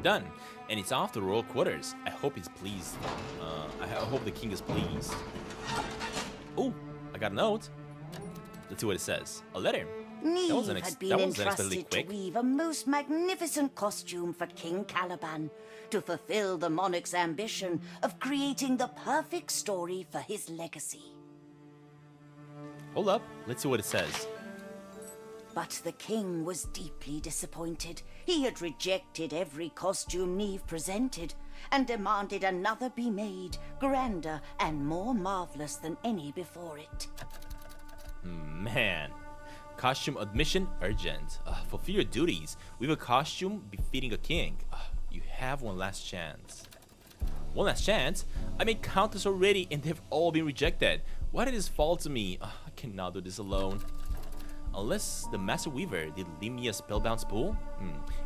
Done. And it's off the royal quarters. I hope he's pleased. I hope the king is pleased. Oh, I got a note. Let's see what it says. A letter. Neve had been entrusted to weave a most magnificent costume for King Caliban to fulfill the monarch's ambition of creating the perfect story for his legacy. Hold up. Let's see what it says. But the king was deeply disappointed. He had rejected every costume Neve presented and demanded another be made, grander and more marvelous than any before it. Man. Costume admission urgent. Fulfill your duties. Weave a costume befitting a king. You have one last chance. One last chance? I made countless already and they've all been rejected. Why did this fall to me? I cannot do this alone. Unless the Master Weaver did leave me a spellbound spool?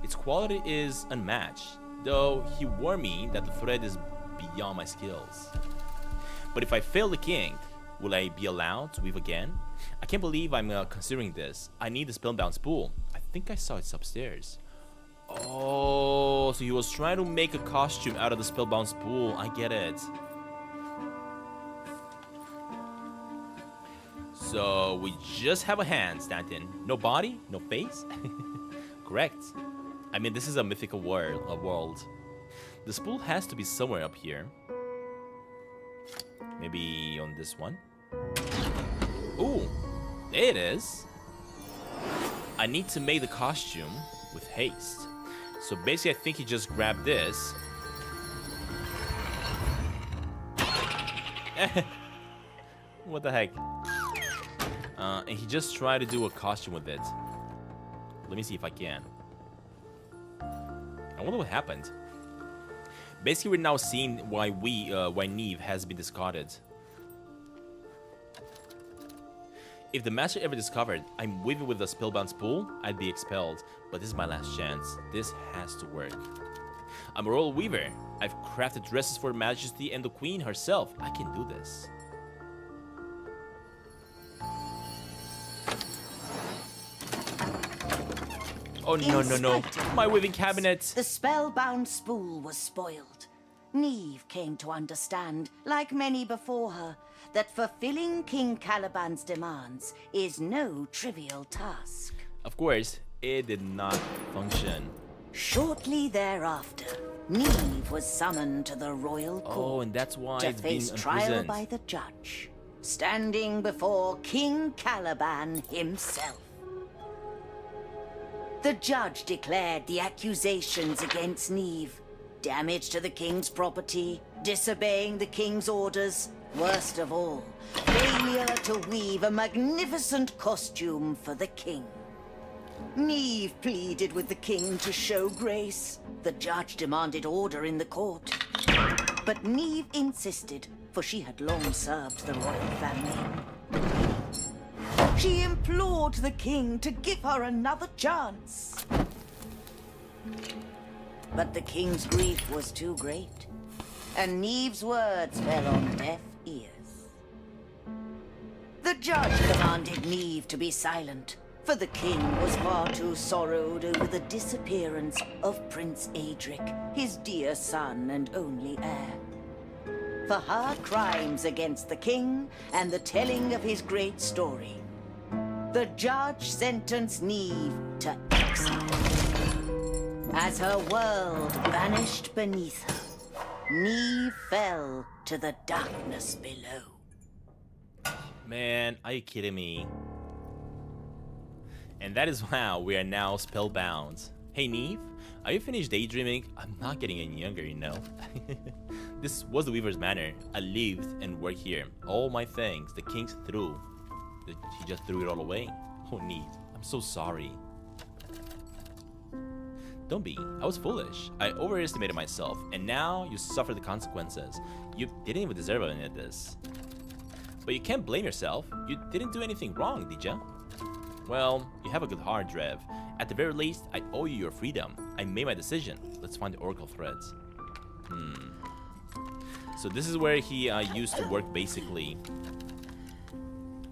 Its quality is unmatched, though he warned me that the thread is beyond my skills. But if I fail the king, will I be allowed to weave again? I can't believe I'm considering this. I need the spellbound spool. I think I saw it upstairs. Oh, so he was trying to make a costume out of the spellbound spool. I get it. So we just have a hand, Stantin. No body, no face? Correct. I mean, this is a mythical world. The spool has to be somewhere up here. Maybe on this one. Ooh, there it is. I need to make the costume with haste. So basically, I think he just grabbed this. What the heck? And he just tried to do a costume with it. Let me see if I can. I wonder what happened. Basically, we're now seeing why Neve has been discarded. If the master ever discovered I'm weaving with a spellbound spool, I'd be expelled. But this is my last chance. This has to work. I'm a royal weaver. I've crafted dresses for Her Majesty and the Queen herself. I can do this. Oh, no. My weaving cabinet. The spellbound spool was spoiled. Neve came to understand, like many before her, that fulfilling King Caliban's demands is no trivial task. Of course, it did not function. Shortly thereafter, Neve was summoned to the royal court. Oh, and that's why to it's being face trial imprisoned. by the judge, standing before King Caliban himself. The judge declared the accusations against Neve: damage to the king's property, disobeying the king's orders, worst of all, failure to weave a magnificent costume for the king. Neve pleaded with the king to show grace. The judge demanded order in the court. But Neve insisted, for she had long served the royal family. She implored the king to give her another chance. But the king's grief was too great, and Neve's words fell on deaf ears. The judge commanded Neve to be silent, for the king was far too sorrowed over the disappearance of Prince Adric, his dear son and only heir. For her crimes against the king and the telling of his great story, the judge sentenced Neve to exile. As her world vanished beneath her, Neve fell to the darkness below. Man, are you kidding me? And that is how we are now spellbound. Hey Neve, are you finished daydreaming? I'm not getting any younger, you know. This was the Weaver's Manor. I lived and worked here. All my things, the king's threw. He just threw it all away. Oh Neve, I'm so sorry. Don't be. I was foolish. I overestimated myself, and now you suffer the consequences. You didn't even deserve any of this. But you can't blame yourself. You didn't do anything wrong, did ya? Well, you have a good heart, Drev. At the very least, I owe you your freedom. I made my decision. Let's find the Oracle threads. So this is where he used to work, basically.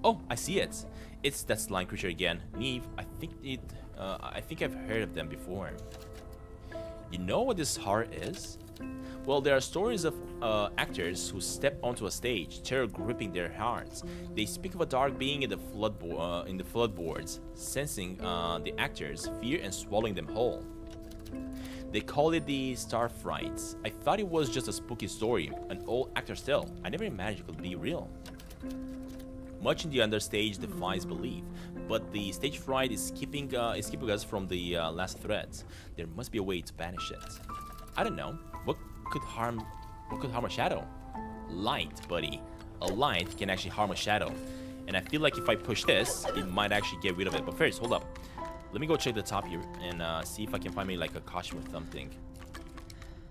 Oh, I see it. It's that slime creature again. Neve, I think I've heard of them before. You know what this horror is? Well, there are stories of actors who step onto a stage, terror gripping their hearts. They speak of a dark being in the floodboards, sensing the actors' fear and swallowing them whole. They call it the Star Frights. I thought it was just a spooky story, an old actor's tale. I never imagined it could be real. Much in the understage defies belief, but the stage fright is keeping us from the last threads. There must be a way to banish it. I don't know. What could harm a shadow? Light, buddy. A light can actually harm a shadow. And I feel like if I push this, it might actually get rid of it. But first, hold up. Let me go check the top here and see if I can find me like a costume or something.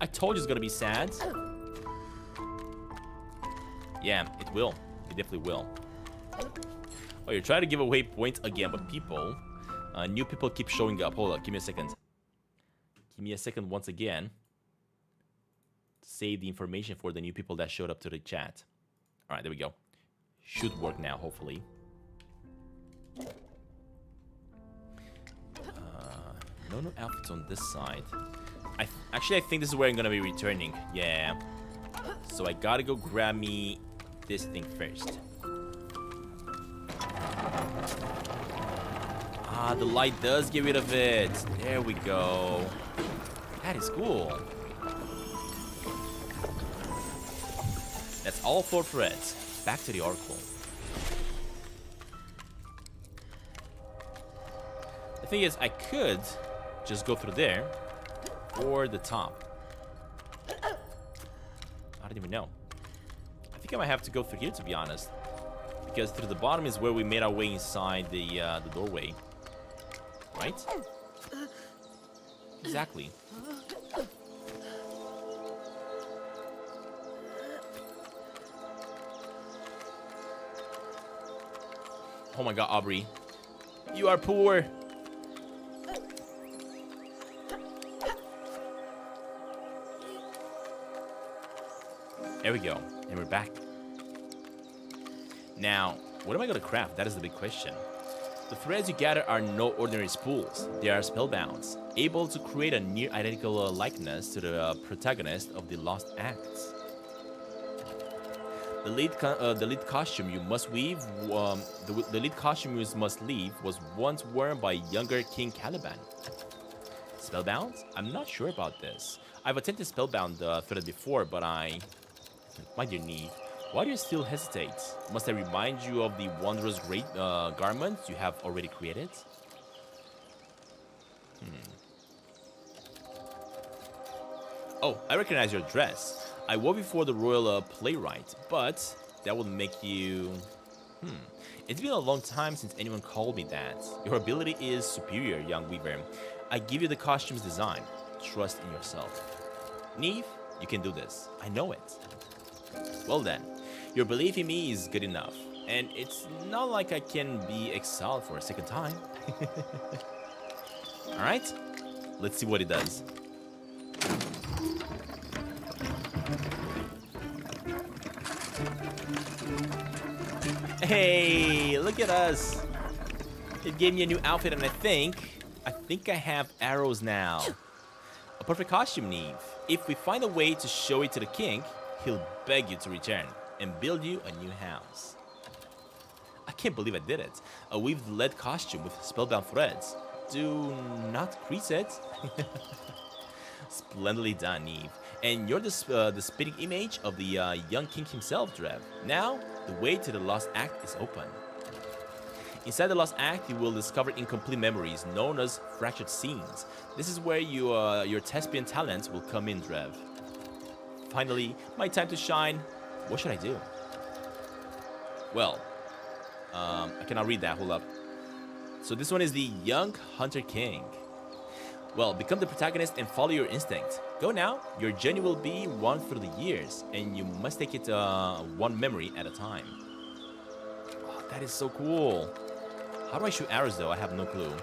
I told you it's gonna be sad. Yeah, it will. It definitely will. Oh, you're trying to give away points again, but new people keep showing up. Hold on, give me a second. Give me a second once again. Save the information for the new people that showed up to the chat. All right, there we go. Should work now, hopefully. No outfits on this side. Actually, I think this is where I'm gonna be returning. Yeah. So I gotta go grab me this thing first. Ah, the light does get rid of it. There we go. That is cool. That's all 4 threads. Back to the Oracle. The thing is, I could just go through there or the top. I don't even know. I think I might have to go through here, to be honest, because through the bottom is where we made our way inside the doorway, right? Exactly. Oh my god, Aubrey. You are poor. There we go. And we're back. Now, what am I going to craft? That is the big question. The threads you gather are no ordinary spools. They are spellbounds, able to create a near identical likeness to the protagonist of the Lost Acts. The lead costume you must weave, the lead costume you must leave was once worn by younger King Caliban. Spellbound? I'm not sure about this. I've attempted spellbound thread before, but my dear Neve, why do you still hesitate? Must I remind you of the wondrous great garments you have already created? Oh, I recognize your dress. I wore before the royal playwright, but that would make you... It's been a long time since anyone called me that. Your ability is superior, young weaver. I give you the costume's design. Trust in yourself. Neve, you can do this. I know it. Well then, your belief in me is good enough. And it's not like I can be exiled for a second time. Alright? Let's see what it does. Hey, look at us. It gave me a new outfit, and I think I have arrows now. A perfect costume, Neve. If we find a way to show it to the king, he'll beg you to return and build you a new house. I can't believe I did it. A weaved lead costume with spellbound threads. Do not crease it. Splendidly done, Neve. And you're the spitting image of the young king himself, Drev. Now, the way to the Lost Act is open. Inside the Lost Act, you will discover incomplete memories known as fractured scenes. This is where your thespian talents will come in, Drev. Finally, my time to shine. What should I do? Well, I cannot read that. Hold up. So this one is the young hunter king. Well, become the protagonist and follow your instinct. Go now. Your journey will be one through the years, and you must take it one memory at a time. Oh, that is so cool. How do I shoot arrows though? I have no clue.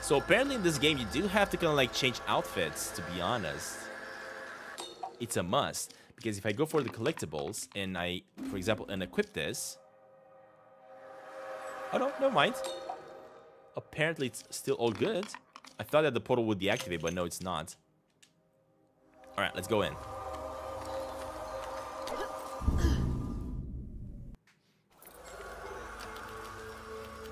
So apparently in this game you do have to kind of like change outfits, to be honest. It's a must, because if I go for the collectibles and I, for example, equip this. Oh no, never mind. Apparently it's still all good. I thought that the portal would deactivate, but no, it's not. Alright, let's go in.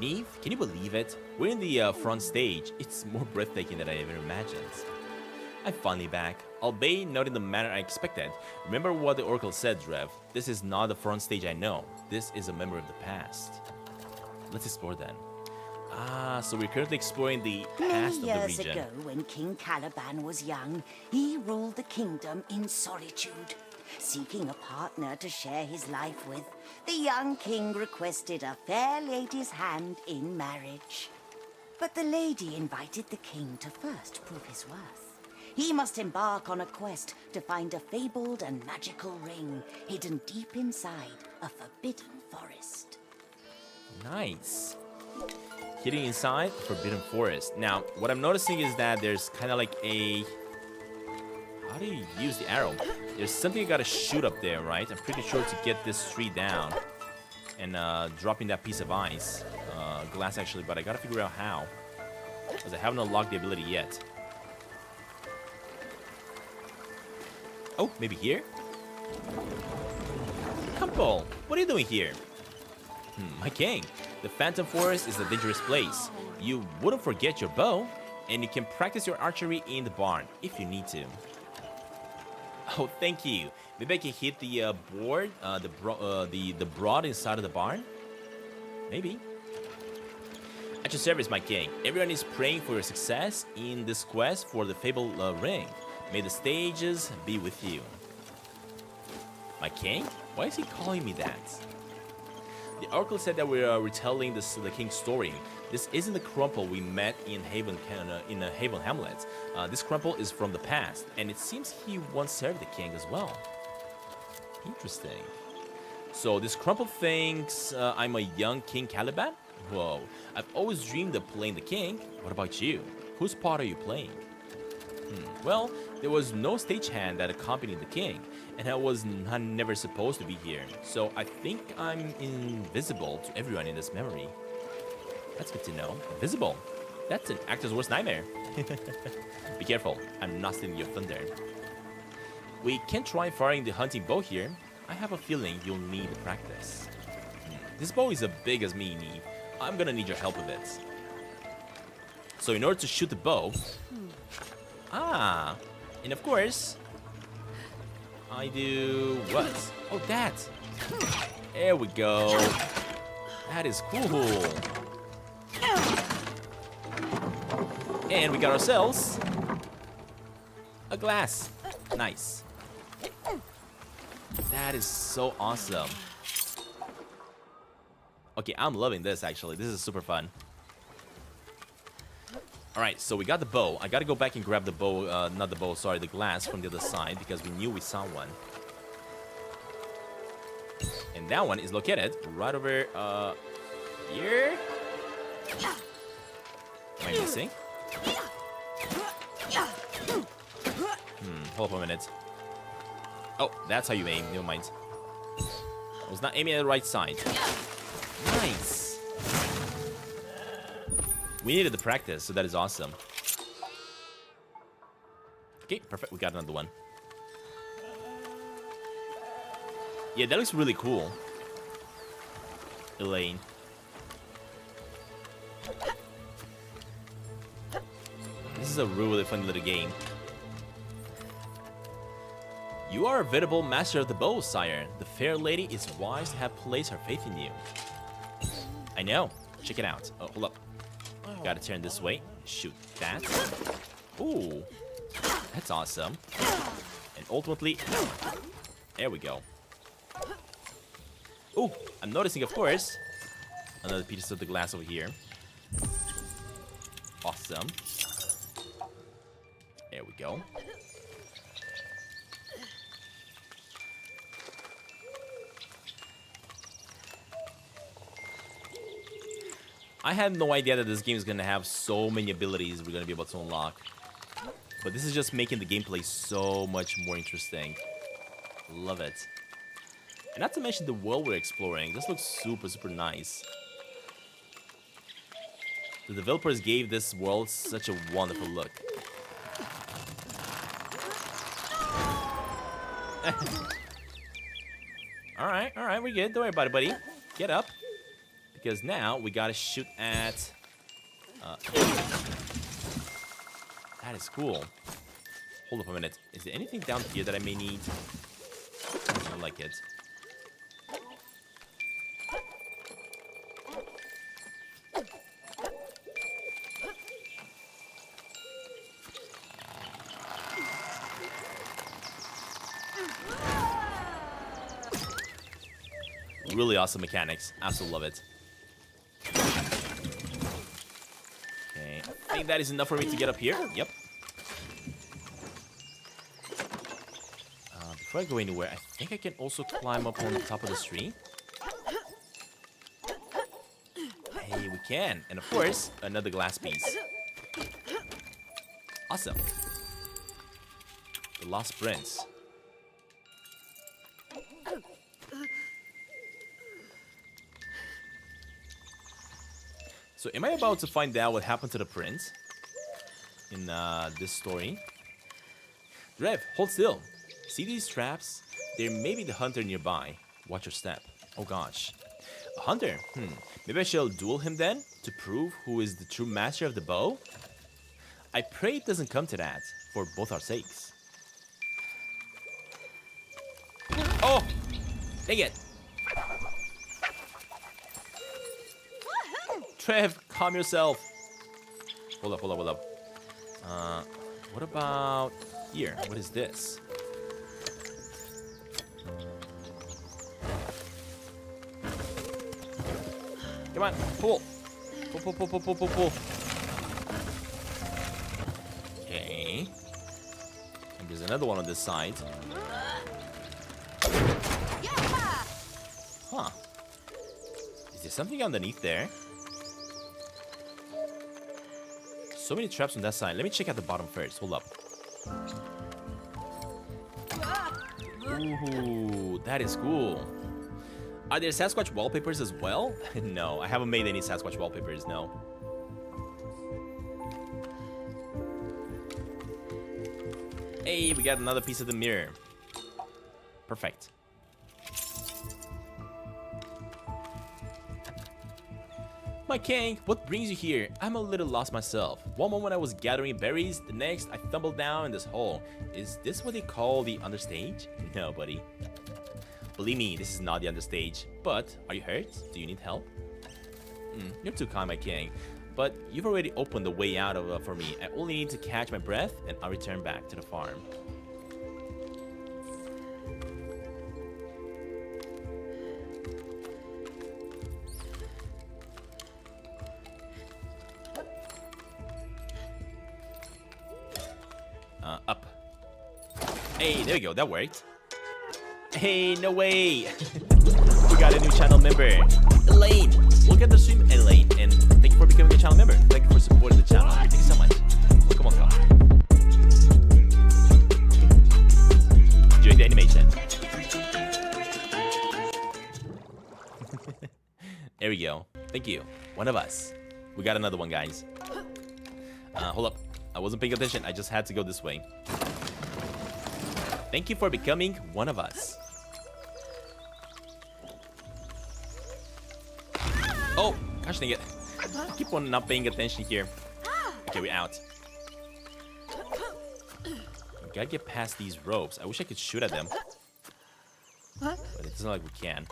Neve, can you believe it? We're in the front stage. It's more breathtaking than I ever imagined. I'm finally back, albeit not in the manner I expected. Remember what the Oracle said, Drev. This is not the front stage I know. This is a memory of the past. Let's explore then. Ah, so we're currently exploring the past of the Many years region. ago, when King Caliban was young, he ruled the kingdom in solitude. Seeking a partner to share his life with, the young king requested a fair lady's hand in marriage. But the lady invited the king to first prove his worth. He must embark on a quest to find a fabled and magical ring hidden deep inside a forbidden forest. Nice. Hidden inside a forbidden forest. Now, what I'm noticing is that there's kind of like a... How do you use the arrow? There's something you gotta shoot up there, right? I'm pretty sure to get this tree down and dropping that piece of ice. Glass, actually, but I gotta figure out how. Because I haven't unlocked the ability yet. Oh, maybe here? Couple, what are you doing here? My king, the Phantom Forest is a dangerous place. You wouldn't forget your bow, and you can practice your archery in the barn if you need to. Oh, thank you. Maybe I can hit the board, the broad inside of the barn? Maybe. At your service, my king. Everyone is praying for your success in this quest for the fabled ring. May the stages be with you. My king? Why is he calling me that? The Oracle said that we're retelling the king's story. This isn't the Crumple we met in Haven, Hamlet. This Crumple is from the past, and it seems he once served the king as well. Interesting. So this Crumple thinks I'm a young King Caliban? Whoa, I've always dreamed of playing the king. What about you? Whose part are you playing? Well, there was no stagehand that accompanied the king, and I'm never supposed to be here. So I think I'm invisible to everyone in this memory. That's good to know. Invisible. That's an actor's worst nightmare. Be careful. I'm not stealing your thunder. We can try firing the hunting bow here. I have a feeling you'll need practice. This bow is as big as me, Neve. I'm gonna need your help with it. So in order to shoot the bow... and of course... I do... what? Oh, that! There we go. That is cool. And we got ourselves a glass. Nice. That is so awesome. Okay, I'm loving this, actually. This is super fun. Alright, so we got the bow. I gotta go back and grab the bow, not the bow, sorry, the glass from the other side, because we knew we saw one. And that one is located right over, here? Am I missing? Hold up a minute. Oh, that's how you aim. Never mind. I was not aiming at the right side. Nice. We needed the practice, so that is awesome. Okay, perfect. We got another one. Yeah, that looks really cool. Elaine. This is a really fun little game. You are a veritable master of the bow, sire. The fair lady is wise to have placed her faith in you. I know. Check it out. Oh, hold up. Gotta turn this way. Shoot that. Ooh. That's awesome. And ultimately... There we go. Ooh, I'm noticing, of course, another piece of the glass over here. Awesome. There we go. I had no idea that this game is gonna have so many abilities we're gonna be able to unlock. But this is just making the gameplay so much more interesting. Love it. And not to mention the world we're exploring. This looks super, super nice. The developers gave this world such a wonderful look. Alright, we're good. Don't worry about it, buddy. Get up. Because now we gotta shoot at... that is cool. Hold up a minute. Is there anything down here that I may need? I don't like it. Really awesome mechanics. Absolutely love it. Okay, I think that is enough for me to get up here. Yep. Before I go anywhere, I think I can also climb up on the top of this tree. Hey, we can. And of course, another glass piece. Awesome. The Lost Prince. So am I about to find out what happened to the prince in this story? Drev, hold still. See these traps? There may be the hunter nearby. Watch your step. Oh gosh. A hunter? Maybe I shall duel him then to prove who is the true master of the bow? I pray it doesn't come to that, for both our sakes. Oh! Dang it! Drev, calm yourself. Hold up. What about here? What is this? Come on, pull. Pull. Okay. And there's another one on this side. Huh. Is there something underneath there? So many traps on that side. Let me check out the bottom first. Hold up. Ooh, that is cool. Are there Sasquatch wallpapers as well? No, I haven't made any Sasquatch wallpapers, no. Hey, we got another piece of the mirror. Perfect. My king, what brings you here? I'm a little lost myself. One moment I was gathering berries, the next I stumbled down in this hole. Is this what they call the understage? No, buddy. Believe me, this is not the understage. But, are you hurt? Do you need help? You're too kind, my king. But you've already opened the way out of for me. I only need to catch my breath and I'll return back to the farm. Up. Hey, there we go. That worked. Hey, no way. We got a new channel member. Elaine. Look at the stream, Elaine. And thank you for becoming a channel member. Thank you for supporting the channel. There we go. Thank you. One of us. We got another one, guys. Hold up. I wasn't paying attention. I just had to go this way. Thank you for becoming one of us. Oh, gosh dang it. I keep on not paying attention here. Okay, we're out. We gotta get past these ropes. I wish I could shoot at them. But it doesn't look like we can.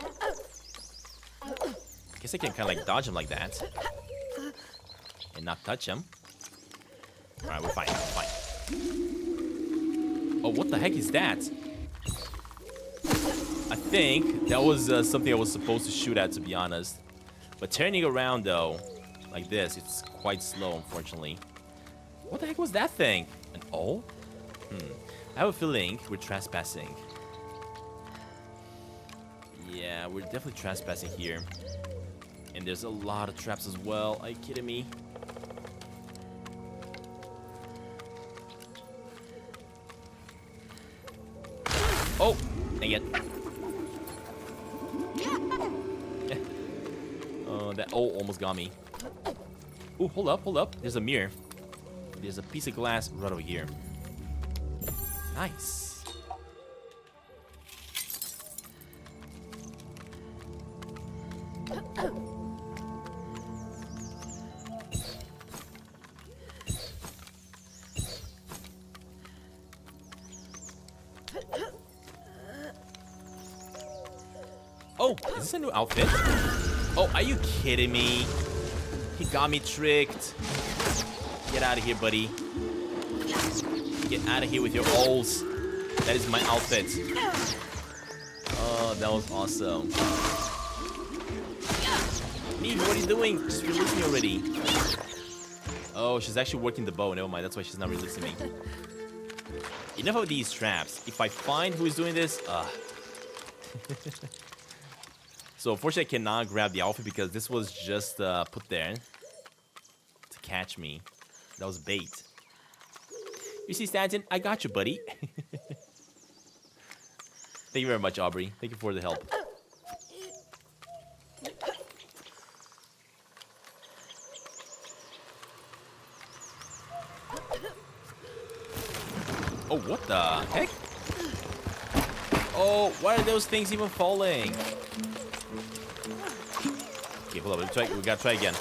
I guess I can kind of like dodge them like that. And not touch them. Alright, we're fine. We're fine. Oh, what the heck is that? I think that was something I was supposed to shoot at, to be honest. But turning around, though, like this, it's quite slow, unfortunately. What the heck was that thing? An O? I have a feeling we're trespassing. Yeah, we're definitely trespassing here. And there's a lot of traps as well. Are you kidding me? Oh, dang it. That O almost got me. Ooh, hold up, hold up. There's a mirror. There's a piece of glass right over here. Nice. Oh, is this a new outfit? Oh, are you kidding me? He got me tricked. Get out of here, buddy. Get out of here with your O's. That is my outfit. Oh, that was awesome. Me, what are you doing? Just release me already. Oh, she's actually working the bow. Never mind, that's why she's not releasing me. Enough of these traps. If I find who is doing this, So unfortunately I cannot grab the outfit because this was just put there to catch me. That was bait. You see, Stantin, I got you, buddy. Thank you very much, Aubrey. Thank you for the help. Oh, what the heck? Oh, why are those things even falling? Okay, hold up. We gotta try again.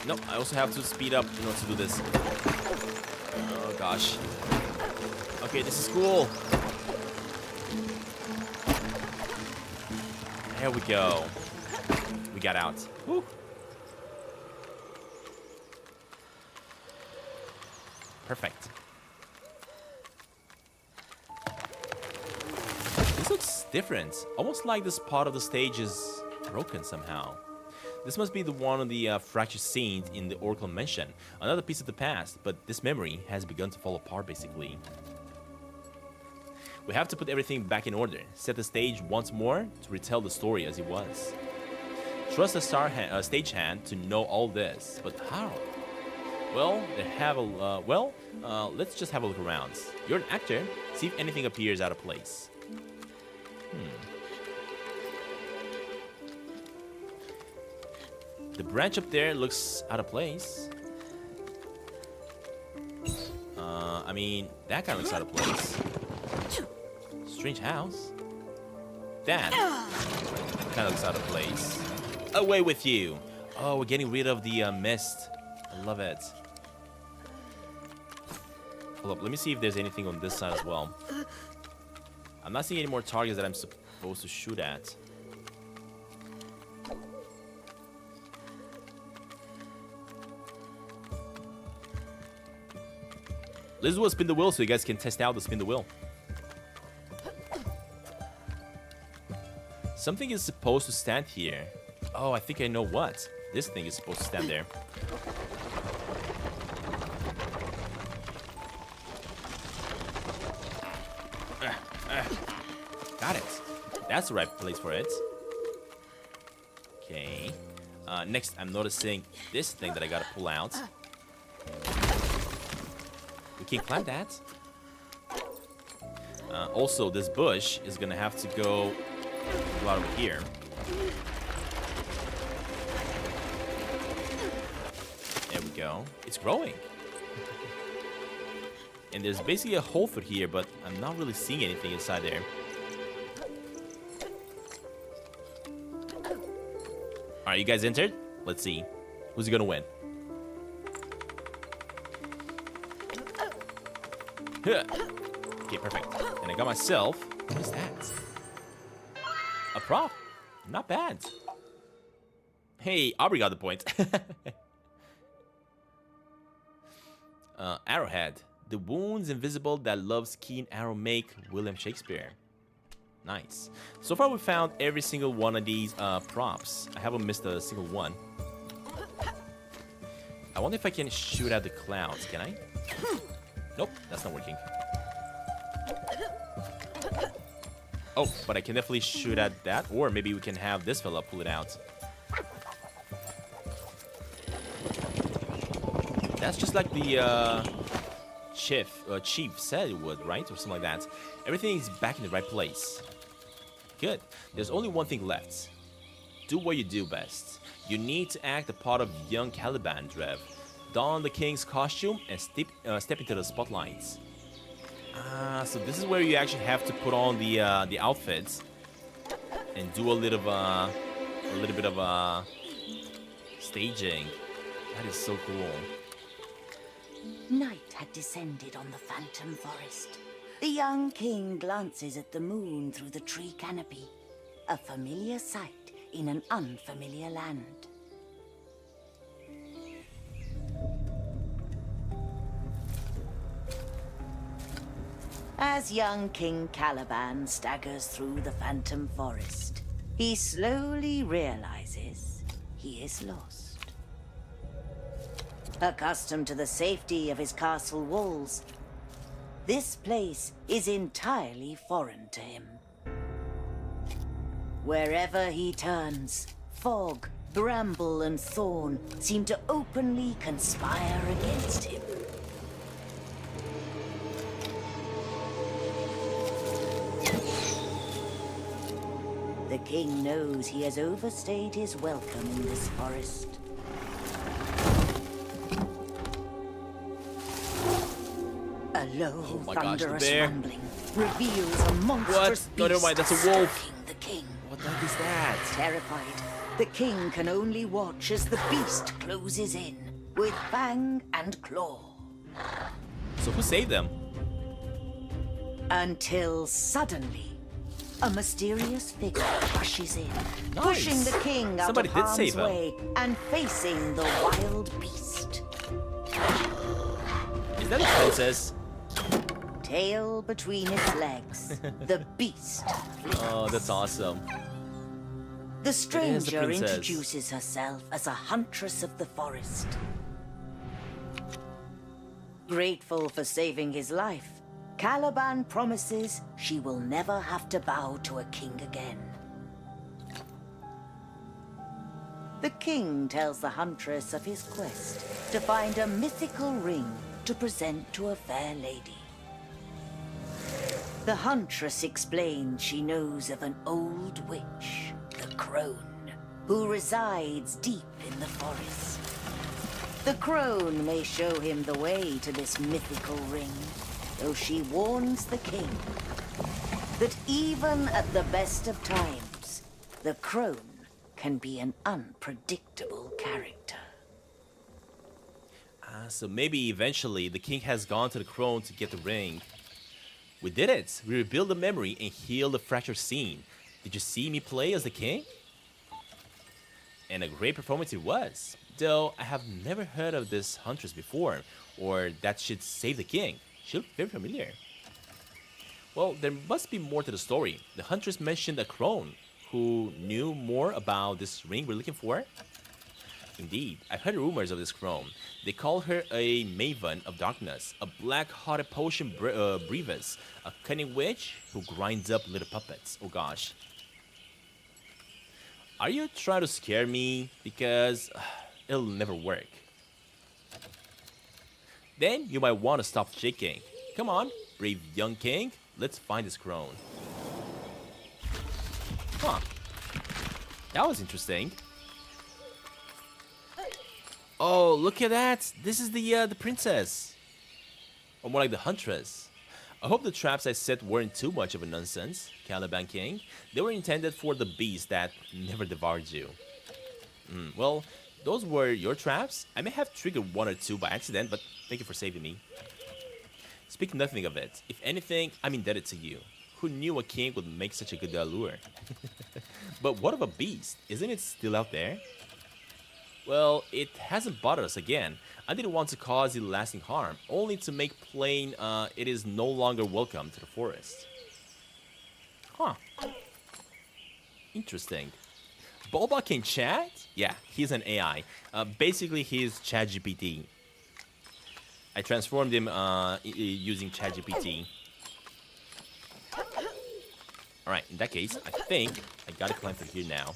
No, I also have to speed up in order to do this. Oh, gosh. Okay, this is cool. There we go. We got out. Woo. Perfect. This looks different. Almost like this part of the stage is broken somehow. This must be the one of the fractured scenes in the Oracle Mansion. Another piece of the past, but this memory has begun to fall apart basically. We have to put everything back in order, set the stage once more to retell the story as it was. Trust a stagehand to know all this, but how? Well, let's just have a look around. You're an actor, see if anything appears out of place. The branch up there looks out of place. I mean, that kind of looks out of place. Strange house. That kind of looks out of place. Away with you. Oh, we're getting rid of the mist. I love it. Hold up, let me see if there's anything on this side as well. I'm not seeing any more targets that I'm supposed to shoot at. Let's do a spin the wheel so you guys can test out the spin the wheel. Something is supposed to stand here. Oh, I think I know what. This thing is supposed to stand there. Got it. That's the right place for it. Okay. Next, I'm noticing this thing that I gotta pull out. We can't climb that. Also, this bush is gonna have to go out over here. There we go. It's growing. And there's basically a hole through here, but I'm not really seeing anything inside there. Alright, you guys entered? Let's see. Who's gonna win? Huh. Okay, perfect. And I got myself... What is that? A prop. Not bad. Hey, Aubrey got the point. Arrowhead. The wounds invisible that love's keen arrow make, William Shakespeare. Nice. So far we found every single one of these props. I haven't missed a single one. I wonder if I can shoot at the clouds. Can I? Nope, that's not working. Oh, but I can definitely shoot at that. Or maybe we can have this fella pull it out. That's just like the chief said it would, right? Or something like that. Everything's back in the right place. Good. There's only one thing left. Do what you do best. You need to act the part of young Caliban, Drev. Don the king's costume and step into the spotlights. So this is where you actually have to put on the outfits and do a little bit of staging. That is so cool. Night had descended on the Phantom Forest. The young king glances at the moon through the tree canopy. A familiar sight in an unfamiliar land. As young King Caliban staggers through the Phantom Forest, he slowly realizes he is lost. Accustomed to the safety of his castle walls, this place is entirely foreign to him. Wherever he turns, fog, bramble, and thorn seem to openly conspire against him. The king knows he has overstayed his welcome in this forest. A low, thunderous rumbling reveals a monstrous beast. No, never mind, that's a wolf. Stalking the king. What the heck is that? Terrified, the king can only watch as the beast closes in with fang and claw. So who saved them? Until suddenly, a mysterious figure rushes in, Nice. pushing the king out Somebody of did harm's save him. way and facing the wild beast. Is that a princess? Tail between its legs, the beast flees. Oh, that's awesome. The stranger princess. introduces herself as a huntress of the forest. Grateful for saving his life, Caliban promises she will never have to bow to a king again. The king tells the huntress of his quest to find a mythical ring to present to a fair lady. The huntress explains she knows of an old witch, the crone, who resides deep in the forest. The crone may show him the way to this mythical ring, though she warns the king that even at the best of times, the crone can be an unpredictable character. So maybe eventually the king has gone to the crone to get the ring. We did it! We rebuilt the memory and healed the fractured scene. Did you see me play as the king? And a great performance it was. Though I have never heard of this huntress before, or that should save the king. She looked very familiar. Well, there must be more to the story. The huntress mentioned a crone who knew more about this ring we're looking for. Indeed, I've heard rumors of this crone. They call her a maven of darkness, a black-hearted potion brevis, a cunning witch who grinds up little puppets. Oh gosh. Are you trying to scare me? Because it'll never work. Then you might want to stop shaking. Come on, brave young king. Let's find this crone. Huh. That was interesting. Oh, look at that! This is the princess, or more like the huntress. I hope the traps I set weren't too much of a nonsense, Caliban King. They were intended for the beast that never devoured you. Well, those were your traps. I may have triggered one or two by accident, but thank you for saving me. Speak nothing of it. If anything, I'm indebted to you. Who knew a king would make such a good lure? But what of a beast? Isn't it still out there? Well, it hasn't bothered us again. I didn't want to cause it lasting harm, only to make plain it is no longer welcome to the forest. Huh. Interesting. Bulba can chat? Yeah, he's an AI. Basically, he's ChatGPT. I transformed him using ChatGPT. Alright, in that case, I think I gotta climb through here now.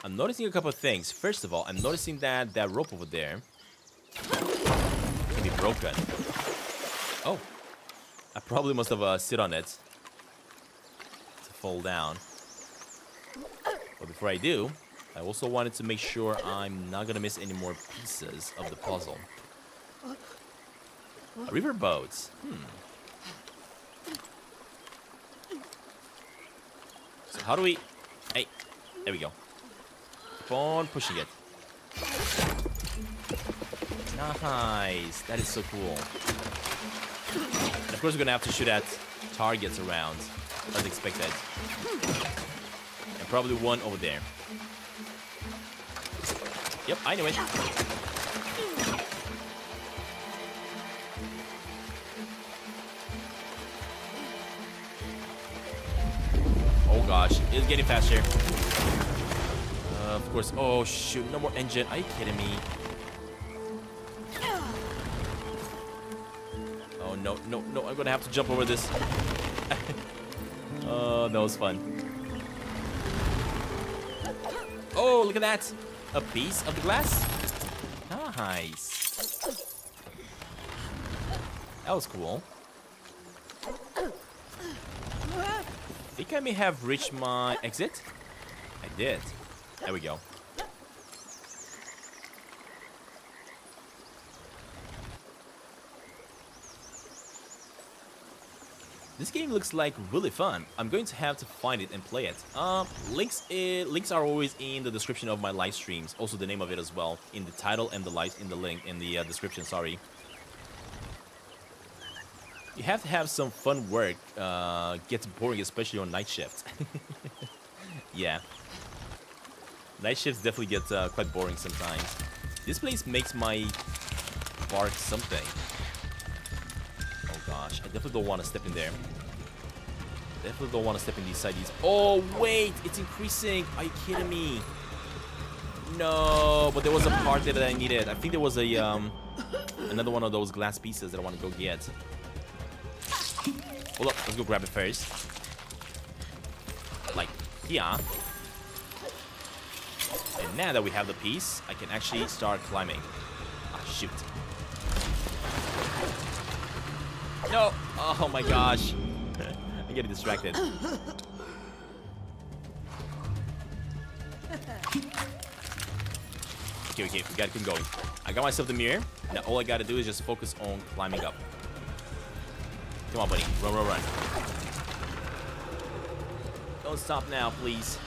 I'm noticing a couple of things. First of all, I'm noticing that that rope over there can be broken. Oh. I probably must have sit on it to fall down. But before I do, I also wanted to make sure I'm not gonna miss any more pieces of the puzzle. A riverboat. So how do we... Hey, there we go. Keep on pushing it. Nice. That is so cool. And of course, we're gonna have to shoot at targets around, as expected. And probably one over there. Yep, I knew it. Oh gosh, it's getting faster. Of course. Oh shoot, no more engine. Are you kidding me? Oh no, no, no, I'm gonna have to jump over this. Oh, that was fun. Oh, look at that. A piece of the glass. Nice. That was cool. I think I may have reached my exit. I did. There we go. This game looks like really fun. I'm going to have to find it and play it. Links are always in the description of my live streams. Also the name of it as well in the title and the link in the description. Sorry. You have to have some fun work. Gets boring, especially on night shift. Yeah. Night shifts definitely get quite boring sometimes. This place makes my bark something. Oh gosh, I definitely don't want to step in there. Definitely don't want to step in these sides. Oh wait, it's increasing. Are you kidding me? No, but there was a part there that I needed. I think there was a another one of those glass pieces that I want to go get. Hold up, let's go grab it first. Like here. And now that we have the piece, I can actually start climbing. Ah, shoot. No! Oh my gosh. I'm getting distracted. Okay, we gotta keep going. I got myself the mirror. Now all I gotta do is just focus on climbing up. Come on, buddy. Run, run, run. Don't stop now, please.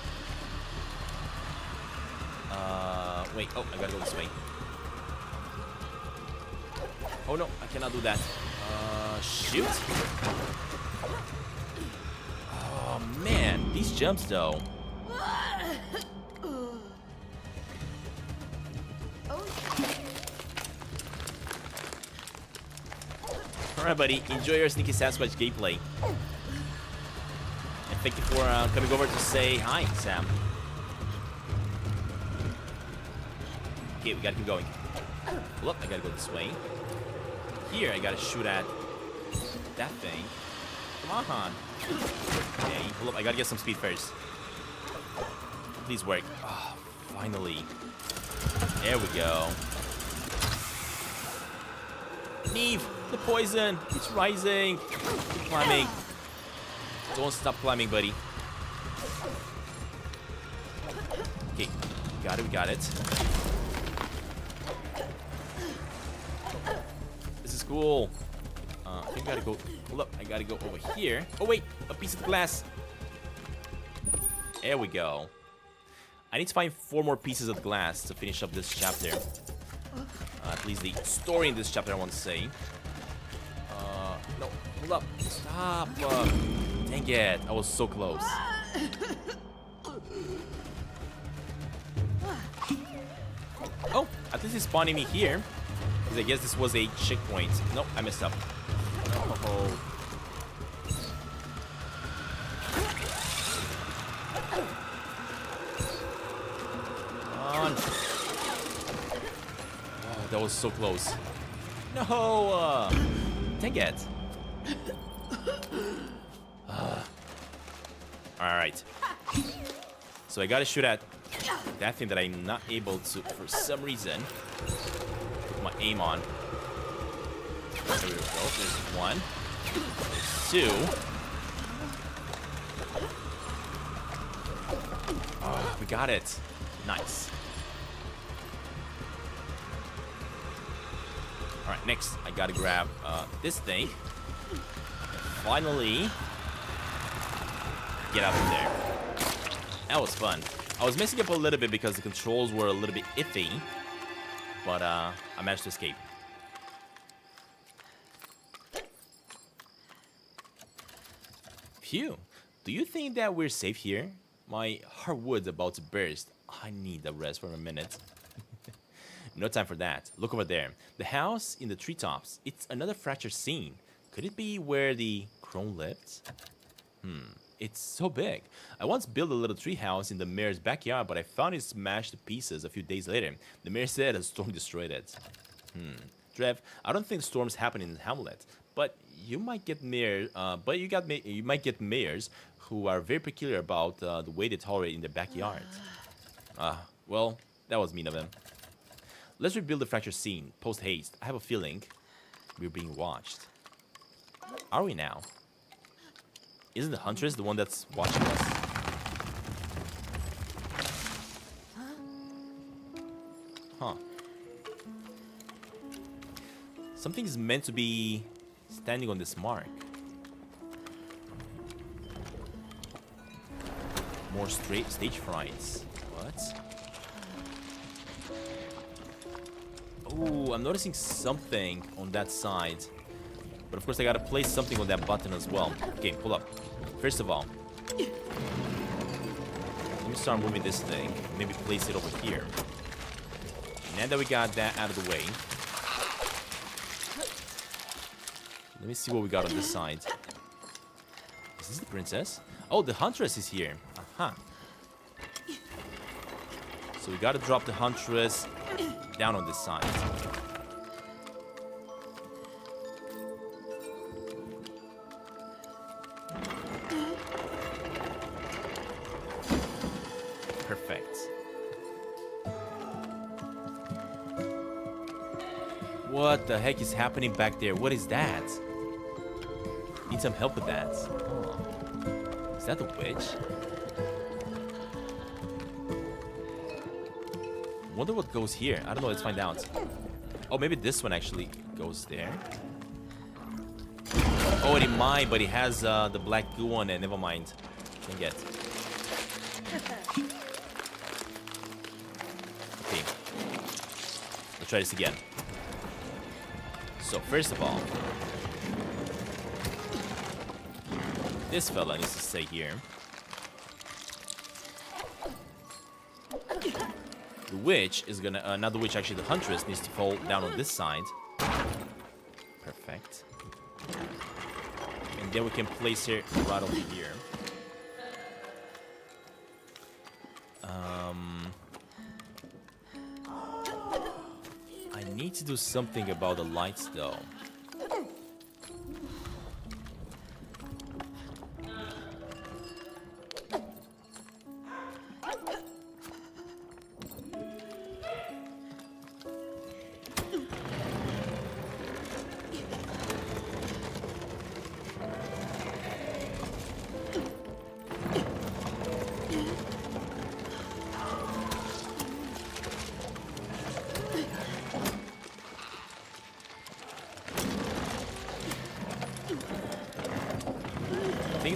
Wait. Oh, I gotta go this way. Oh no, I cannot do that. Shoot. Oh man, these jumps though. Alright, buddy. Enjoy your Sneaky Sasquatch gameplay. And thank you for coming over to say hi, Sam. Okay, we gotta keep going. Look, I gotta go this way. Here, I gotta shoot at that thing. Come on. Okay, hold up, I gotta get some speed first. Please work. Oh, finally. There we go. Neve, the poison. It's rising. Keep climbing. Don't stop climbing, buddy. Okay, we got it. This is cool. I think I gotta go. Hold up, I gotta go over here. Oh wait, a piece of glass. There we go. I need to find 4 more pieces of glass to finish up this chapter. At least the story in this chapter, I want to say. No, hold up. Stop. Dang it, I was so close. Oh, at least it's spawning me here. Because I guess this was a checkpoint. Nope, I messed up. Oh. On. Oh, that was so close. No! Dang it. Alright. So I gotta shoot at that thing that I'm not able to, for some reason, put my aim on. There we go. There's 1. There's 2. Oh, we got it. Nice. Alright, next I gotta grab this thing. Finally get out of there. That was fun. I was messing up a little bit because the controls were a little bit iffy. But I managed to escape. Phew. Do you think that we're safe here? My hardwood's about to burst. I need a rest for a minute. No time for that. Look over there. The house in the treetops. It's another fractured scene. Could it be where the crone lived? It's so big. I once built a little tree house in the mayor's backyard, but I found it smashed to pieces a few days later. The mayor said a storm destroyed it. Drev, I don't think storms happen in Hamlet, but you might get mayors who are very peculiar about the way they tolerate in their backyard. Well, that was mean of them. Let's rebuild the fractured scene, post haste. I have a feeling we're being watched. Are we now? Isn't the huntress the one that's watching us? Huh. Something is meant to be standing on this mark. More straight stage frights. What? Oh, I'm noticing something on that side. But of course I gotta place something on that button as well. Okay, hold up. First of all, let me start moving this thing. Maybe place it over here. Now that we got that out of the way, let me see what we got on this side. Is this the princess? Oh, the huntress is here. Aha. So we gotta drop the huntress down on this side. Perfect. What the heck is happening back there? What is that? Need some help with that. Oh. Is that the witch? Wonder what goes here. I don't know. Let's find out. Oh, maybe this one actually goes there. Oh, it might, but it has the black goo on it. Never mind. Dang it. Okay. Let's try this again. So, first of all, this fella needs to stay here. The witch is gonna, not the witch, actually the huntress needs to fall down on this side. Perfect. And then we can place her right over here. I need to do something about the lights though.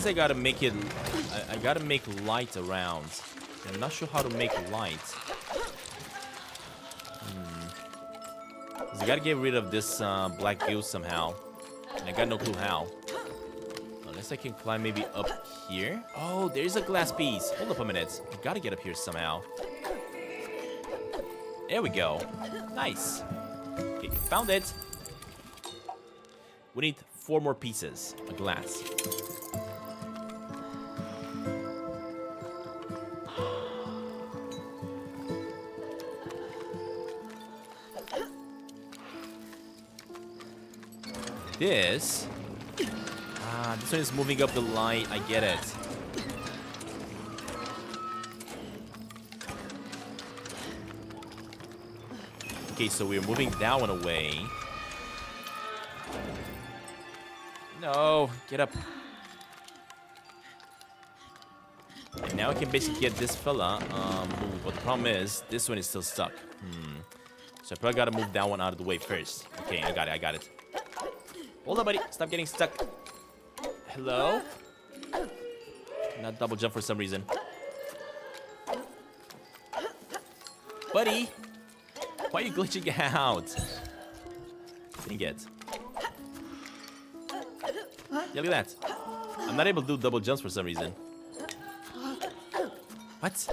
guess I gotta make it... I gotta make light around. I'm not sure how to make light. I gotta get rid of this black goo somehow. And I got no clue how. Unless I can climb maybe up here. Oh, there's a glass piece. Hold up a minute. I gotta get up here somehow. There we go. Nice. Okay, found it. We need 4 more pieces. A glass. This one is moving up the light. I get it. Okay, so we're moving that one away. No, get up. And now I can basically get this fella. But the problem is, this one is still stuck. So I probably gotta move that one out of the way first. Okay, I got it. Hold on, buddy. Stop getting stuck. Hello? Not double jump for some reason. Buddy! Why are you glitching out? Dang it. Yeah, look at that. I'm not able to do double jumps for some reason. What?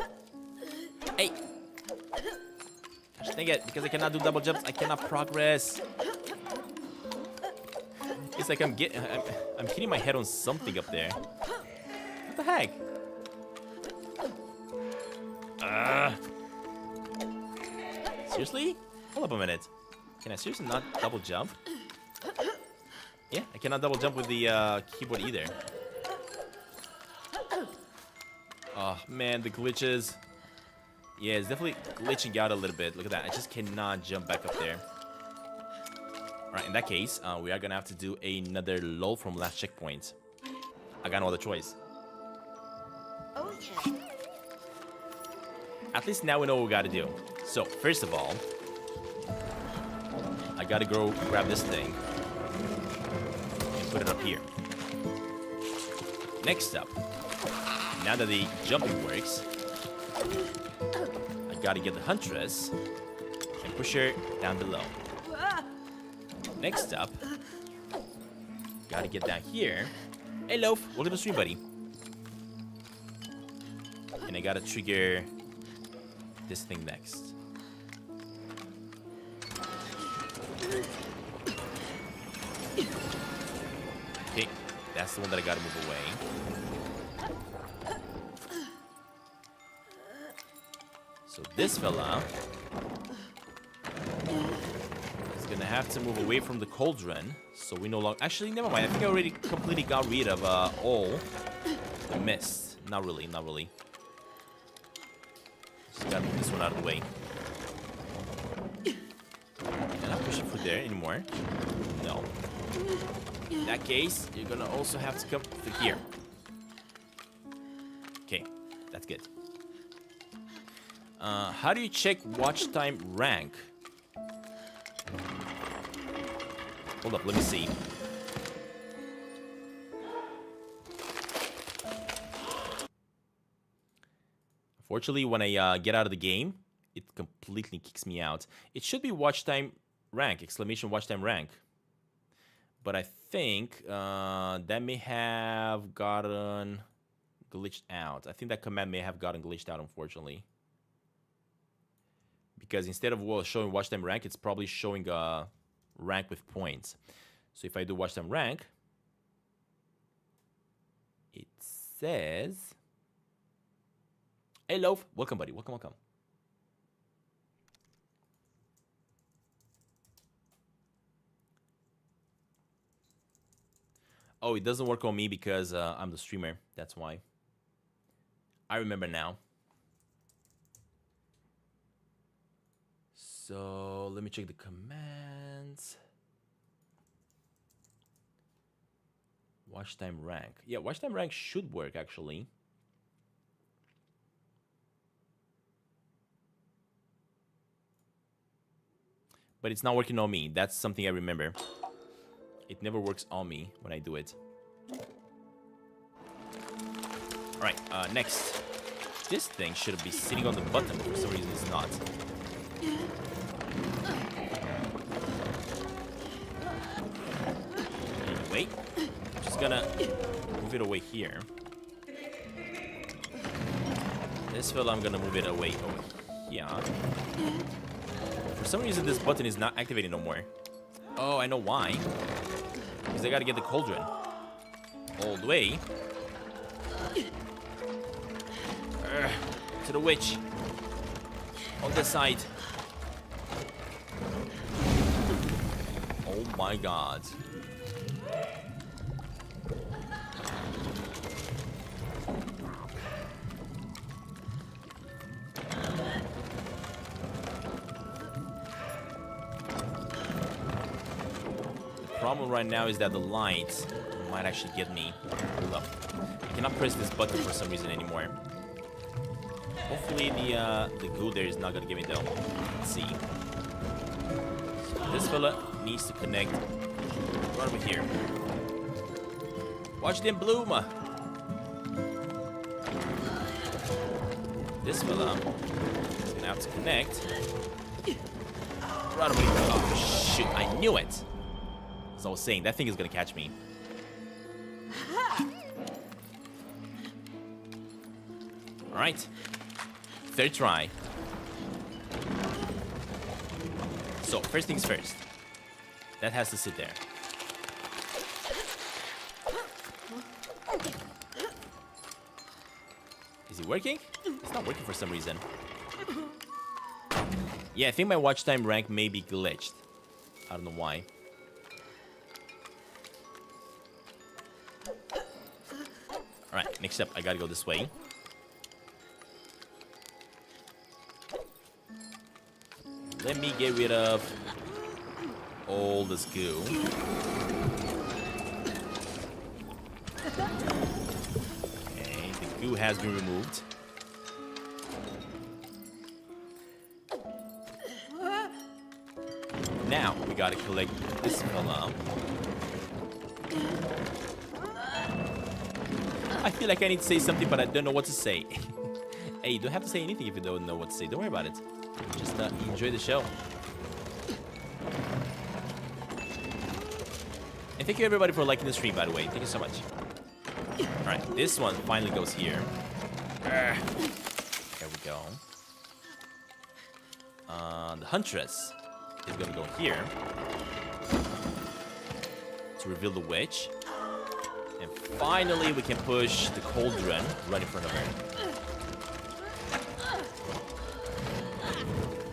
Hey! Gosh, dang it. Because I cannot do double jumps, I cannot progress. It's like I'm hitting my head on something up there. What the heck? Seriously? Hold up a minute. Can I seriously not double jump? Yeah, I cannot double jump with the keyboard either. Oh man, the glitches. Yeah, it's definitely glitching out a little bit. Look at that. I just cannot jump back up there. Alright, in that case, we are gonna have to do another load from last checkpoint. I got no other choice. Oh, yeah. At least now we know what we gotta do. So, first of all, I gotta go grab this thing and put it up here. Next up, now that the jumping works, I gotta get the huntress and push her down below. Next up, gotta get down here. Hey, Loaf, welcome to the stream, buddy. And I gotta trigger this thing next. Okay, that's the one that I gotta move away. So this fella is gonna have to move away from the cauldron, so we no longer... Actually, never mind. I think I already completely got rid of all the mist. Not really, not really. Just gotta move this one out of the way. Can I push it through there anymore? No. In that case, you're gonna also have to come through here. Okay, that's good. How do you check watch time rank? Hold up, let me see. Unfortunately, when I get out of the game, it completely kicks me out. It should be watch time rank, exclamation watch time rank. But I think that may have gotten glitched out. I think that command may have gotten glitched out, unfortunately. Because instead of showing watch time rank, it's probably showing rank with points. So if I do watch time rank, it says... Hey, Loaf. Welcome, buddy. Welcome, welcome. Oh, it doesn't work on me because I'm the streamer. That's why. I remember now. So let me check the commands. Watch time rank. Yeah, watch time rank should work actually. But it's not working on me. That's something I remember. It never works on me when I do it. Alright, next. This thing should be sitting on the button, but for some reason it's not. Wait. I'm just gonna move it away here. This fella, I'm gonna move it away over here. For some reason, this button is not activating no more. Oh, I know why. Because I gotta get the cauldron. All the way. To the witch. On this side. Oh my god. Problem right now is that the light might actually get me. Hold up. I cannot press this button for some reason anymore. Hopefully the goo there is not gonna get me though. Let's see. So this fella needs to connect right over here. Watch them bloom. This fella is gonna have to connect right over here. Oh shoot! I knew it. As I was saying, that thing is gonna catch me. Alright. Third try. So, first things first. That has to sit there. Is it working? It's not working for some reason. Yeah, I think my watch time rank may be glitched. I don't know why. Alright, next up, I gotta go this way. Let me get rid of all this goo. Okay, the goo has been removed. Now, we gotta collect this fella. I feel like I need to say something, but I don't know what to say. Hey, you don't have to say anything if you don't know what to say. Don't worry about it. Just enjoy the show. And thank you everybody for liking the stream, by the way. Thank you so much. Alright, this one finally goes here. There we go. The huntress is gonna go here to reveal the witch. And finally, we can push the cauldron right in front of her.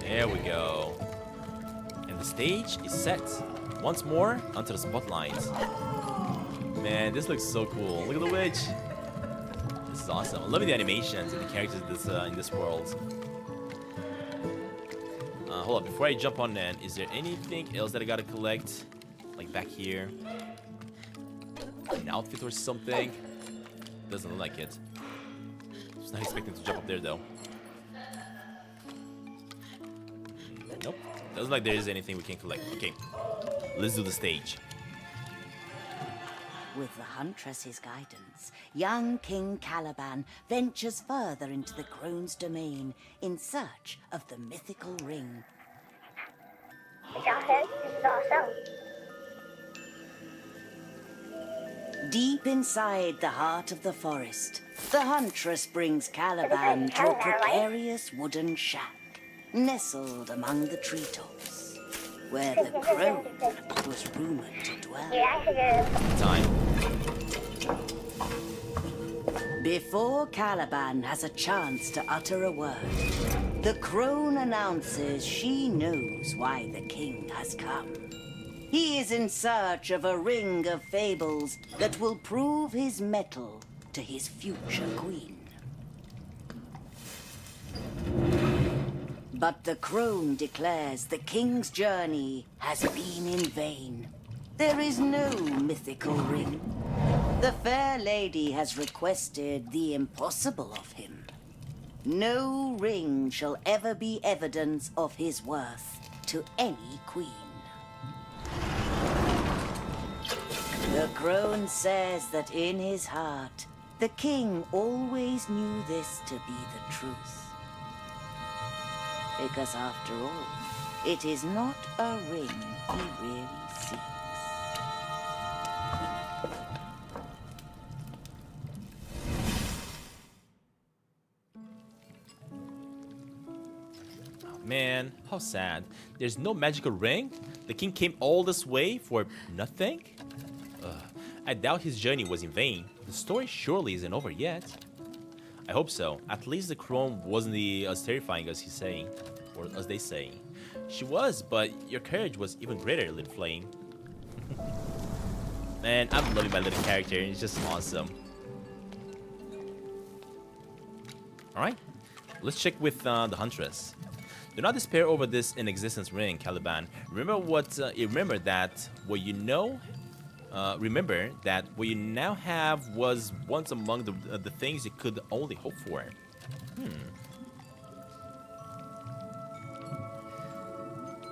There we go. And the stage is set. Once more, onto the spotlight. Man, this looks so cool. Look at the witch. This is awesome. I'm loving the animations and the characters in this world. Hold up, before I jump on that, is there anything else that I gotta collect? Like back here? An outfit or something? Doesn't look like it. Just not expecting to jump up there though. Nope. Doesn't look like there is anything we can collect. Okay. Let's do the stage. With the huntress's guidance, young King Caliban ventures further into the crone's domain in search of the mythical ring. Deep inside the heart of the forest, the huntress brings Caliban to a precarious wooden shack, nestled among the treetops, where the crone was rumored to dwell. Time. Before Caliban has a chance to utter a word, the crone announces she knows why the king has come. He is in search of a ring of fables that will prove his mettle to his future queen. But the crone declares the king's journey has been in vain. There is no mythical ring. The fair lady has requested the impossible of him. No ring shall ever be evidence of his worth to any queen. The crone says that in his heart, The king always knew this to be the truth. Because after all, it is not a ring he really seeks. Man, how sad. There's no magical ring? The king came all this way for nothing? Ugh, I doubt his journey was in vain. The story surely isn't over yet. I hope so. At least the crone wasn't as terrifying as he's saying, or as they say. She was, but your courage was even greater, Little Flame. Man, I'm loving my little character. It's just awesome. Alright, let's check with the huntress. Do not despair over this in existence ring, Caliban. Remember that what you know. Remember that what you now have was once among the things you could only hope for.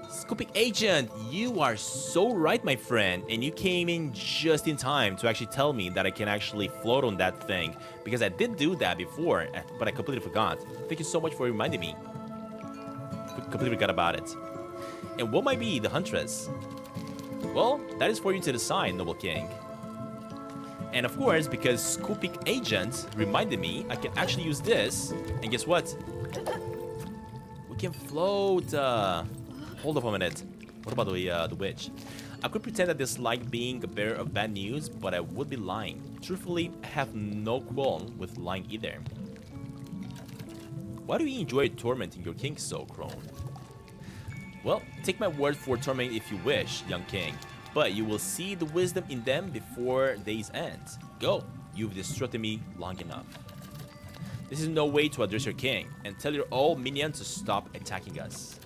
Scooping agent, you are so right, my friend, and you came in just in time to actually tell me that I can actually float on that thing, because I did do that before, but I completely forgot. Thank you so much for reminding me. Completely forgot about it. And what might be the huntress? Well, that is for you to decide, noble king. And of course, because scooping agent reminded me, I can actually use this. And guess what? We can float. Hold up a minute. What about the witch? I could pretend that dislike being a bearer of bad news, but I would be lying. Truthfully, I have no qualm with lying either. Why do you enjoy tormenting your king so, crone? Well, take my word for torment if you wish, young king, but you will see the wisdom in them before days end. Go, you've distracted me long enough. This is no way to address your king, and tell your old minion to stop attacking us.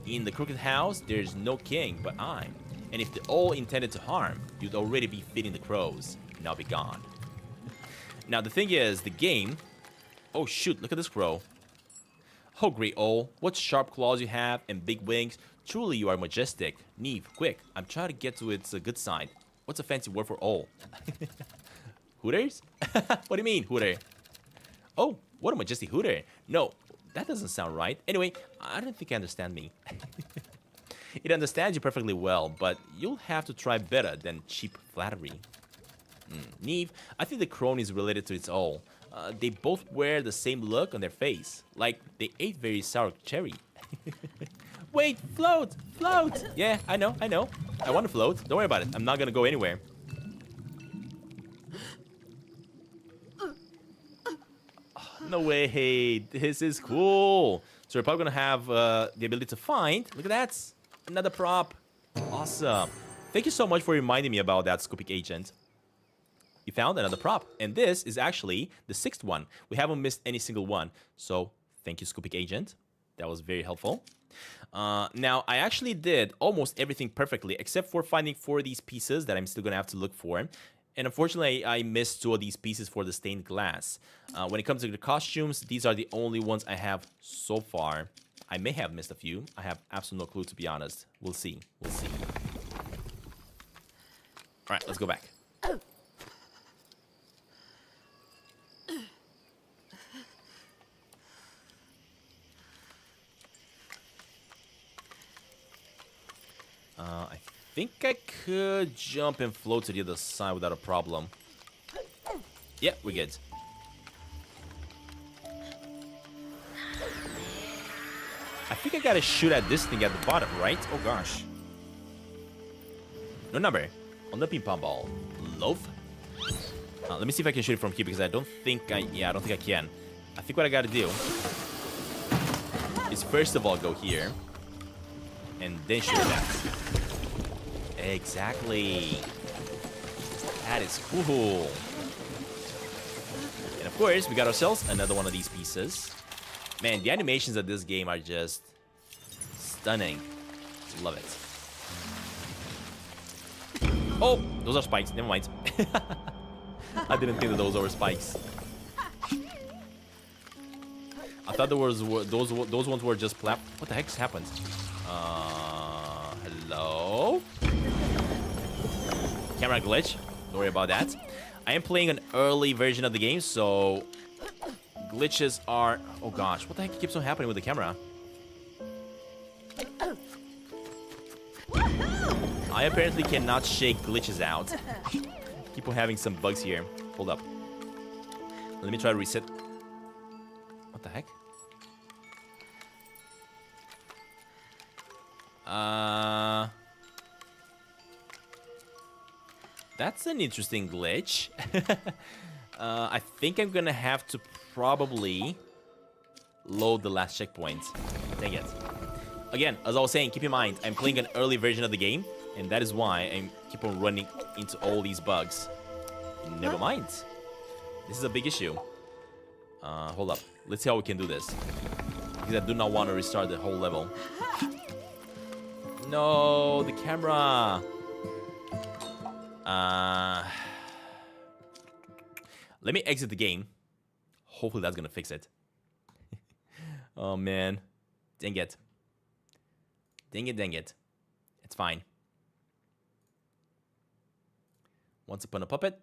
In the crooked house, there's no king but I, and if the old intended to harm, you'd already be feeding the crows. Now be gone. Now the thing is, the game... Oh shoot, look at this crow. Oh great owl, what sharp claws you have and big wings. Truly you are majestic. Neve, quick, I'm trying to get to its good side. What's a fancy word for owl? Hooters? What do you mean, hooter? Oh, what a majestic hooter. No, that doesn't sound right. Anyway, I don't think you understand me. It understands you perfectly well, but you'll have to try better than cheap flattery. Neve, I think the crone is related to its owl. They both wear the same look on their face, like they ate very sour cherry. Wait, float, float! Yeah, I know. I want to float. Don't worry about it. I'm not gonna go anywhere. Oh, no way, this is cool. So we're probably gonna have the ability to find. Look at that, another prop. Awesome. Thank you so much for reminding me about that, scooping agent. You found another prop, and this is actually the 6th one. We haven't missed any single one, so thank you, scooping agent. That was very helpful. Now, I actually did almost everything perfectly, except for finding 4 of these pieces that I'm still gonna have to look for. And unfortunately, I missed 2 of these pieces for the stained glass. When it comes to the costumes, these are the only ones I have so far. I may have missed a few. I have absolutely no clue, to be honest. We'll see. We'll see. All right, let's go back. I think I could jump and float to the other side without a problem. Yeah, we're good. I think I gotta shoot at this thing at the bottom, right? Oh gosh. No number on the ping pong ball. Loaf. Let me see if I can shoot it from here, because I don't think I don't think I can. I think what I gotta do is first of all go here and then shoot it back. Exactly. That is cool. And of course, we got ourselves another one of these pieces. Man, the animations of this game are just stunning. Love it. Oh, those are spikes. Never mind. I didn't think that those were spikes. I thought there was those ones were just plap. What the heck's happened? Hello? Camera glitch. Don't worry about that. I am playing an early version of the game, so glitches are... Oh gosh, what the heck keeps on happening with the camera? I apparently cannot shake glitches out. Keep on having some bugs here. Hold up. Let me try to reset. What the heck? That's an interesting glitch. I think I'm gonna have to probably load the last checkpoint. Dang it. Again, as I was saying, keep in mind, I'm playing an early version of the game, and that is why I keep on running into all these bugs. Never mind. This is a big issue. Hold up. Let's see how we can do this. Because I do not want to restart the whole level. No, the camera. Let me exit the game. Hopefully that's gonna fix it. Oh man. Dang it. Dang it, dang it. It's fine. Once Upon a Puppet,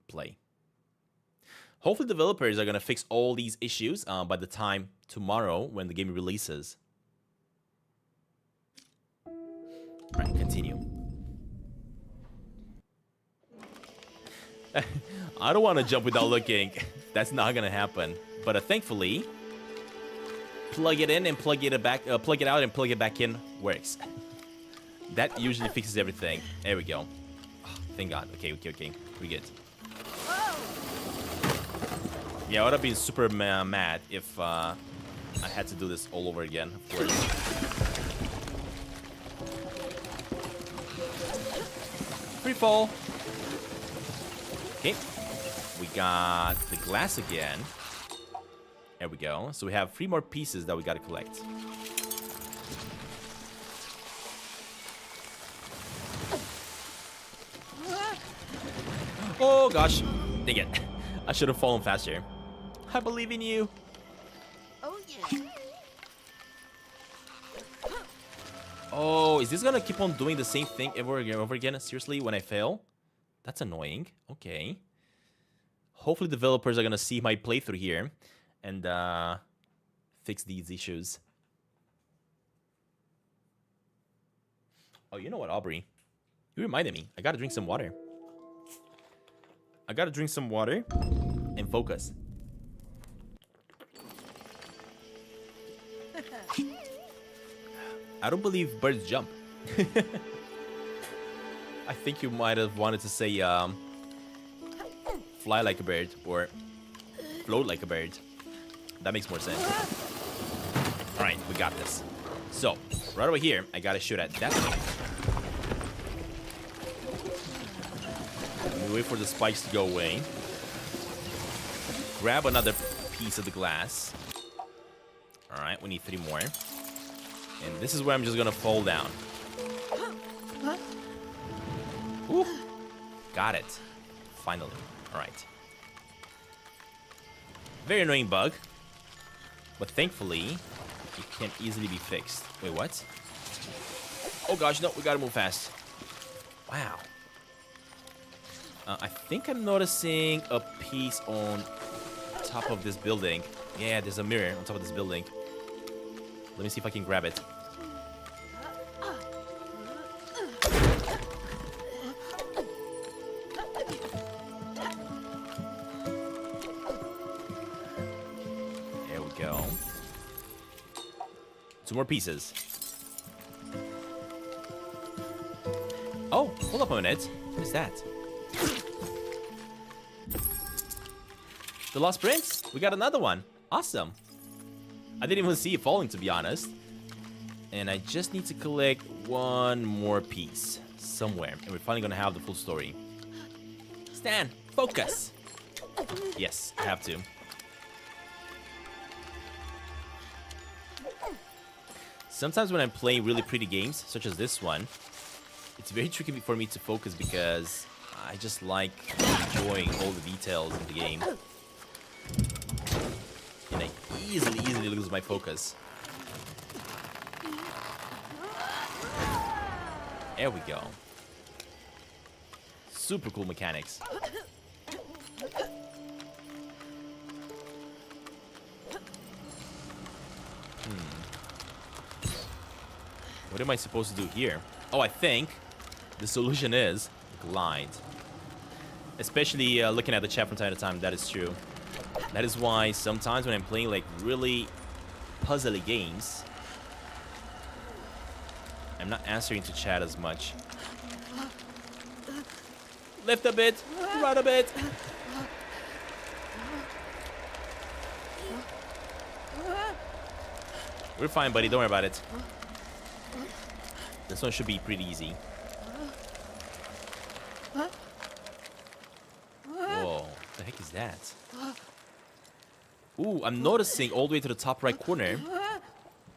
play. Hopefully developers are gonna fix all these issues by the time tomorrow when the game releases. Alright, continue. I don't want to jump without looking. That's not gonna happen. But thankfully, plug it in and plug it back. Plug it out and plug it back in works. That usually fixes everything. There we go. Oh, thank God. Okay. We good. Yeah, I would have been super mad if I had to do this all over again. Of course. Free fall. Okay, we got the glass again. There we go. So we have 3 more pieces that we gotta collect. Oh gosh, dang it. I should have fallen faster. I believe in you. Oh, yeah. Oh, is this gonna keep on doing the same thing over again? Seriously, when I fail? That's annoying. Okay. Hopefully developers are gonna see my playthrough here and fix these issues. Oh, you know what, Aubrey? You reminded me. I gotta drink some water. I gotta drink some water and focus. I don't believe birds jump. I think you might have wanted to say fly like a bird or float like a bird. That makes more sense. Alright, we got this. So, right over here, I gotta shoot at that thing. Let me wait for the spikes to go away. Grab another piece of the glass. Alright, we need 3 more. And this is where I'm just gonna fall down. Ooh, got it. Finally. Alright. Very annoying bug. But thankfully, it can easily be fixed. Wait, what? Oh gosh, no, we gotta move fast. Wow. I think I'm noticing a piece on top of this building. Yeah, there's a mirror on top of this building. Let me see if I can grab it. There we go. 2 more pieces. Oh, hold up a minute. What is that? The Lost Prince? We got another one. Awesome. I didn't even see it falling, to be honest. And I just need to collect 1 more piece somewhere. And we're finally gonna have the full story. Stan, focus! Yes, I have to. Sometimes when I'm playing really pretty games, such as this one, it's very tricky for me to focus because I just like enjoying all the details in the game. And I easily lose my focus. There we go. Super cool mechanics. What am I supposed to do here? Oh, I think the solution is glide. Especially looking at the chat from time to time, that is true. That is why sometimes when I'm playing like really puzzly games, I'm not answering to chat as much. Lift a bit, run a bit. We're fine, buddy. Don't worry about it. This one should be pretty easy. Whoa, what the heck is that? Ooh, I'm noticing all the way to the top right corner,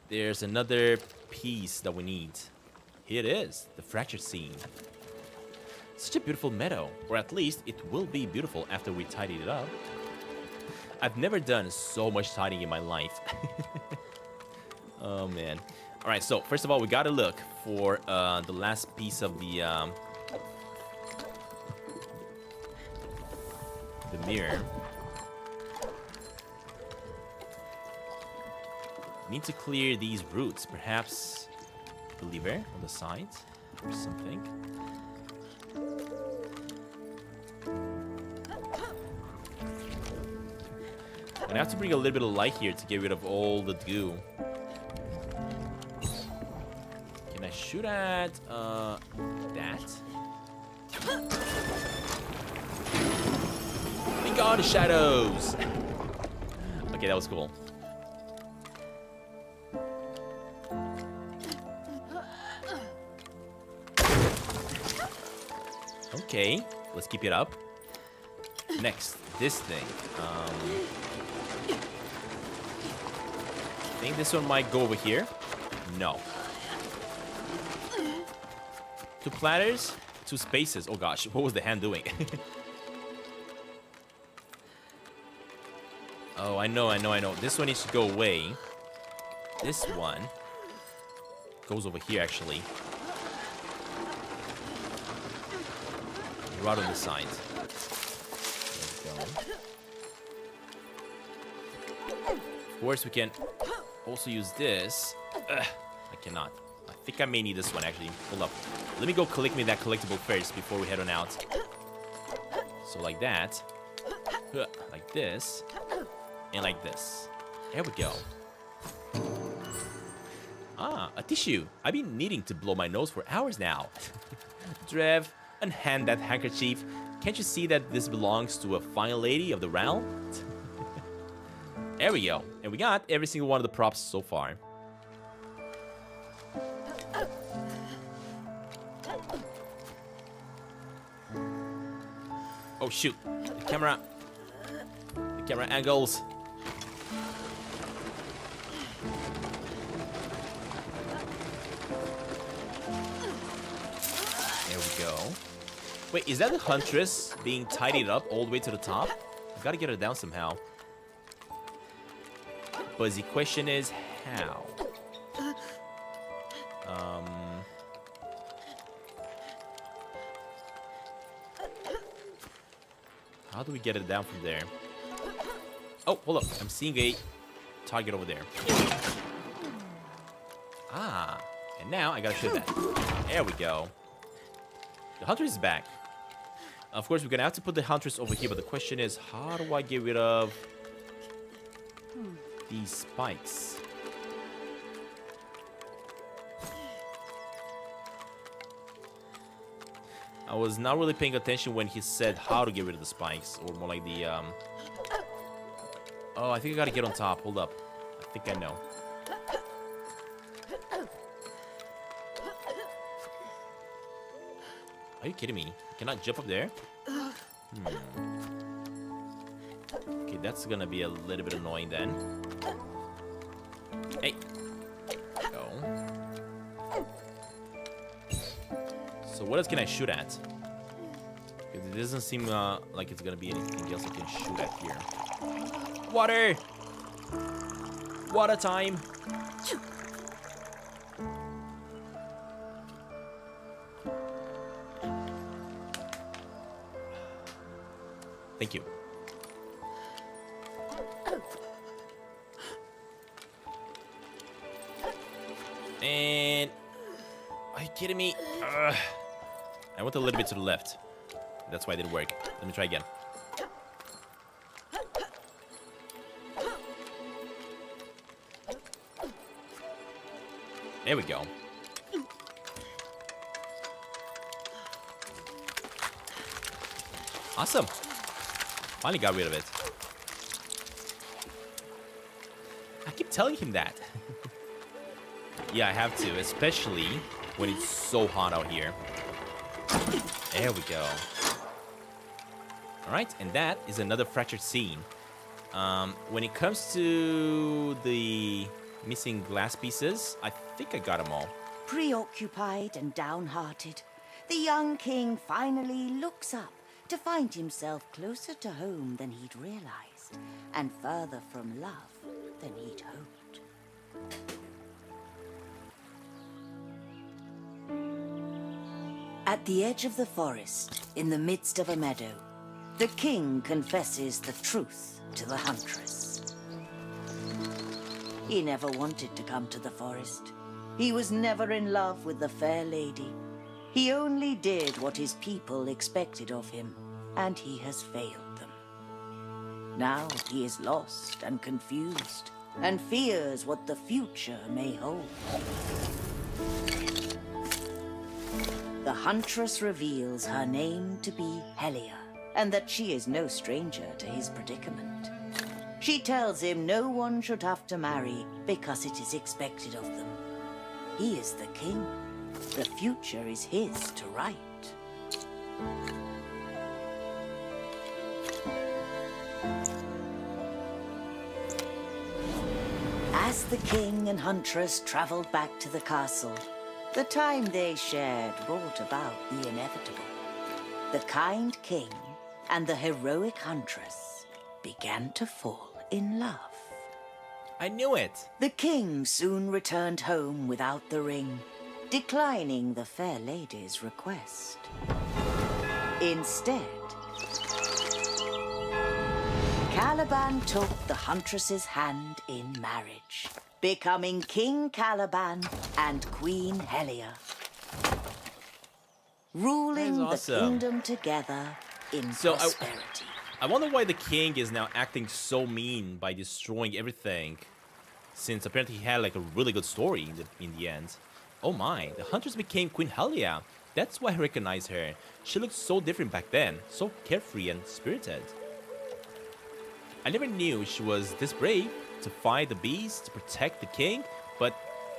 there's another piece that we need. Here it is, the fractured scene. Such a beautiful meadow, or at least it will be beautiful after we tidy it up. I've never done so much tidying in my life. Oh man. Alright, so first of all, we gotta look for the last piece of the mirror. Need to clear these roots. Perhaps the lever on the side or something. I'm gonna have to bring a little bit of light here to get rid of all the goo. Can I shoot at that? Be gone, shadows! Okay, that was cool. Okay, let's keep it up. Next, this thing. I think this one might go over here. No. 2 platters, 2 spaces. Oh gosh, what was the hand doing? Oh, I know. This one needs to go away. This one goes over here, actually. Right on the side. There we go. Of course, we can also use this. Ugh, I cannot. I think I may need this one, actually. Hold up. Let me go collect me that collectible first before we head on out. So like that. Like this. And like this. There we go. Ah, a tissue. I've been needing to blow my nose for hours now. Drev, unhand that handkerchief. Can't you see that this belongs to a fine lady of the realm? There we go. And we got every single one of the props so far. Oh shoot. The camera angles. There we go. Wait, is that the huntress being tidied up all the way to the top? I've got to get her down somehow. But the question is, how? How do we get it down from there? Oh, hold up. I'm seeing a target over there. Ah, and now I gotta shoot that. There we go. The huntress is back. Of course, we're gonna have to put the huntress over here, but the question is, how do I get rid of these spikes? I was not really paying attention when he said how to get rid of the spikes, or more like the Oh, I think I gotta get on top. Hold up. I think I know. Are you kidding me? Can I jump up there? Okay, that's gonna be a little bit annoying then. Hey. Go. So what else can I shoot at? It doesn't seem like it's gonna be anything else I can shoot at here. Water! Water time! Thank you. kidding me? Ugh. I went a little bit to the left. That's why it didn't work. Let me try again. There we go. Awesome. Finally got rid of it. I keep telling him that. Yeah, I have to, especially when it's so hot out here. There we go. Alright, and that is another fractured scene. When it comes to the missing glass pieces, I think I got them all. Preoccupied and downhearted, the young king finally looks up to find himself closer to home than he'd realized, and further from love than he'd hoped. At the edge of the forest, in the midst of a meadow, the king confesses the truth to the huntress. He never wanted to come to the forest. He was never in love with the fair lady. He only did what his people expected of him, and he has failed them. Now he is lost and confused, and fears what the future may hold. The huntress reveals her name to be Helia, and that she is no stranger to his predicament. She tells him no one should have to marry because it is expected of them. He is the king. The future is his to write. As the king and huntress traveled back to the castle, the time they shared brought about the inevitable. The kind king and the heroic huntress began to fall in love. I knew it. The king soon returned home without the ring, declining the fair lady's request. Instead, Caliban took the huntress's hand in marriage, becoming King Caliban and Queen Helia, ruling That is the awesome. kingdom together in So prosperity. I wonder why the king is now acting so mean by destroying everything, since apparently he had like a really good story in the end. Oh my, the huntress became Queen Helia. That's why I recognize her. She looked so different back then, so carefree and spirited. I never knew she was this brave to fight the beast, to protect the king, but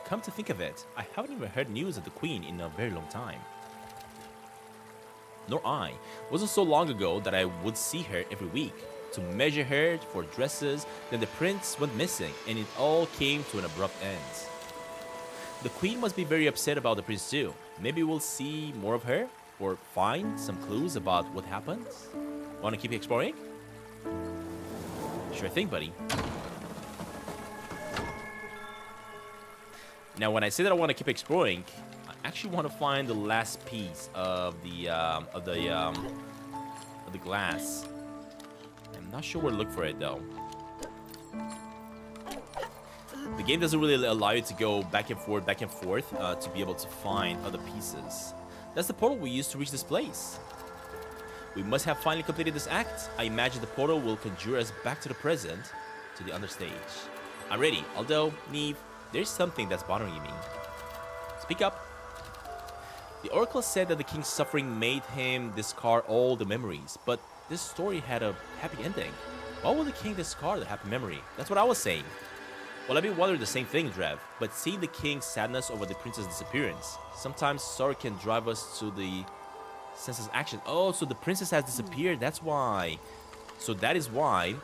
come to think of it, I haven't even heard news of the queen in a very long time. Nor I. It wasn't so long ago that I would see her every week, to measure her for dresses. Then the prince went missing, and it all came to an abrupt end. The queen must be very upset about the prince too. Maybe we'll see more of her, or find some clues about what happened. Wanna keep exploring? Sure thing, buddy. Now, when I say that I want to keep exploring, I actually want to find the last piece of the glass. I'm not sure where to look for it though. The game doesn't really allow you to go back and forth, to be able to find other pieces. That's the portal we used to reach this place. We must have finally completed this act. I imagine the portal will conjure us back to the present, to the understage. I'm ready, although, Neve, there's something that's bothering me. Speak up. The oracle said that the king's suffering made him discard all the memories, but this story had a happy ending. Why would the king discard the happy memory? That's what I was saying. Well, I've been wondering the same thing, Drev, but seeing the king's sadness over the prince's disappearance, sometimes sorrow can drive us to the senseless action. Oh, so the princess has disappeared, that's why. So that is why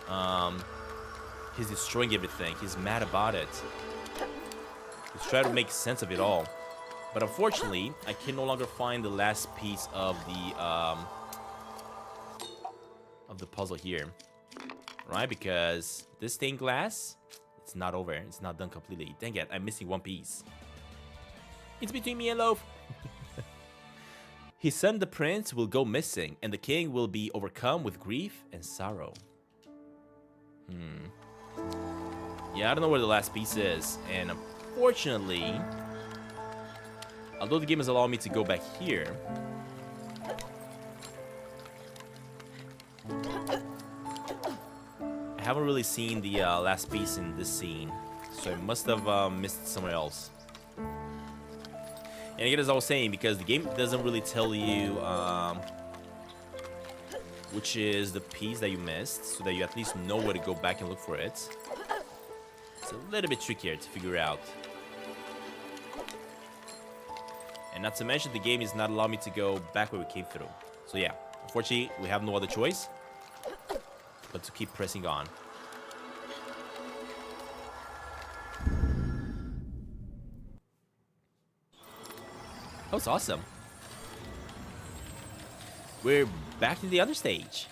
he's destroying everything. He's mad about it. He's trying to make sense of it all. But unfortunately, I can no longer find the last piece of the puzzle here. Right? Because this stained glass, it's not over. It's not done completely. Dang it, I'm missing one piece. It's between me and Loaf. His son, the prince, will go missing, and the king will be overcome with grief and sorrow. Yeah, I don't know where the last piece is, and unfortunately, Although the game is allowing me to go back here. I haven't really seen the last piece in this scene, so I must have missed it somewhere else. And again, as I was saying, because the game doesn't really tell you which is the piece that you missed, so that you at least know where to go back and look for it. It's a little bit trickier to figure out. And not to mention, the game is not allowing me to go back where we came through. So yeah, unfortunately, we have no other choice but to keep pressing on. That was awesome. We're back in the other stage.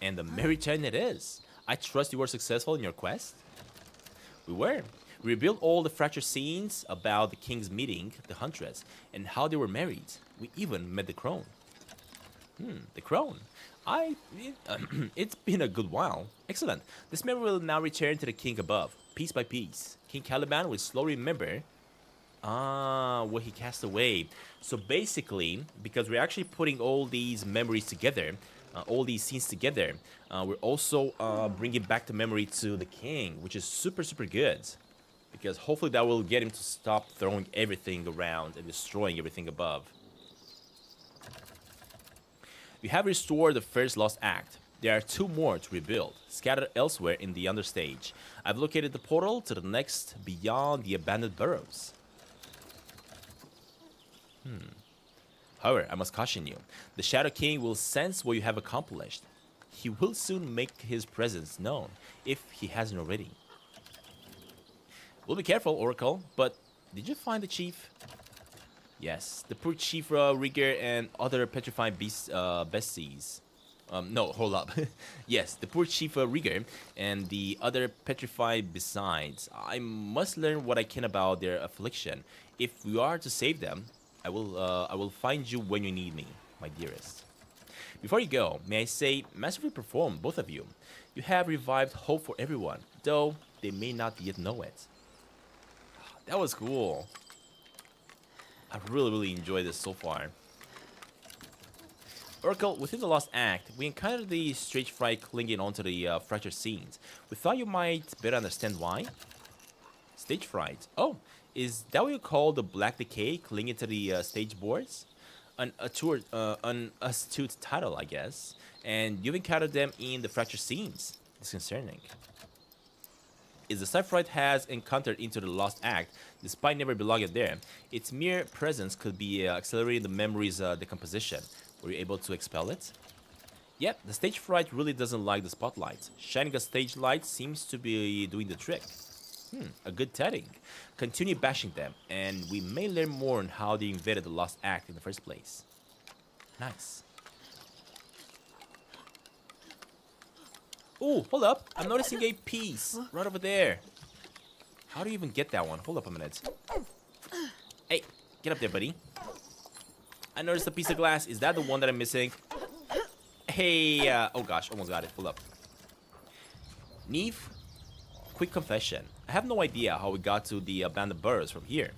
And the merry turn it is. I trust you were successful in your quest. We were. We revealed all the fractured scenes about the king's meeting, the huntress, and how they were married. We even met the crone. The crone. It's been a good while. Excellent. This memory will now return to the king above, piece by piece. King Caliban will slowly remember what he cast away. So basically, because we're actually putting all these memories together, all these scenes together, we're also bringing back the memory to the king, which is super, super good. Because hopefully that will get him to stop throwing everything around and destroying everything above. We have restored the first lost act. There are 2 more to rebuild, scattered elsewhere in the understage. I've located the portal to the next beyond the abandoned burrows. However, I must caution you. The Shadow King will sense what you have accomplished. He will soon make his presence known, if he hasn't already. We'll be careful, Oracle, but did you find the chief? Yes, the poor chief rigger and other petrified besties. No, hold up. Yes, the poor chief rigger and the other petrified besides. I must learn what I can about their affliction. If we are to save them, I will find you when you need me, my dearest. Before you go, may I say, masterfully performed, both of you. You have revived hope for everyone, though they may not yet know it. That was cool. I really enjoyed this so far. Oracle, within the Lost Act, we encountered the stage fright clinging onto the fractured scenes. We thought you might better understand why. Stage fright? Oh, is that what you call the black decay clinging to the stage boards? An astute title, I guess. And you've encountered them in the fractured scenes. Disconcerting. Is the side fright has encountered into the Lost Act, despite never belonging there. Its mere presence could be accelerating the memory's decomposition. Were you able to expel it? Yep, the stage fright really doesn't like the spotlight. Shining a stage light seems to be doing the trick. A good telling. Continue bashing them, and we may learn more on how they invaded the Lost Act in the first place. Nice. Oh, hold up. I'm noticing a piece right over there. How do you even get that one? Hold up a minute. Hey, get up there, buddy. I noticed a piece of glass. Is that the one that I'm missing? Hey, oh gosh, almost got it. Hold up. Neve, quick confession. I have no idea how we got to the abandoned burrows from here.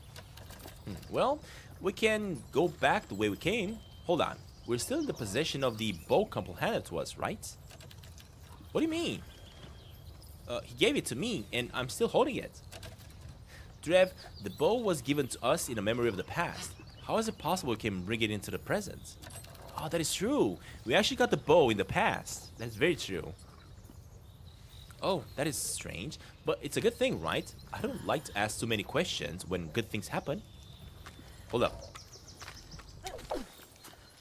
Well, we can go back the way we came. Hold on. We're still in the possession of the bow Kumpel handed to us, right? What do you mean? He gave it to me, and I'm still holding it. Drev, the bow was given to us in a memory of the past. How is it possible we can bring it into the present? Oh, that is true. We actually got the bow in the past. That is very true. Oh, that is strange. But it's a good thing, right? I don't like to ask too many questions when good things happen. Hold up.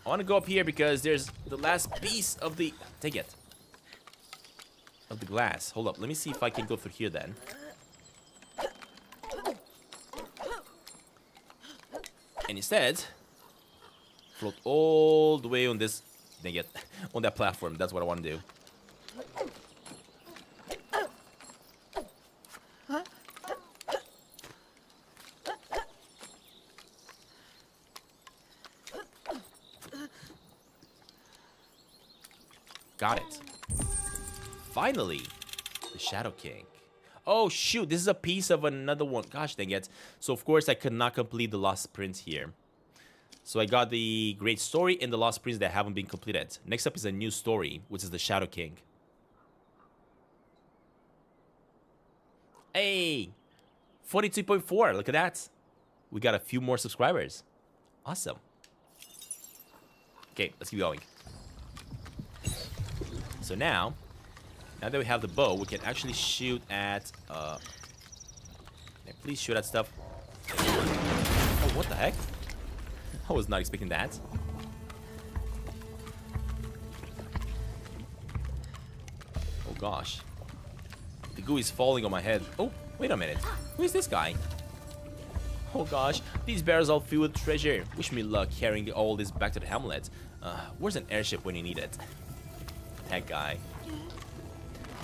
I want to go up here because there's the last piece of the... Take it. Of the glass. Hold up. Let me see if I can go through here then. And instead, float all the way on this... Dang it. On that platform. That's what I want to do. Got it. Finally, the Shadow King. Oh, shoot. This is a piece of another one. Gosh dang it. So, of course, I could not complete the Lost Prince here. So, I got the Great Story and the Lost Prince that haven't been completed. Next up is a new story, which is the Shadow King. Hey! 42.4. Look at that. We got a few more subscribers. Awesome. Okay, let's keep going. So now that we have the bow, we can actually shoot at, please shoot at stuff. Oh, what the heck? I was not expecting that. Oh, gosh. The goo is falling on my head. Oh, wait a minute. Who is this guy? Oh, gosh. These barrels all filled with treasure. Wish me luck carrying all this back to the Hamlet. Where's an airship when you need it? That guy.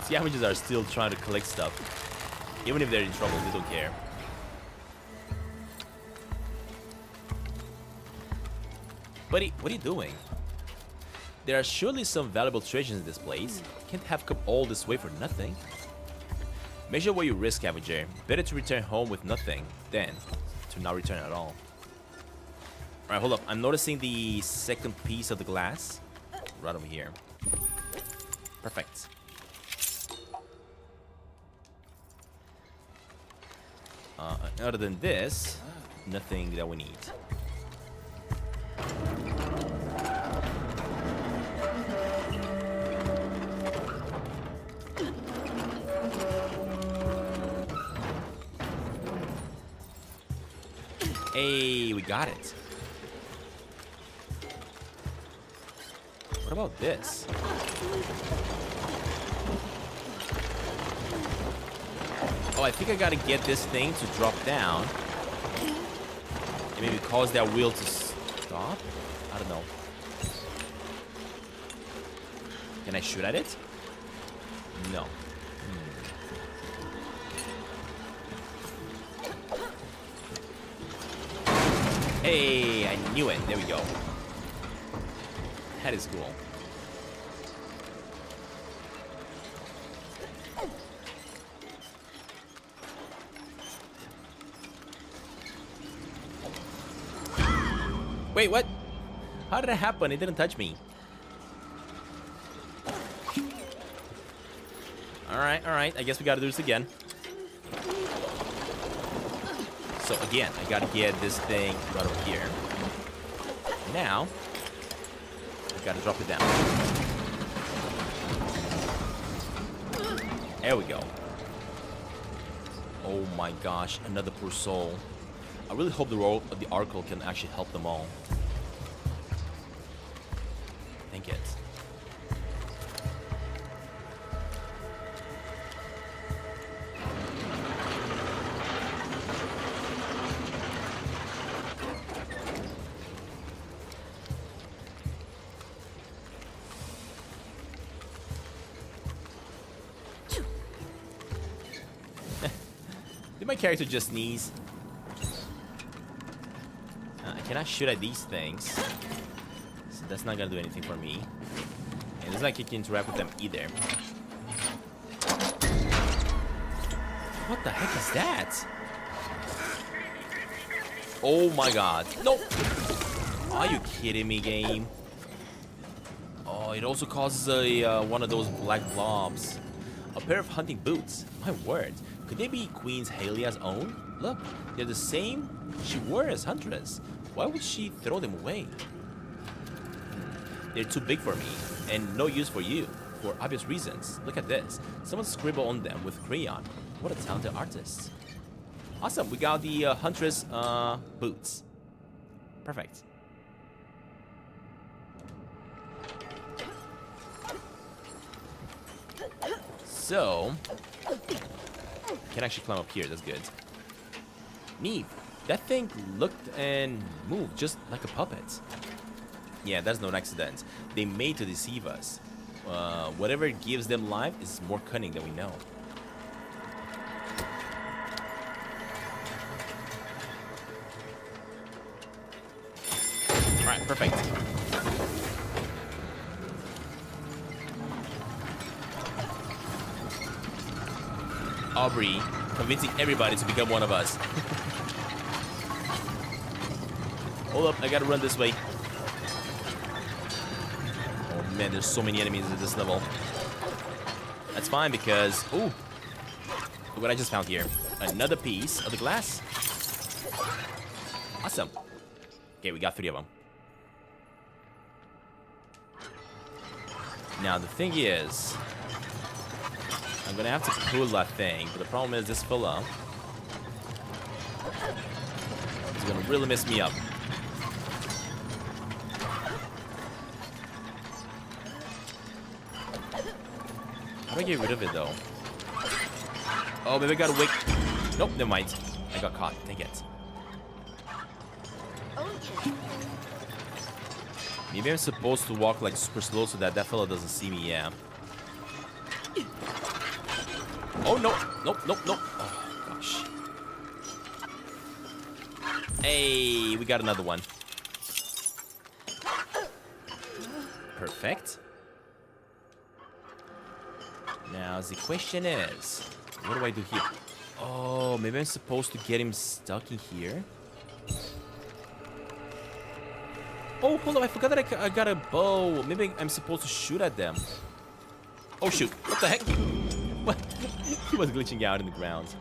Scavengers are still trying to collect stuff. Even if they're in trouble, they don't care. Buddy, what are you doing? There are surely some valuable treasures in this place. Can't have come all this way for nothing. Measure what you risk, scavenger. Better to return home with nothing than to not return at all. Alright, hold up. I'm noticing the second piece of the glass. Right over here. Perfect. Other than this, nothing that we need. Hey, we got it. What about this? Oh, I think I gotta get this thing to drop down. And maybe cause that wheel to stop? I don't know. Can I shoot at it? No. Hey, I knew it. There we go. That is cool. Wait, what? How did that happen? It didn't touch me. Alright. I guess we gotta do this again. So again, I gotta get this thing right over here. Now, I gotta drop it down. There we go. Oh my gosh, another poor soul. I really hope the Oracle can actually help them all. Thank it. Did my character just sneeze? I cannot shoot at these things. So that's not gonna do anything for me. And there's not kicking interact with them either. What the heck is that? Oh my god. No! Are you kidding me, game? Oh, it also causes a one of those black blobs. A pair of hunting boots. My word. Could they be Queen Halia's own? Look, they're the same she wore as Huntress. Why would she throw them away? They're too big for me, and no use for you, for obvious reasons. Look at this. Someone scribbled on them with crayon. What a talented artist. Awesome, we got the Huntress boots. Perfect. So, can actually climb up here, that's good. Neat. That thing looked and moved just like a puppet. Yeah, that's no accident. They made to deceive us. Whatever gives them life is more cunning than we know. Alright, perfect. Aubrey convincing everybody to become one of us. Hold up, I gotta run this way. Oh man, there's so many enemies at this level. That's fine because... Ooh! Look what I just found here. Another piece of the glass. Awesome. Okay, we got 3 of them. Now, the thing is... I'm gonna have to pull that thing, but the problem is this fella is gonna really mess me up. How do I get rid of it though? Oh, maybe I gotta wait. Nope, never mind. I got caught. Dang it. Maybe I'm supposed to walk like super slow so that that fella doesn't see me. Yeah. Oh no! Nope, nope, nope. Oh gosh. Hey, we got another one. Perfect. Now the question is, what do I do here? Oh, maybe I'm supposed to get him stuck in here. Oh, hold on! I forgot that I got a bow. Maybe I'm supposed to shoot at them. Oh shoot! What the heck? What? He was glitching out in the ground.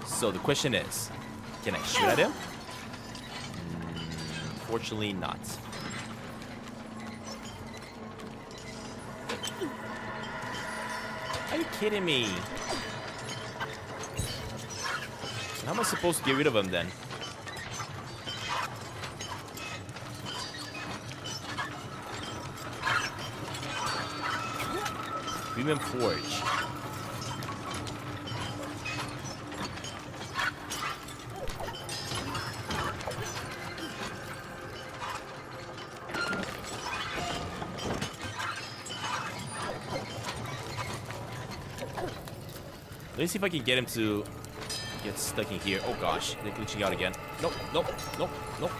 So the question is, can I shoot at him? Fortunately not. Are you kidding me? How am I supposed to get rid of him then? Premium Forge. Let me see if I can get him to get stuck in here. Oh gosh, they're glitching out again. Nope, nope, nope, nope.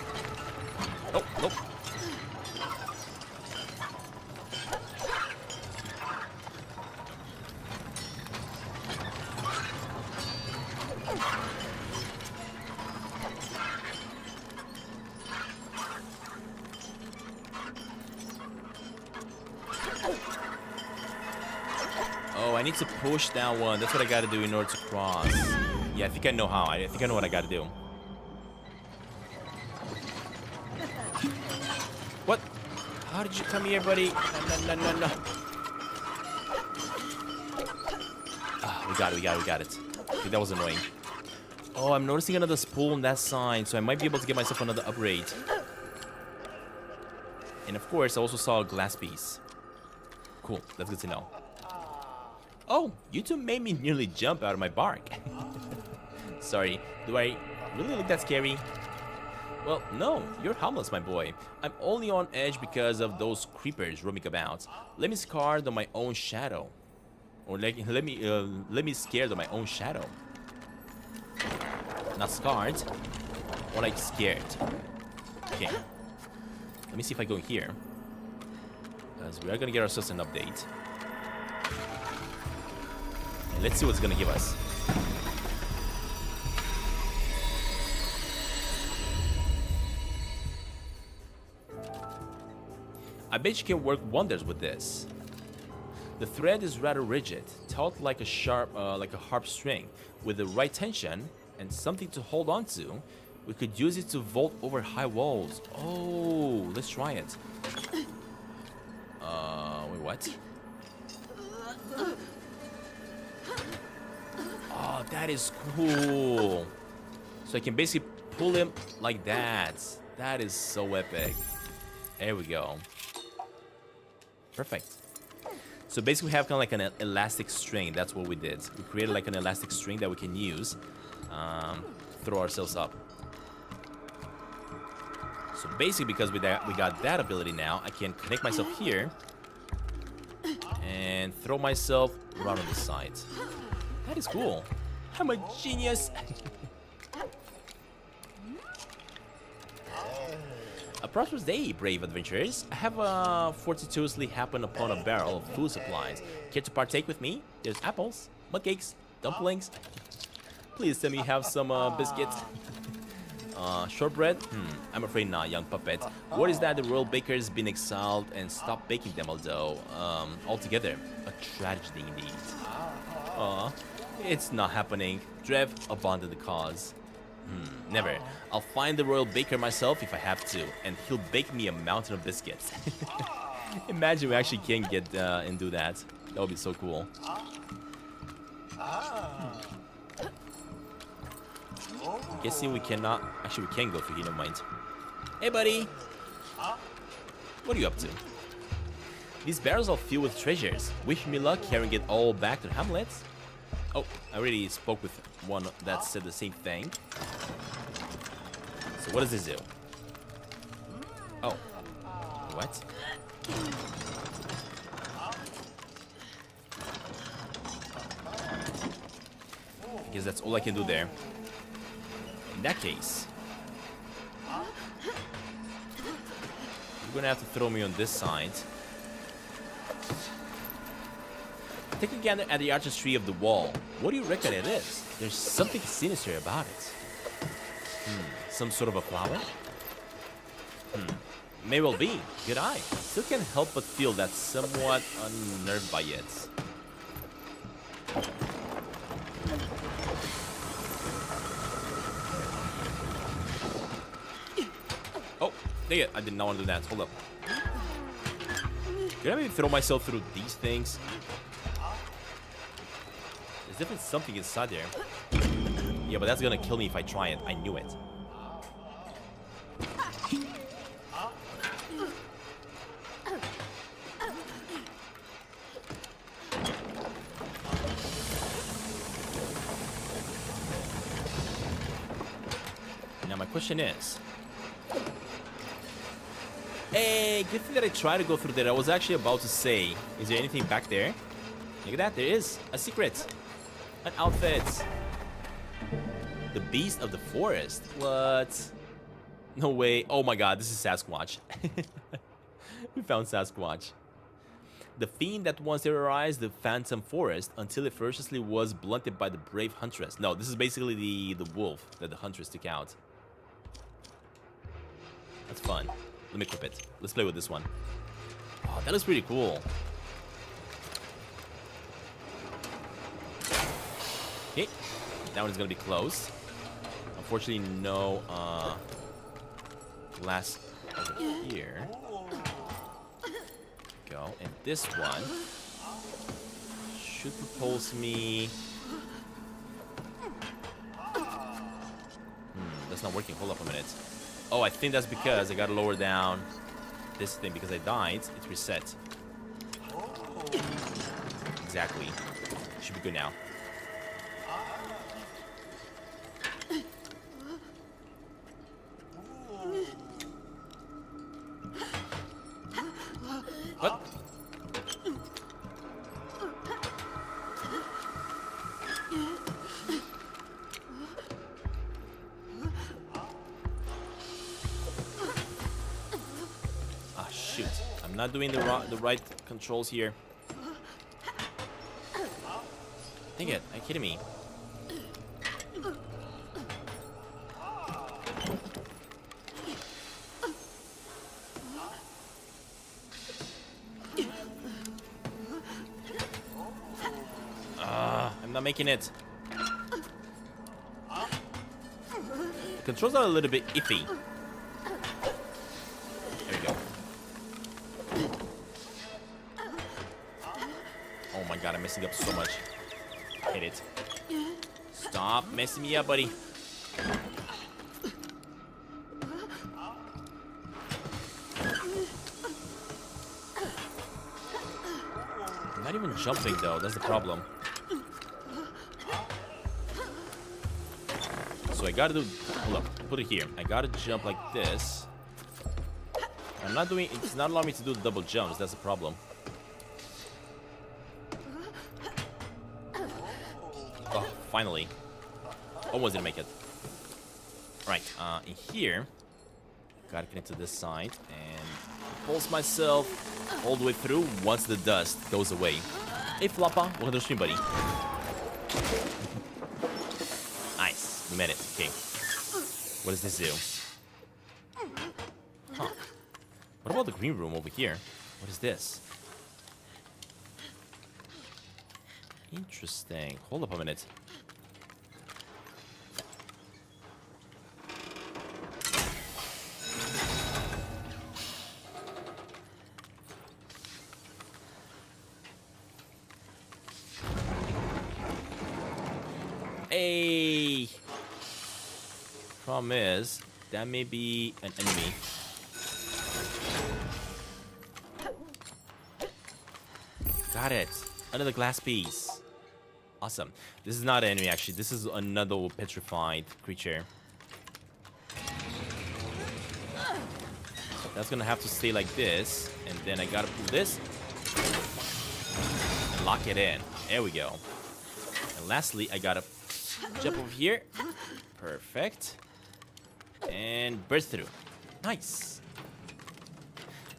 Nope, nope. Oh, I need to push that one. That's what I gotta do in order to cross. Yeah, I think I know how. I think I know what I gotta do. What? How did you come here, buddy? No, no, no, no, no. Ah, we got it, we got it, we got it. I think that was annoying. Oh, I'm noticing another spool on that side, so I might be able to get myself another upgrade. And of course, I also saw a glass piece. Cool, that's good to know. Oh, you two made me nearly jump out of my bark. Sorry, do I really look that scary? Well, no, you're harmless, my boy. I'm only on edge because of those creepers roaming about. Let me scared on my own shadow. Or let me scared of my own shadow. Not scarred, or like scared. Okay. Let me see if I go here. Because we are gonna get ourselves an update. And let's see what's gonna give us. I bet you can work wonders with this. The thread is rather rigid, taut like a harp string. With the right tension and something to hold on to, we could use it to vault over high walls. Oh, let's try it. Wait, what? Oh, that is cool. So I can basically pull him like that. That is so epic. There we go. Perfect. So basically we have kind of like an elastic string. That's what we did. We created like an elastic string that we can use. Throw ourselves up. So basically because we got that ability now, I can connect myself here. And throw myself right on the side. That is cool. I'm a genius. A prosperous day, brave adventurers. I have fortuitously happened upon a barrel of food supplies. Care to partake with me? There's apples, mudcakes, dumplings. Please tell me you have some biscuits. Shortbread? I'm afraid not, young puppet. What is that? The royal baker's been exiled and stopped baking them, although, altogether. A tragedy indeed. Aw, it's not happening. Drev abandoned the cause. Never. I'll find the royal baker myself if I have to, and he'll bake me a mountain of biscuits. Imagine we actually can get and do that. That would be so cool. I'm guessing we cannot. Actually, we can go through here. Never mind. Hey, buddy. What are you up to? These barrels are filled with treasures. Wish me luck carrying it all back to Hamlet. Oh, I already spoke with one that said the same thing. So what does this do? Oh. What? I guess that's all I can do there. In that case, you're gonna have to throw me on this side. Take a gander at the artistry of the wall. What do you reckon it is? There's something sinister about it. Some sort of a flower? May well be. Good eye. Still can't help but feel that somewhat unnerved by it. Oh, dang it. I did not want to do that. Hold up. Can I maybe throw myself through these things? There's definitely something inside there. Yeah, but that's gonna kill me if I try it. I knew it. Now my question is... Hey, good thing that I tried to go through there. I was actually about to say, is there anything back there? Look at that, there is. A secret. An outfit. The beast of the forest. What? No way. Oh my god, this is Sasquatch. We found Sasquatch. The fiend that once terrorized the phantom forest until it ferociously was blunted by the brave huntress. No, this is basically the wolf that the huntress took out. That's fun. Let me equip it. Let's play with this one. Oh, that looks pretty cool. Okay, that one is gonna be closed. Unfortunately, no glass over here. Go, and this one should propulse me. That's not working. Hold up a minute. Oh, I think that's because I gotta lower down this thing because I died. It's reset. Exactly. Should be good now. What? Ah, shoot. I'm not doing the right controls here. Dang it. Are you kidding me? I'm not making it. The controls are a little bit iffy. There we go. Oh my god, I'm messing up so much. I hate it. Stop messing me up, buddy. I'm not even jumping though, that's the problem. So I gotta do, hold up, put it here. I gotta jump like this. I'm not doing, it's not allowing me to do the double jumps, that's the problem. Oh, finally. Almost didn't make it. Right, in here, Gotta connect to this side and pulse myself all the way through once the dust goes away. Hey Floppa, welcome to the stream, buddy. Nice, we made it. Okay. What does this do? Huh. What about the green room over here? What is this? Interesting. Hold up a minute. Hey! Problem is, that may be an enemy. Got it. Another glass piece. Awesome. This is not an enemy, actually. This is another petrified creature. That's gonna have to stay like this. And then I gotta pull this. And lock it in. There we go. And lastly, I gotta jump over here. Perfect. And burst through. Nice.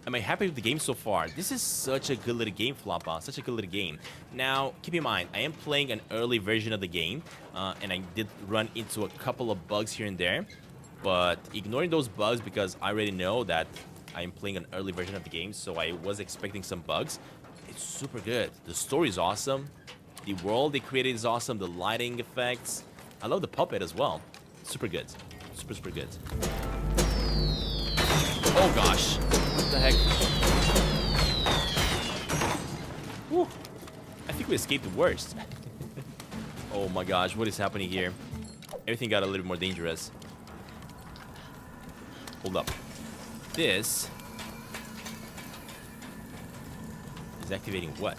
Am I happy with the game so far? This is such a good little game, Floppa. Such a good little game. Now, keep in mind, I am playing an early version of the game. And I did run into a couple of bugs here and there. But ignoring those bugs, because I already know that I am playing an early version of the game, so I was expecting some bugs. It's super good. The story is awesome. The world they created is awesome. The lighting effects. I love the puppet as well. Super good. Super, super good. Oh gosh. What the heck? Whew. I think we escaped the worst. Oh my gosh, what is happening here? Everything got a little more dangerous. Hold up. This is activating what?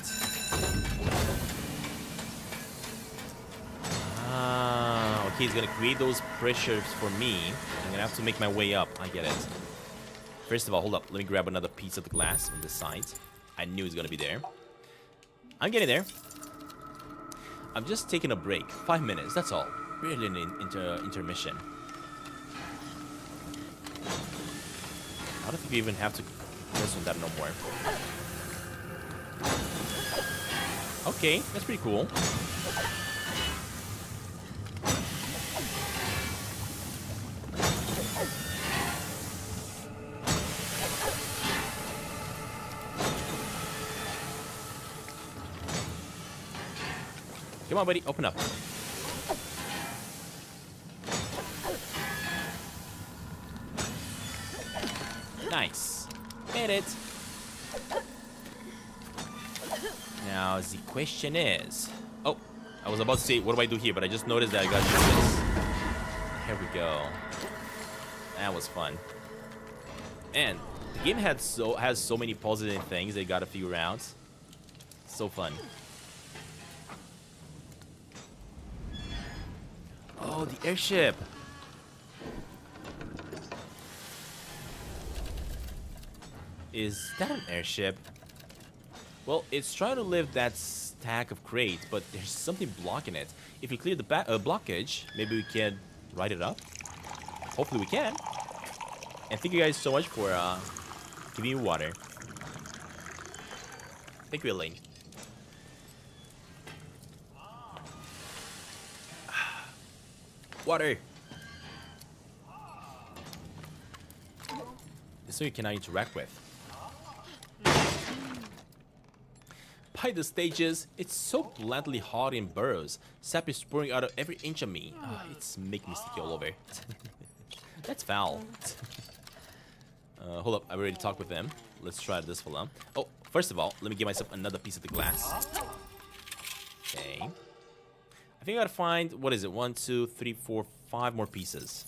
Ah, okay, it's gonna create those pressures for me. I'm gonna have to make my way up. I get it. First of all, hold up. Let me grab another piece of the glass on this side. I knew it's gonna be there. I'm getting there. I'm just taking a break. 5 minutes, that's all. Really an intermission. I don't think we even have to mess with that no more. Okay, that's pretty cool. Come on, buddy, open up. Nice. Made it. Now, the question is... Oh, I was about to say, what do I do here? But I just noticed that I got this. Here we go. That was fun. And the game has so many positive things that you gotta figure out. So fun. Oh, the airship. Is that an airship? Well, it's trying to lift that stack of crates, but there's something blocking it. If we clear the blockage, maybe we can ride it up. Hopefully we can. And thank you guys so much for giving me water. Thank you, Elaine. Water. This one you cannot interact with. By the stages, it's so bluntly hot in burrows. Sap is pouring out of every inch of me. It's making me sticky all over. That's foul. Hold up, I already talked with them. Let's try this fella. Oh, first of all, let me give myself another piece of the glass. Okay. I think I gotta find, what is it? 1, 2, 3, 4, 5 more pieces.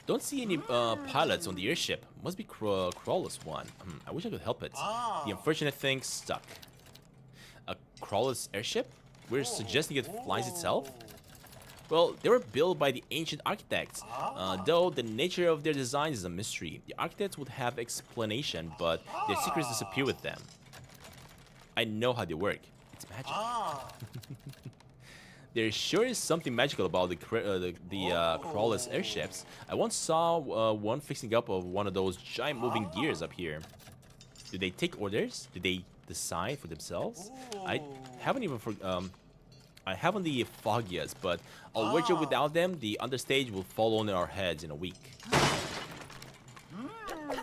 Don't see any pilots on the airship. Must be Crawler's one. I wish I could help it. The unfortunate thing stuck. A Crawler's airship? We're suggesting it flies itself? Well, they were built by the ancient architects. Though the nature of their design is a mystery. The architects would have explanation, but their secrets disappear with them. I know how they work. It's magic. There sure is something magical about the crawlers airships. I once saw one fixing up of one of those giant moving gears up here. Do they take orders? Do they decide for themselves? I haven't the foggiest, but I'll wager without them, the understage will fall on our heads in a week.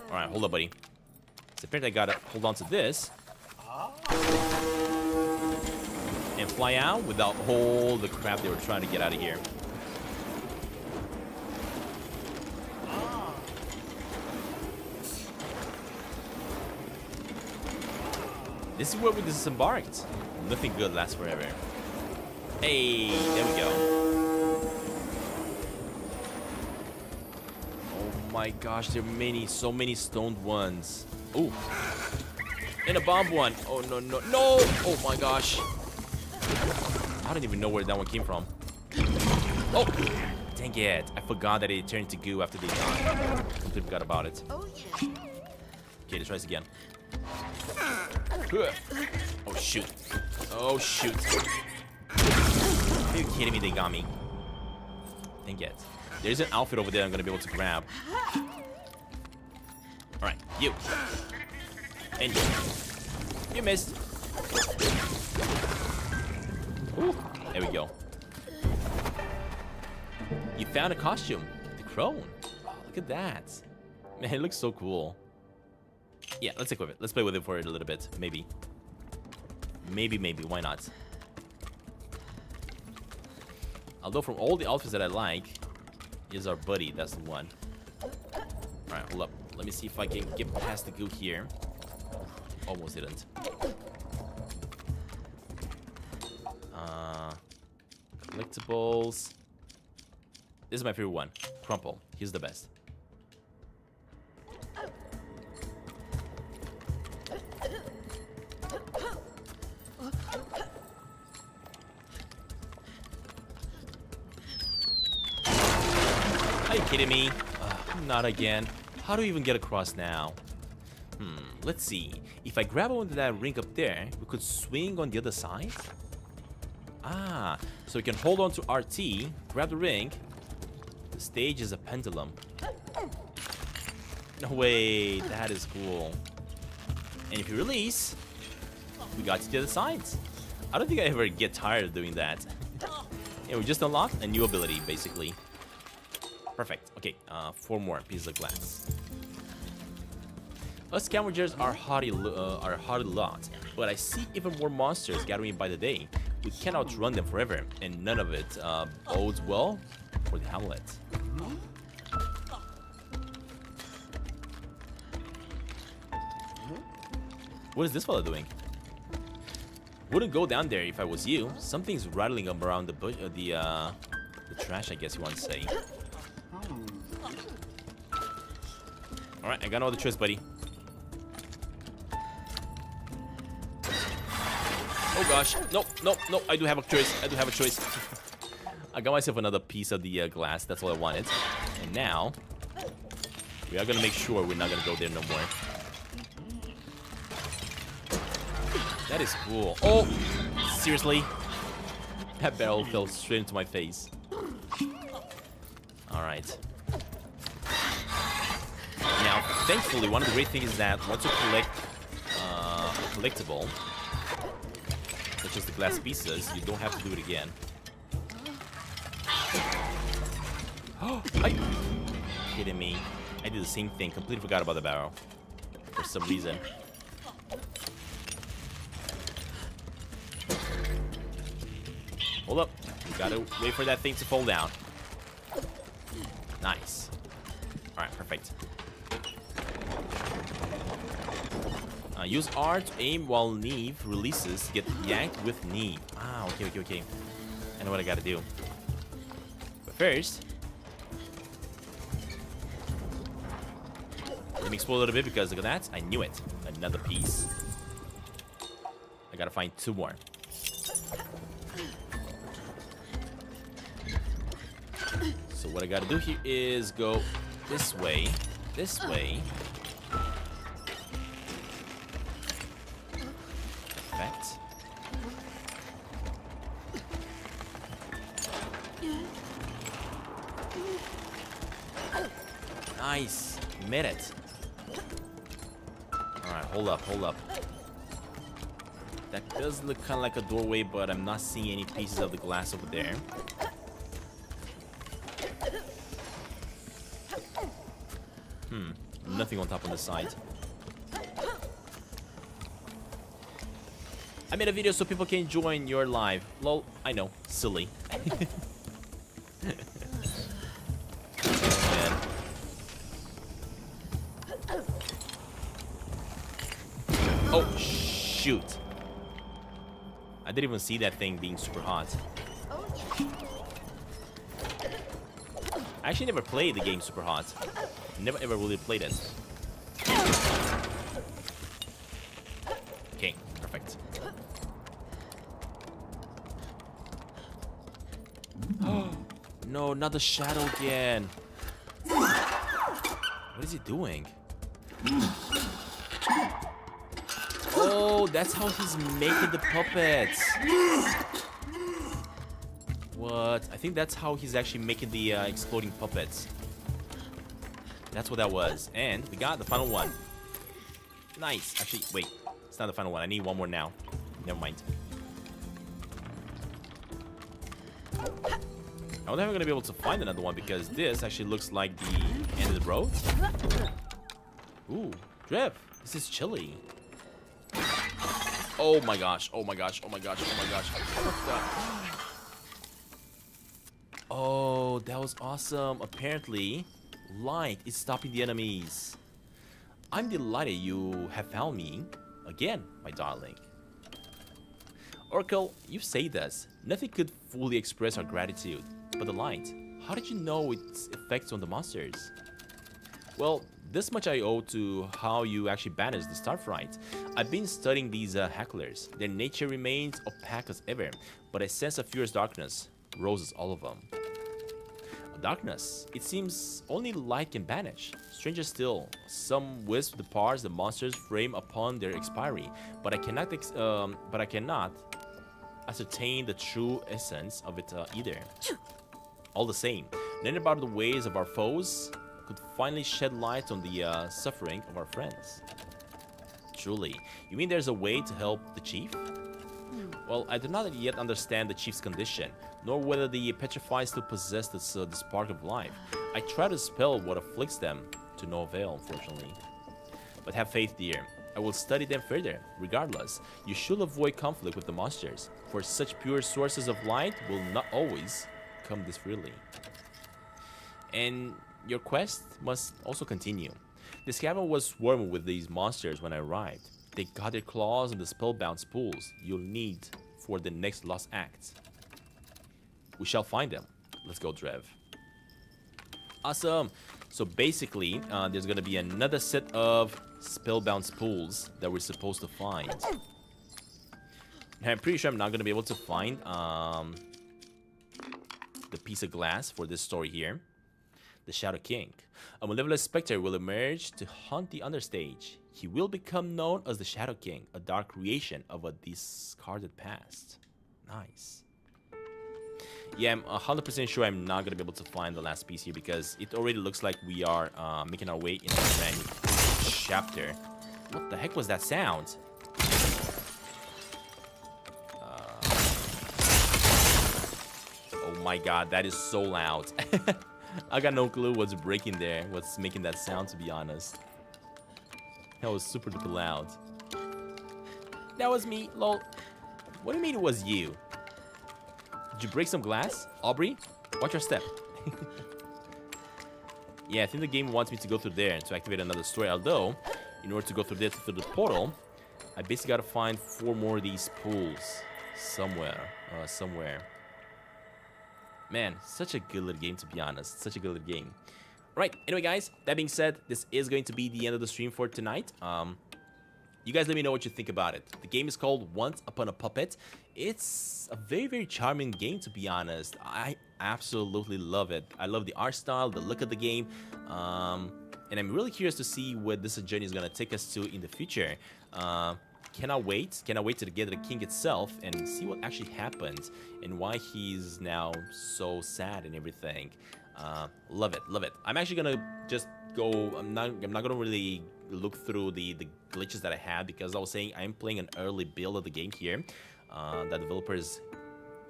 Alright, hold up, buddy. So apparently I gotta hold on to this. And fly out without all the crap they were trying to get out of here. This is where we disembarked. Nothing good lasts forever. Hey, there we go. Oh my gosh, there are so many stoned ones. Ooh. And a bomb one. Oh, no, no, no. Oh my gosh. I don't even know where that one came from. Oh, dang it. I forgot that it turned to goo after they died. Completely forgot about it. Okay, let's try this again. Oh, shoot. Oh, shoot. Are you kidding me? They got me. Dang it. There's an outfit over there I'm going to be able to grab. Alright, you. And you. You missed. Ooh, there we go. You found a costume. The crone. Oh, look at that. Man, it looks so cool. Yeah, let's equip it. Let's play with it for a little bit. Maybe. Maybe. Why not? Although from all the outfits that I like, is our buddy. That's the one. Alright, hold up. Let me see if I can get past the goo here. Almost didn't. Collectibles. This is my favorite one. Crumple. He's the best. Are you kidding me? Not again. How do we even get across now? Let's see. If I grab onto that ring up there, we could swing on the other side? Ah, so we can hold on to RT, grab the ring. The stage is a pendulum. No way, that is cool. And if you release, we got to the other side. I don't think I ever get tired of doing that. Yeah, we just unlocked a new ability, basically. Perfect. Okay, 4 more pieces of glass. Us scavengers are a hardy lot, but I see even more monsters gathering by the day. We can't outrun them forever, and none of it bodes well for the Hamlet. What is this fella doing? Wouldn't go down there if I was you. Something's rattling up around the bush, the trash, I guess you want to say. All right, I got no other choice, buddy. Oh gosh, nope. I do have a choice. I got myself another piece of the glass. That's all I wanted. And now we are gonna make sure we're not gonna go there no more. That is cool. Oh, seriously? That barrel fell straight into my face. All right. Now, thankfully, one of the great things is that once you collect a collectible, such as the glass pieces, you don't have to do it again. Oh, are you kidding me? I did the same thing. Completely forgot about the barrel for some reason. Hold up. We gotta wait for that thing to fall down. Nice. Alright, perfect. Use R to aim while Neve releases. Get yanked with Neve. Ah, okay. I know what I gotta do. But first, let me explore a little bit because look at that. I knew it. Another piece. I gotta find 2 more. So what I gotta do here is go this way. Perfect. Nice. We made it. Alright, hold up, hold up. That does look kind of like a doorway, but I'm not seeing any pieces of the glass over there. Nothing on top on the side. I made a video so people can join your live. Lol, I know, silly. Oh, shoot. I didn't even see that thing being super hot. I actually never played the game Super Hot. Never ever really played it. Okay, perfect. No, not the shadow again. What is he doing? Oh, that's how he's making the puppets. What? I think that's how he's actually making the exploding puppets. That's what that was. And we got the final one. Nice. Actually, wait. It's not the final one. I need one more now. Never mind. I don't think I'm going to be able to find another one because this actually looks like the end of the road. Ooh, Drev. This is chilly. Oh my gosh. Oh my gosh. Oh my gosh. Oh my gosh. What the... Oh, that was awesome. Apparently, light is stopping the enemies. I'm delighted you have found me again, my darling. Oracle, you say this. Nothing could fully express our gratitude, but the light. How did you know its effects on the monsters? Well, this much I owe to how you actually banished the Starfright. I've been studying these hecklers. Their nature remains opaque as ever, but I sense a fierce darkness. Roses, all of them. Darkness. It seems only light can banish. Stranger still, some wisp departs the monster's frame upon their expiry, but I cannot ascertain the true essence of it either. All the same, learning about the ways of our foes could finally shed light on the suffering of our friends. Truly, you mean there's a way to help the chief? Well, I do not yet understand the chief's condition, nor whether the petrified still possess the spark of life. I try to dispel what afflicts them, to no avail, unfortunately. But have faith, dear. I will study them further. Regardless, you should avoid conflict with the monsters, for such pure sources of light will not always come this freely. And your quest must also continue. The scavengers was swarming with these monsters when I arrived. They got their claws on the spellbound spools you'll need for the next lost act. We shall find them. Let's go, Drev. Awesome. So basically, there's gonna be another set of spellbound spools that we're supposed to find. And I'm pretty sure I'm not gonna be able to find the piece of glass for this story here. The Shadow King. A malevolent specter will emerge to haunt the understage. He will become known as the Shadow King, a dark creation of a discarded past. Nice. Yeah, I'm 100% sure I'm not going to be able to find the last piece here because it already looks like we are making our way into a brand new chapter. What the heck was that sound? Oh my god, that is so loud. I got no clue what's breaking there, what's making that sound, to be honest. That was super duper loud. That was me, lol. What do you mean it was you? Did you break some glass? Aubrey? Watch your step. Yeah, I think the game wants me to go through there to activate another story, although, in order to go through there, through the portal, I basically gotta find 4 more of these pools. Somewhere. Man, such a good little game, to be honest. Such a good little game. Right, anyway guys, that being said, this is going to be the end of the stream for tonight. You guys let me know what you think about it. The game is called Once Upon a Puppet. It's a very, very charming game, to be honest. I absolutely love it. I love the art style, the look of the game. And I'm really curious to see where this journey is going to take us to in the future. cannot wait to get the king itself and see what actually happened and why he's now so sad and everything. Love it, love it. I'm actually gonna just go. I'm not gonna really look through the glitches that I had, because I was saying I'm playing an early build of the game here that developers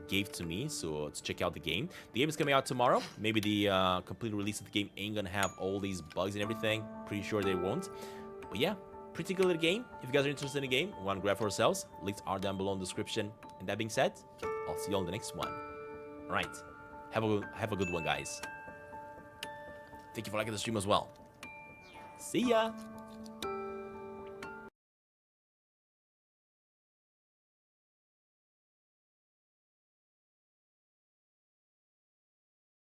gave to me, so to check out the game. The game is coming out tomorrow. Maybe the complete release of the game ain't gonna have all these bugs and everything. Pretty sure they won't. But yeah, pretty good little game. If you guys are interested in the game, want to grab for yourselves, links are down below in the description. And that being said, I'll see you on the next one. All right, have a good one, guys. Thank you for liking the stream as well. See ya.